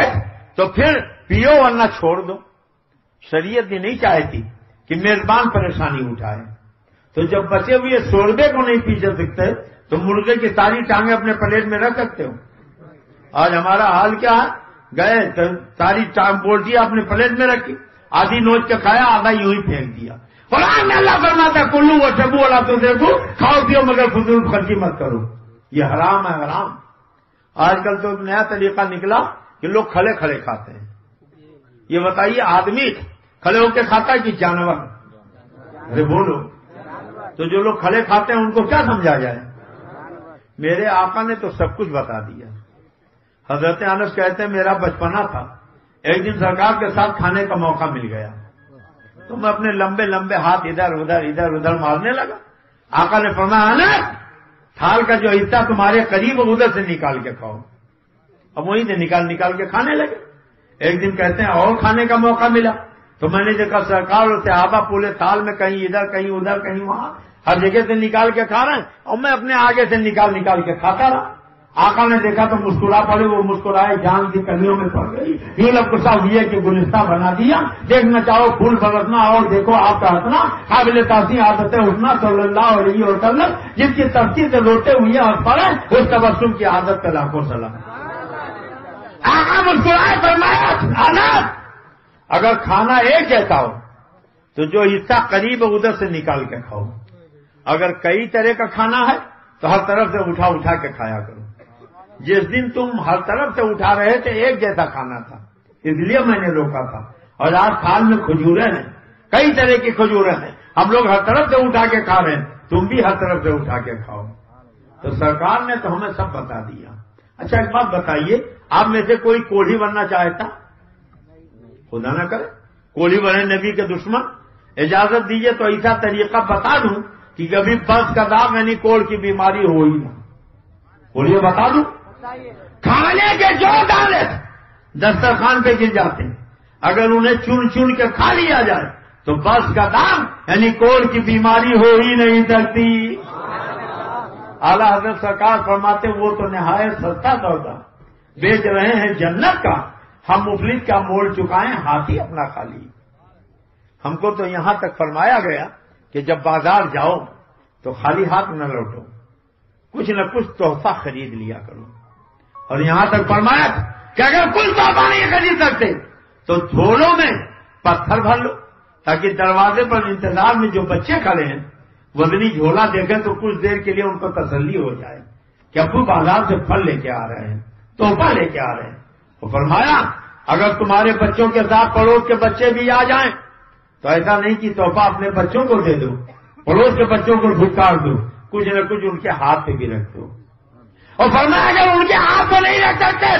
تو پھر پیو, ورنہ چھوڑ دو. شریعت یہ نہیں چاہتی کہ میزبان پریشانی اٹھائے. تو جب بچے ہوئے شوربے کو نہیں پی سکتے تو مرغے کی ساری ٹانگیں اپنے پلیٹ میں رکھ سکتے ہو. آج ہمارا حال کیا ہے, گئے ساری ٹانگ بولٹی اپنے پلیٹ میں رکھی, آدھی نوچ کے کھایا, آدھا یوں ہی پھینک دیا. قرآن میں اللہ فرماتا ہے کلو و شبو والا تو دیکھو, کھاؤ پیو مگر فضول خرچی مت کرو. یہ حرام ہے, حرام. آج کل تو نیا طریقہ نکلا کہ لوگ کھڑے کھڑے کھاتے ہیں. یہ بتائیے آدمی کھڑے ہو کے کھاتا ہے کہ جانور؟ ارے بولو. تو جو لوگ کھڑے کھاتے ہیں ان کو کیا سمجھا جائے؟ میرے آقا نے تو سب کچھ بتا دیا. حضرت انس کہتے ہیں میرا بچپنا تھا, ایک دن سرکار کے ساتھ کھانے کا موقع مل گیا تو میں اپنے لمبے لمبے ہاتھ ادھر ادھر مارنے لگا. آقا نے فرمایا انس, تھال کا جو حصہ تمہارے قریب ادھر سے نکال کے کھاؤ. اب وہیں سے نکال کے کھانے لگے. ایک دن کہتے ہیں اور کھانے کا موقع ملا تو میں نے دیکھا سرکار اور صحابہ پورے تھال میں کہیں ادھر کہیں ادھر کہیں وہاں ہر جگہ سے نکال کے کھا رہے ہیں, اور میں اپنے آگے سے نکال کے کھاتا رہا. آقا نے دیکھا تو مسکرا پڑے, وہ مسکرائے, جان کی کمیوں میں پڑ گئی. یوں لب کسا ہوئی کہ گلستہ بنا دیا, دیکھنا چاہو پھول برسنا اور دیکھو آپ کا ہنسنا, قابل تاثیر عادت حسنا صلی اللہ علیہ وسلم, جس کی تفصیل سے روتے ہوئے اور پڑے اس تبسم کی عادت کا لاکھوں سلام. مسکرائے فرمایا انس اگر کھانا ایک جیسا ہو تو جو حصہ قریب ہے ادھر سے نکال کے کھاؤ، اگر کئی طرح کا کھانا ہے تو ہر طرف سے اٹھا اٹھا کے کھایا کرو۔ جس دن تم ہر طرف سے اٹھا رہے تھے ایک جیسا کھانا تھا، اس لیے میں نے روکا تھا، اور آج تھال میں کھجوریں ہیں، کئی طرح کی کھجوریں ہیں، ہم لوگ ہر طرف سے اٹھا کے کھا رہے ہیں، تم بھی ہر طرف سے اٹھا کے کھاؤ۔ تو سرکار نے تو ہمیں سب بتا دیا۔ اچھا ایک بات بتائیے، آپ میں سے کوئی کوڑھی بننا چاہتا؟ خدا نہ کرے کوڑھی بنے نبی کے دشمن، اجازت دیجیے تو ایسا طریقہ بتا دوں کہ کبھی بس کا داغ یعنی کوڑ کی بیماری ہو ہی نہ۔ بولیے بتا دوں، کھانے کے جو دانے دسترخوان پہ گر جاتے ہیں اگر انہیں چن چن کے کھا لیا جائے تو بس کا داغ یعنی کوڑ کی بیماری ہو ہی نہیں سکتی۔ اعلیٰ حضرت سرکار فرماتے وہ تو نہایت سستا سودا بیچ رہے ہیں جنت کا، ہم مفلس کا موڑ چکائیں ہاتھی اپنا خالی۔ ہم کو تو یہاں تک فرمایا گیا کہ جب بازار جاؤ تو خالی ہاتھ نہ لوٹو، کچھ نہ کچھ تحفہ خرید لیا کرو، اور یہاں تک فرمایا کہ اگر کچھ تحفہ نہیں خرید سکتے تو جھولوں میں پتھر بھر لو، تاکہ دروازے پر انتظار میں جو بچے کھڑے ہیں وزنی جھولا دیکھیں تو کچھ دیر کے لیے ان کو تسلی ہو جائے کہ ابو بازار سے پھل لے کے آ رہے ہیں، تحفہ لے کے آ رہے ہیں۔ وہ فرمایا اگر تمہارے بچوں کے ساتھ پڑوس کے بچے بھی آ جائیں تو ایسا نہیں کہ تحفہ اپنے بچوں کو دے دو، پڑوس کے بچوں کو دھکار دو، کچھ نہ کچھ ان کے ہاتھ پہ بھی رکھ دو۔ اور فرمایا اگر ان کے ہاتھ پہ نہیں رکھ سکتے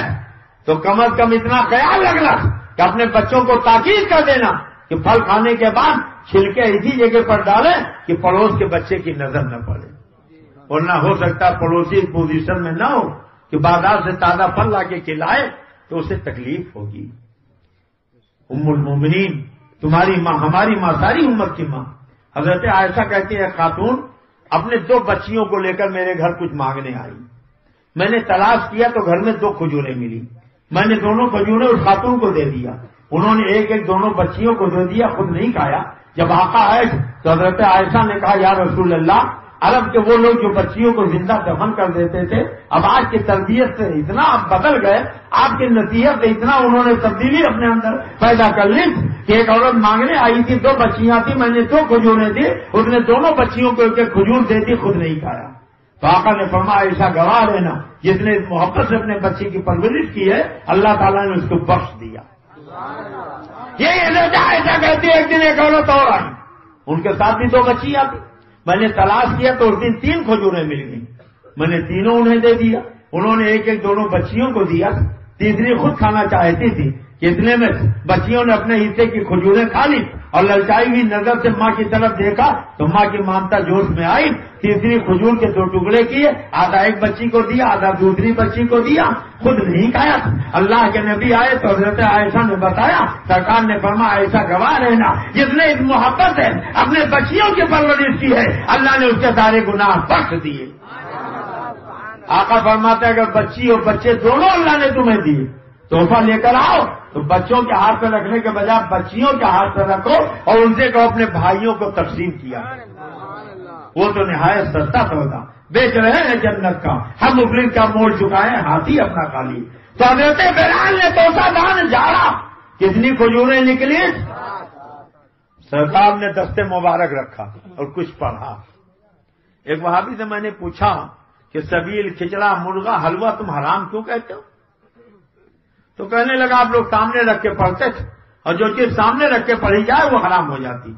تو کم از کم اتنا خیال رکھنا کہ اپنے بچوں کو تاکید کر دینا کہ پھل کھانے کے بعد چھلکے اسی جگہ پر ڈالیں کہ پڑوس کے بچے کی نظر نہ پڑے، ورنہ ہو سکتا پڑوسی اس پوزیشن میں نہ ہو کہ بازار سے تازہ پھل لا کے کھلائے تو اسے تکلیف ہوگی۔ ام المومنین تمہاری ماں، ہماری ماں، ساری امت کی ماں حضرت عائشہ کہتی ہے خاتون اپنے 2 بچیوں کو لے کر میرے گھر کچھ مانگنے آئی، میں نے تلاش کیا تو گھر میں 2 کھجوریں ملی، میں نے دونوں کھجوریں اس خاتون کو دے دیا، انہوں نے ایک ایک دونوں بچیوں کو دے دیا، خود نہیں کھایا۔ جب آقا آئے تو حضرت عائشہ نے کہا یا رسول اللہ، عرب کے وہ لوگ جو بچیوں کو زندہ دفن کر دیتے تھے اب آج کی تربیت سے اتنا اب بدل گئے، آپ کی نصیحت سے اتنا انہوں نے تبدیلی اپنے اندر پیدا کر لی کہ ایک عورت مانگنے آئی تھی، 2 بچیاں تھیں، میں نے 2 کھجوریں دی، اس نے دونوں بچیوں کو ایک ایک کھجور دے دی، خود نہیں کھایا۔ تو آقا نے فرمایا ایسا گواہ رہنا جس نے محبت سے اپنے بچے کی پرورش کی ہے اللہ تعالیٰ نے اس کو بخش دیا۔ یہ ایسا کہتی ہے ایک دن ایک عورت اور آئی، ان کے ساتھ بھی 2 بچیاں تھیں، میں نے تلاش کیا تو اس دن 3 کھجوریں مل گئی، میں نے تینوں انہیں دے دیا، انہوں نے ایک ایک دونوں بچیوں کو دیا، تیسری خود کھانا چاہتی تھی کہ اتنے میں بچیوں نے اپنے حصے کی کھجوریں کھا لی اور للچائی ہوئی نظر سے ماں کی طرف دیکھا تو ماں کی مامتا جوش میں آئی، تیسری کھجور کے 2 ٹکڑے کیے، آدھا ایک بچی کو دیا، آدھا دوسری بچی کو دیا، خود نہیں کھایا۔ اللہ کے نبی آئے تو حضرت عائشہ نے بتایا، سرکار نے فرمایا ایسا گواہ رہنا جس نے اس محبت سے اپنے بچیوں کی پرورش کی ہے اللہ نے اس کے سارے گناہ بخش دیے۔ آقا فرماتے اگر بچی اور بچے دونوں اللہ نے تمہیں دیے تحفہ لے کر آؤ تو بچوں کے ہاتھ پہ رکھنے کے بجائے بچیوں کے ہاتھ پہ رکھو اور ان سے کہو اپنے بھائیوں کو تقسیم کیا، وہ تو نہایت سستا سودا بیچ رہے ہیں جنت کا، ہم مفلس کا موڑ چکائے ہاتھی اپنا خالی۔ تو حضرت بلال نے توسا دان جھاڑا، کتنی کھجوریں نکلی، سرکار نے دستے مبارک رکھا اور کچھ پڑھا۔ ایک وہابی سے میں نے پوچھا کہ سبیل، کھچڑا، مرغا، حلوہ تم حرام کیوں کہتے ہو؟ تو کہنے لگا آپ لوگ سامنے رکھ کے پڑھتے تھے اور جو چیز سامنے رکھ کے پڑھی جائے وہ حرام ہو جاتی۔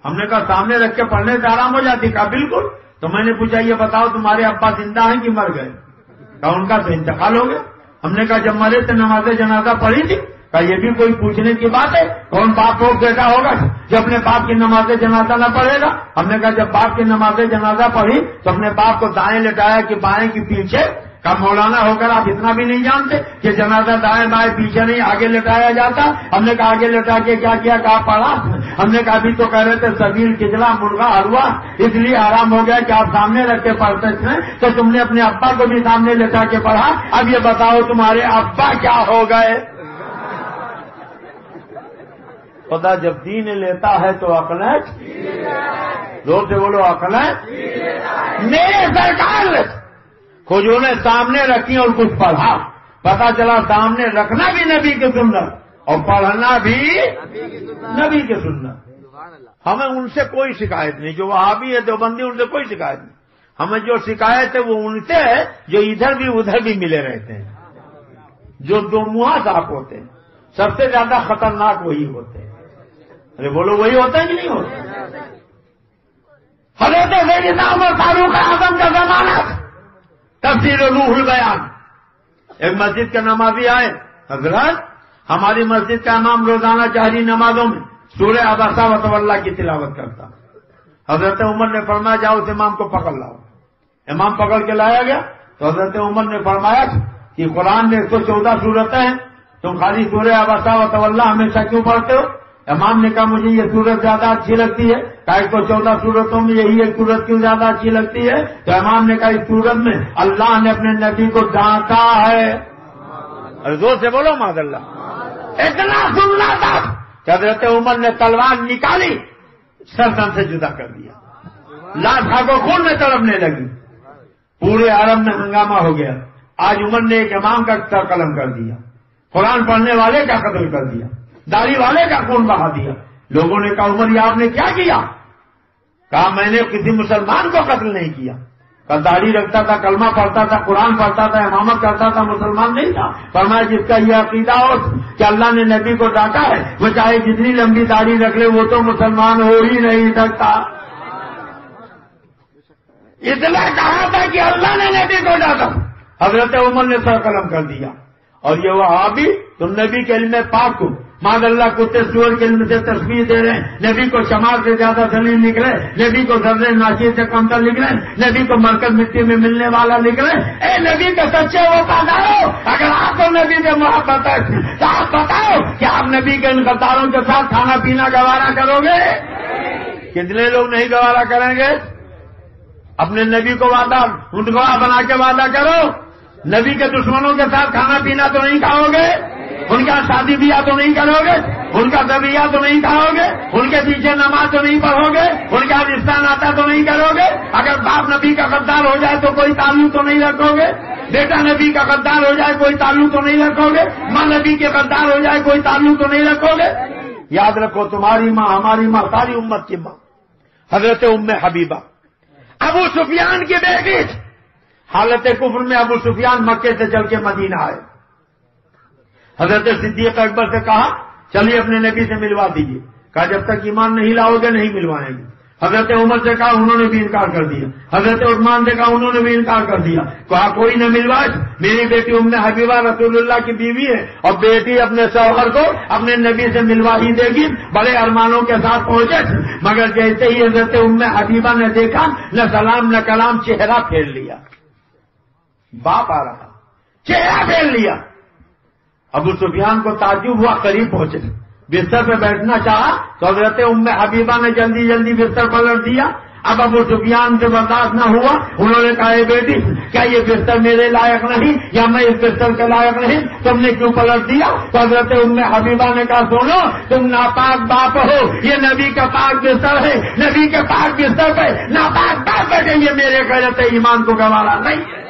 ہم نے کہا سامنے رکھ کے پڑھنے سے حرام ہو جاتی؟ کہا بالکل۔ تو میں نے پوچھا یہ بتاؤ تمہارے ابا زندہ ہیں کہ مر گئے؟ کہا ان کا تو انتقال ہو گیا۔ ہم نے کہا جب مرے تھے نماز جنازہ پڑھی تھی؟ کہا یہ بھی کوئی پوچھنے کی بات ہے؟ کون باپ روک دیتا ہوگا جو اپنے باپ کی نماز جنازہ نہ پڑھے گا؟ ہم نے کہا جب باپ کی نماز جنازہ پڑھی تو اپنے باپ کو دائیں لٹایا کہ بائیں کی پیچھے؟ کا مولانا ہو کر آپ اتنا بھی نہیں جانتے کہ جنازہ دائیں بائیں پیچھے نہیں آگے لٹایا جاتا؟ ہم نے کہا آگے لٹا کے کیا کیا؟ کہا پڑھا۔ ہم نے کہا ابھی تو کہہ رہے تھے سبیل، کھچڑا، مرغا، حلوہ اس لیے حرام ہو گیا کہ آپ سامنے رکھ کے پڑھتے تھے تو تم نے اپنے ابا کو بھی سامنے لٹا کے پڑھا۔ اب یہ بتاؤ تمہارے ابا کیا ہو گئے؟ خدا جب دین لیتا ہے تو عقلیں زور سے بولو، عقلیں میرے سرکار کھجوریں سامنے رکھی اور کچھ پڑھا، پتا چلا سامنے رکھنا بھی نبی کی سنت اور پڑھنا بھی نبی کی سنت. ہمیں ان سے کوئی شکایت نہیں. جو وہابی ہے دیوبندی ان سے کوئی شکایت نہیں. ہمیں جو شکایت ہے وہ ان سے ہے جو ادھر بھی ادھر بھی ملے رہتے ہیں, جو دو منہا صاحب ہوتے ہیں. سب سے زیادہ خطرناک وہی ہوتے ہیں. ارے بولو وہی ہوتا ہے کہ نہیں ہوتا؟ حضرت سیدنا عمر فاروق اعظم کا زمانہ تفسیر روح البیان. ایک مسجد کے نمازی آئے, حضرت ہماری مسجد کا امام روزانہ جہری نمازوں میں سورہ عبسہ وتولی کی تلاوت کرتا. حضرت عمر نے فرمایا جاؤ اس امام کو پکڑ لاؤ. امام پکڑ کے لایا گیا تو حضرت عمر نے فرمایا کہ قرآن میں 114 سورتیں ہیں, تم خالی سورہ عبسہ وتولی ہمیشہ کیوں پڑھتے ہو؟ امام نے کہا مجھے یہ سورت زیادہ اچھی لگتی ہے. کہا 114 سورتوں میں یہی ایک سورت کیوں زیادہ اچھی لگتی ہے؟ تو امام نے کہا اس سورت میں اللہ نے اپنے نبی کو ڈانٹا ہے. اور زور سے بولو معاذ اللہ. اتنا سننا تھا کہ حضرت عمر نے تلوار نکالی, سر سے جدا کر دیا. لاش کو خون میں تڑپنے لگی. پورے عرب میں ہنگامہ ہو گیا. آج عمر نے ایک امام کا سر قلم کر دیا, قرآن پڑھنے والے کا قتل کر دیا, داڑھی والے کا خون بہا دیا. لوگوں نے کہا عمر یہ آپ نے کیا کیا؟ کہا میں نے کسی مسلمان کو قتل نہیں کیا. کہا داڑھی رکھتا تھا, کلمہ پڑھتا تھا, قرآن پڑھتا تھا, امامت کرتا تھا, مسلمان نہیں تھا. فرمایا جس کا یہ عقیدہ ہو کہ اللہ نے نبی کو ڈانٹا ہے وہ چاہے جتنی لمبی داڑھی رکھ لے وہ تو مسلمان ہو ہی نہیں سکتا. اس لیے کہا تھا کہ اللہ نے نبی کو ڈانٹا. حضرت عمر نے سر قلم کر دیا. اور یہ وہابی تم نبی کے علم پاک کو معاذ اللہ کتے سور کے علم سے تسبیح دے رہے ہیں, نبی کو شمار سے زیادہ ذلیل لکھ رہے ہیں, نبی کو ذرے ناشی سے کمتر لکھ رہے ہیں, نبی کو مرکز مٹی میں ملنے والا لکھ رہے ہیں. اے نبی کے سچے وفادارو, اگر آپ کو نبی سے محبت ہے تو آپ بتاؤ کہ آپ نبی کے ان غداروں کے ساتھ کھانا پینا گوارا کرو گے؟ کتنے لوگ نہیں گوارا کریں گے؟ اپنے نبی کو وعدہ گواہ بنا کے وعدہ کرو. نبی کے دشمنوں کے ساتھ کھانا پینا تو نہیں کھاؤ گے, ان کا شادی بیاہ تو نہیں کرو گے, ان کا ذبیحہ تو نہیں کھاؤ گے, ان کے پیچھے نماز تو نہیں پڑھو گے, ان کا رشتہ ناتا تو نہیں کرو گے. اگر باپ نبی کا غدار ہو جائے تو کوئی تعلق تو نہیں رکھو گے, بیٹا نبی کا غدار ہو جائے کوئی تعلق تو نہیں رکھو گے, ماں نبی کے غدار ہو جائے کوئی تعلق تو نہیں رکھو گے. یاد رکھو تمہاری ماں ہماری ماں ساری امت کی ماں حضرت ام حبیبہ ابو سفیان کی بیٹی. حالت کفر میں ابو سفیان مکے سے چل کے مدینہ آئے. حضرت صدیق اکبر سے کہا چلیے اپنے نبی سے ملوا دیجیے. کہا جب تک ایمان نہیں لاؤ گے نہیں ملوائیں گے. حضرت عمر سے کہا انہوں نے بھی انکار کر دیا. حضرت عثمان سے کہا انہوں نے بھی انکار کر دیا. کہا کوئی نہ ملوائے. میری بیٹی ام حبیبہ رسول اللہ کی بیوی ہے اور بیٹی اپنے شوہر کو اپنے نبی سے ملوا ہی دے گی. بڑے ارمانوں کے ساتھ پہنچے مگر جیسے ہی حضرت ام حبیبہ نے دیکھا نہ سلام نہ کلام, چہرہ پھیر لیا. باپ آ رہا, چہرہ پھیر لیا. ابو سفیان کو تعجب ہوا, قریب پہنچے, بستر پہ بیٹھنا چاہا تو حضرت ام حبیبہ نے جلدی جلدی بستر پلٹ دیا. اب ابو سفیان سے برداشت نہ ہوا, انہوں نے کہا اے بیٹی کیا یہ بستر میرے لائق نہیں یا میں اس بستر کے لائق نہیں, تم نے کیوں پلٹ دیا؟ تو حضرت ام حبیبہ نے کہا سنو تم ناپاک باپ ہو, یہ نبی کا پاک بستر ہے, نبی کے پاک بستر پہ ناپاک باپ بیٹھے, یہ میرے غیرت ایمان کو گوارا نہیں ہے.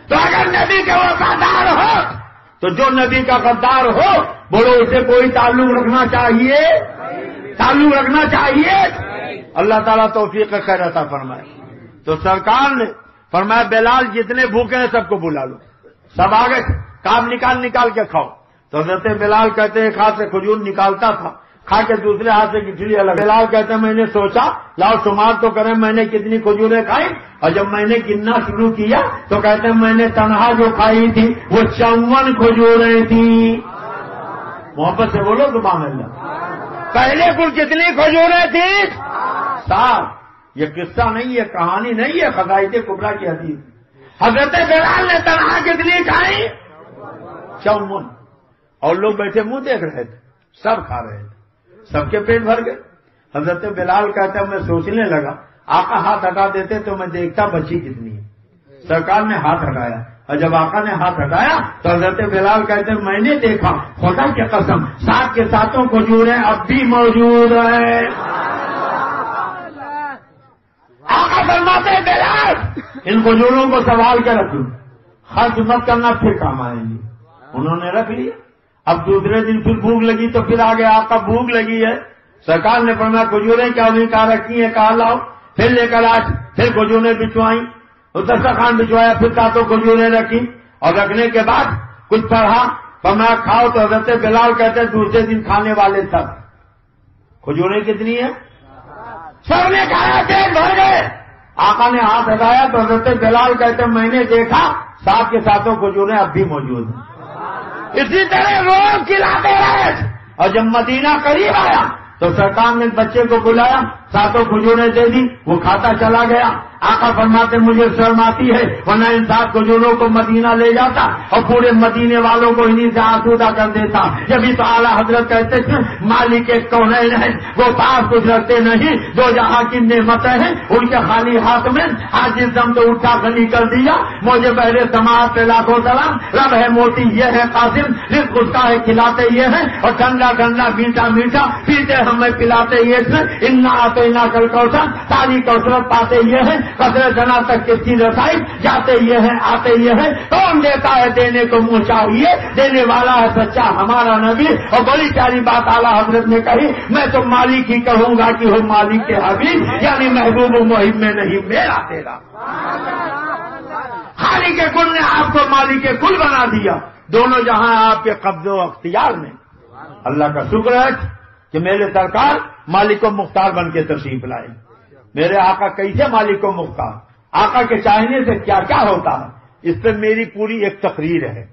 تو اگر نبی کے وفادار ہو تو جو نبی کا غدار ہو بولو اسے کوئی تعلق رکھنا چاہیے, تعلق رکھنا چاہیے. اللہ تعالیٰ توفیق خیر عطا فرمائے. تو سرکار نے فرمایا بلال جتنے بھوکے ہیں سب کو بلا لو. سب آ گئے, کام نکال نکال کے کھاؤ. تو حضرت بلال کہتے ہیں ایک ہاتھ سے کھجور نکالتا تھا, کھا کے دوسرے ہاتھ سے کھچڑی الگ. بلال کہتے ہیں میں نے سوچا لاؤ شمار تو کریں میں نے کتنی کھجوریں کھائی, اور جب میں نے گننا شروع کیا تو کہتے ہیں میں نے تنہا جو کھائی تھی وہ 54 کھجوریں تھیں. محبت سے بولو سبحان اللہ. پہلے کل کتنی کھجوریں تھیں؟ 7. یہ قصہ نہیں ہے, کہانی نہیں ہے, خزائن کبریٰ کی حدیث. حضرت بلال نے تنہا کتنی کھائی؟ 54. اور لوگ بیٹھے منہ دیکھ رہے تھے, سب کھا رہے تھے, سب کے پیٹ بھر گئے. حضرت بلال کہتا ہے میں سوچنے لگا آقا ہاتھ ہٹا دیتے تو میں دیکھتا بچی کتنی ہے. سرکار نے ہاتھ ہٹایا اور جب آقا نے ہاتھ ہٹایا تو حضرت بلال کہتے ہیں میں نے دیکھا خدا کی قسم 7 کے 7 کھجوریں اب بھی موجود ہیں. آقا فرماتے ہیں بلال ان کھجوروں کو سنبھال کے رکھو, خرچ مت کرنا پھر کام آئیں گے. انہوں نے رکھ لیا. اب دوسرے دن پھر بھوک لگی تو پھر آگے آقا بھوک لگی ہے. سرکار نے فرمایا کھجوریں کیا نہیں کہا رکھی ہیں, کہا لاؤ. پھر لے کر آج پھر کھجوریں بچوائیں, دسترخوان بچوایا, پھر ساتوں کھجوریں رکھی, اور رکھنے کے بعد کچھ پڑھا, فرمایا کھاؤ. تو حضرت بلال کہتے دوسرے دن کھانے والے سب. کھجوریں کتنی ہیں؟ سب نے کھایا, پیٹ بھر گئے. آقا نے ہاتھ ہٹایا تو حضرت بلال کہتے میں نے دیکھا ساتھ کے ساتوں کھجوریں اب بھی موجود ہیں. اسی طرح روز کھلاتے رہے. اور جب مدینہ قریب آیا تو سرکار نے بچے کو بلایا, ساتوں کھجوریں دے دی, وہ کھاتا چلا گیا. آقا فرماتے مجھے شرم آتی ہے, ورنہ ان 7 کھجوروں کو مدینہ لے جاتا اور پورے مدینے والوں کو انہیں سے آسودہ کر دیتا. جبھی تو اعلیٰ حضرت کہتے تھے مالک کونین ہے, وہ پاس کچھ رکھتے نہیں, جو جہاں کی نعمتیں ہیں ان کے خالی ہاتھ میں آج جس دم تو اٹھا خلی کر دیا. مجھے پہلے سماعت پہ لاکھوں سلام. رب ہے موتی یہ ہے قاسم, رزق اس کا ہے کھلاتے یہ ہیں, اور ٹھنڈا ٹھنڈا میٹھا میٹھا پیتے ہمیں پلاتے یہ ہیں. انا اعطیناک کل کوثر, ساری کوثرت پاتے یہ ہیں. قدر جنا تک کس کی رسائی, جاتے یہ ہیں آتے یہ ہیں. کون دیتا ہے دینے کو منہ چاہیے, دینے والا ہے سچا ہمارا نبی. اور بڑی پیاری بات اعلیٰ حضرت نے کہی, میں تو مالک ہی کہوں گا کہ ہو مالک کے حبیب, یعنی محبوب و محب میں نہیں میرا تیرا. خالق کے کل نے آپ کو مالک کے کل بنا دیا. دونوں جہاں آپ کے قبضے و اختیار میں. اللہ کا شکر ہے کہ میرے سرکار مالک و مختار بن کے تشریف لائے. میرے آقا کیسے مالک و مختار, آقا کے چاہنے سے کیا کیا ہوتا ہے, اس پہ میری پوری ایک تقریر ہے.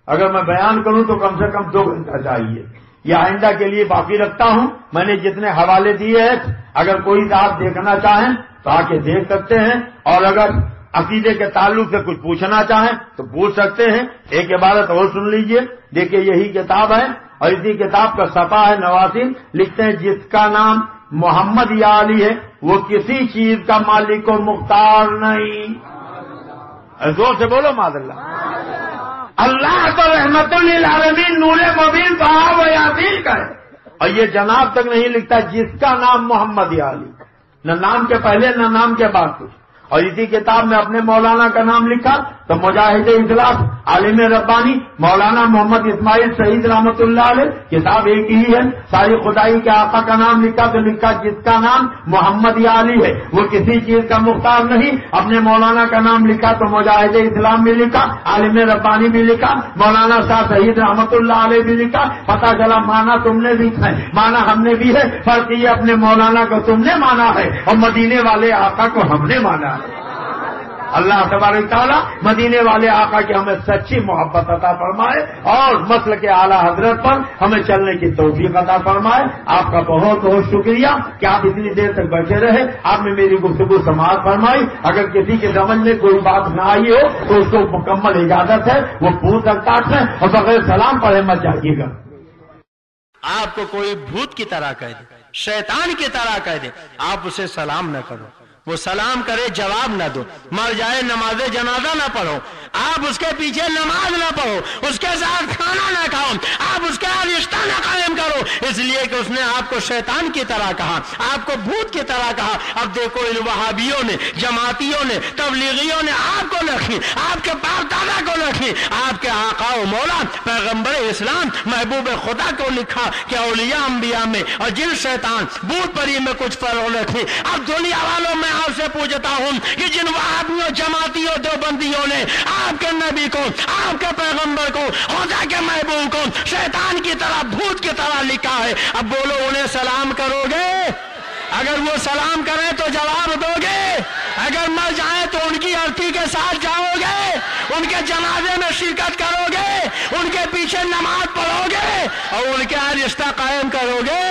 اگر میں بیان کروں تو کم سے کم 2 گھنٹہ چاہیے. یہ آئندہ کے لیے باقی رکھتا ہوں. میں نے جتنے حوالے دیے ہیں, اگر کوئی صاحب دیکھنا چاہیں تو آ کے دیکھ سکتے ہیں, اور اگر عقیدے کے تعلق سے کچھ پوچھنا چاہیں تو پوچھ سکتے ہیں. ایک عبارت اور سن لیجئے. دیکھیے یہی کتاب ہے, اور اسی کتاب کا صفحہ ہے 89. لکھتے ہیں جس کا نام محمد یا علی ہے وہ کسی چیز کا مالک و مختار نہیں. زور سے بولو ماذ اللہ. اللہ تو رحمت للعالمین نور مبین طه و یاسین کا ہے, اور یہ جناب تک نہیں لکھتا جس کا نام محمد یا علی, نہ نام کے پہلے نہ نام کے بعد کچھ. اور اسی کتاب میں اپنے مولانا کا نام لکھا تو مجاہد اخلاص عالم ربانی مولانا محمد اسماعیل شہید رحمت اللہ علیہ, کتاب ایک ہی ہے. ساری خدائی کے آقا کا نام لکھا تو لکھا جس کا نام محمد یا علی ہے وہ کسی چیز کا مختار نہیں. اپنے مولانا کا نام لکھا تو مجاہد اسلام بھی لکھا, عالم ربانی بھی لکھا, مولانا شاہ شہید رحمت اللہ علیہ بھی لکھا. پتہ چلا مانا تم نے لکھا ہے, مانا ہم نے بھی ہے. فرق یہ اپنے مولانا کو تم نے مانا ہے اور مدینے والے آقا کو ہم نے مانا ہے. اللہ تبارک تعالیٰ مدینے والے آقا کی ہمیں سچی محبت عطا فرمائے, اور مسلک کے اعلیٰ حضرت پر ہمیں چلنے کی توفیق عطا فرمائے. آپ کا بہت بہت شکریہ کہ آپ اتنی دیر تک بیٹھے رہے. آپ نے میری گفتگو سماعت فرمائی. اگر کسی کے سمجھ میں کوئی بات نہ آئی ہو تو اس کو مکمل اجازت ہے, وہ پوچھ سکتا ہے, اور بغیر سلام پڑھے مت جائیے گا. آپ کو کوئی بھوت کی طرح کہہ دے, شیطان کی طرح کہہ دے, آپ اسے سلام نہ کرو. وہ سلام کرے جواب نہ دو, مر جائے نماز جنازہ نہ پڑھو, آپ اس کے پیچھے نماز نہ پڑھو, اس کے ساتھ کھانا نہ کھاؤ, آپ اس کا رشتہ نہ قائم کرو, اس لیے کہ اس نے آپ کو شیطان کی طرح کہا, آپ کو بھوت کی طرح کہا. اب دیکھو ان وہابیوں نے, جماعتیوں نے, تبلیغیوں نے آپ کو رکھی, آپ کے باپ دادا کو رکھی, آپ کے آقا و مولا پیغمبر اسلام محبوب خدا کو لکھا کہ اولیاء انبیاء میں اور جن شیطان بھوت پری میں کچھ فرق نہیں. اب دنیا والوں میں آپ سے پوچھتا ہوں کہ جن وہابیوں, جماعتیوں, دیوبندیوں نے آپ کے نبی کو, آپ کے پیغمبر کو, خدا کے محبوب کو شیطان کی طرح, بھوت کی طرح لکھا ہے, اب بولو انہیں سلام کرو گے؟ اگر وہ سلام کریں تو جواب دو گے؟ اگر مر جائیں تو ان کی ارتھی کے ساتھ جاؤ گے, ان کے جنازے میں شرکت کرو گے, ان کے پیچھے نماز پڑھو گے, اور ان کے رشتہ قائم کرو گے؟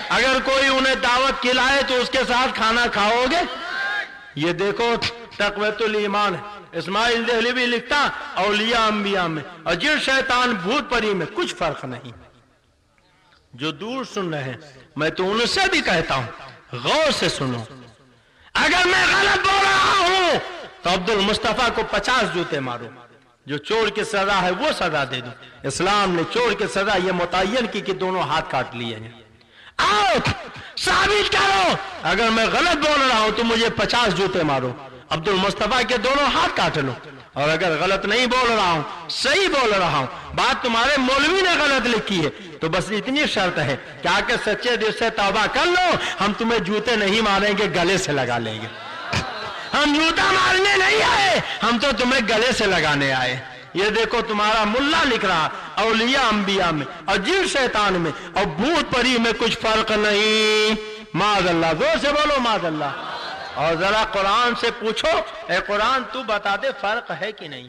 اگر کوئی انہیں دعوت کھلائے تو اس کے ساتھ کھانا کھاؤ گے؟ یہ دیکھو تقویت الایمان ہے. اسماعیل دہلوی لکھتا اولیاء انبیاء میں اور جن شیطان بھوت پری میں کچھ فرق نہیں. جو دور سن رہے ہیں میں تو ان سے بھی کہتا ہوں غور سے سنو. اگر میں غلط بول رہا ہوں تو عبد المصطفیٰ کو 50 جوتے مارو, جو چور کی سزا ہے وہ سزا دے دو. اسلام نے چور کی سزا یہ متعین کی کہ دونوں ہاتھ کاٹ لیے ہیں. آؤ ثابت کرو. اگر میں غلط بول رہا ہوں تو مجھے 50 جوتے مارو, عبد المصطفیٰ کے دونوں ہاتھ کاٹ لو. اور اگر غلط نہیں بول رہا ہوں، صحیح بول رہا ہوں، بات تمہارے مولوی نے غلط لکھی ہے، تو بس اتنی شرط ہے کہ آ کے سچے دل سے توبہ کر لو، ہم تمہیں جوتے نہیں ماریں گے، گلے سے لگا لیں گے۔ ہم جوتا مارنے نہیں آئے، ہم تو تمہیں گلے سے لگانے آئے۔ یہ دیکھو تمہارا ملا لکھ رہا، اولیاء انبیاء میں اور جن شیطان میں اور بھوت پری میں کچھ فرق نہیں۔ معاذ اللہ، زور سے بولو معاذ اللہ۔ اور ذرا قرآن سے پوچھو، اے قرآن تو بتا دے فرق ہے کہ نہیں؟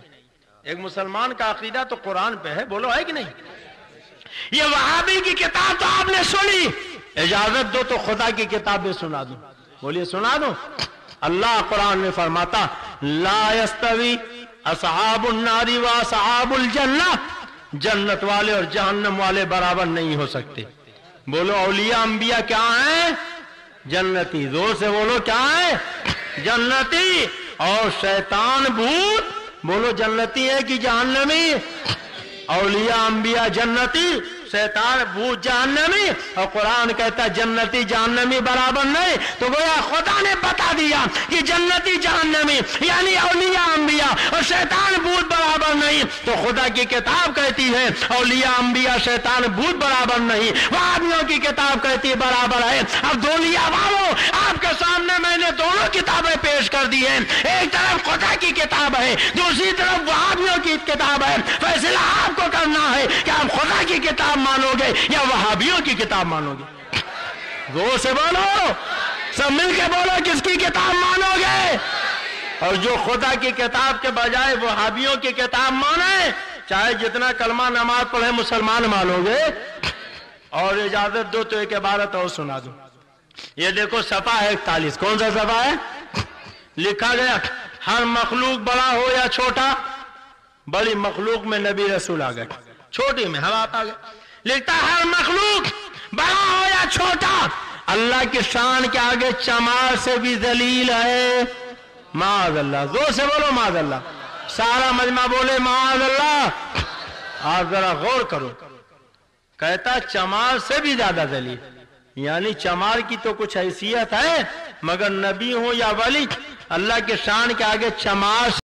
ایک مسلمان کا عقیدہ تو قرآن پہ ہے، بولو ہے کہ نہیں؟ یہ وہابی کی کتاب تو آپ نے سنی، اجازت دو تو خدا کی کتاب بھی سنا دوں، بولیے سنا دوں۔ اللہ قرآن میں فرماتا لا یستوی اصحاب النار و اصحاب الجنہ، جنت والے اور جہنم والے برابر نہیں ہو سکتے۔ بولو اولیاء انبیاء کیا ہیں؟ جنتی، زور سے بولو کیا ہے؟ جنتی۔ اور شیطان بھوت، بولو جنتی ہے کہ جہنمی؟ اولیاء انبیاء جنتی، شیطان بھوت جہنمی، اور قرآن کہتا ہے جنتی جہنمی برابر نہیں، تو گویا خدا نے بتا دیا کہ جنتی جہنمی یعنی اولیاء انبیاء اور شیطان بھوت برابر نہیں، تو خدا کی کتاب کہتی ہے اولیاء انبیاء شیطان بھوت برابر نہیں، وہابیوں کی کتاب کہتی ہے برابر ہے۔ اب دولیا والوں، آپ کے سامنے میں نے دونوں کتابیں پیش کر دی ہیں، ایک طرف خدا کی کتاب ہے، دوسری طرف وہابیوں کی کتاب ہے، فیصلہ آپ کو کرنا ہے کہ آپ خدا کی کتاب مانو گے یا وہابیوں کی کتاب مانو گے۔ زور سے بولو، سب مل کے بولو، کس کی کتاب مانو گے؟ اور جو خدا کی کتاب کے بجائے وہابیوں کی کتاب مانے، چاہے جتنا کلمہ نماز پڑھے مسلمان مانو گے۔ اور اجازت دو تو ایک عبارت اور سنا دوں، یہ دیکھو صفحہ ہے 41، کون سا صفحہ ہے؟ لکھا گیا ہر مخلوق بڑا ہو یا چھوٹا، بڑی مخلوق میں نبی رسول آ گئے، چھوٹی میں حالات آ گئے۔ لکھتا ہر مخلوق بڑا ہو یا چھوٹا اللہ کی شان کے آگے چمار سے بھی ذلیل ہے۔ معاذ اللہ، زور سے بولو معاذ اللہ، سارا مجمع بولے معاذ اللہ۔ آپ ذرا غور کرو، کہتا چمار سے بھی زیادہ ذلیل، یعنی چمار کی تو کچھ حیثیت ہے، مگر نبی ہو یا ولی اللہ کے شان کے آگے چمار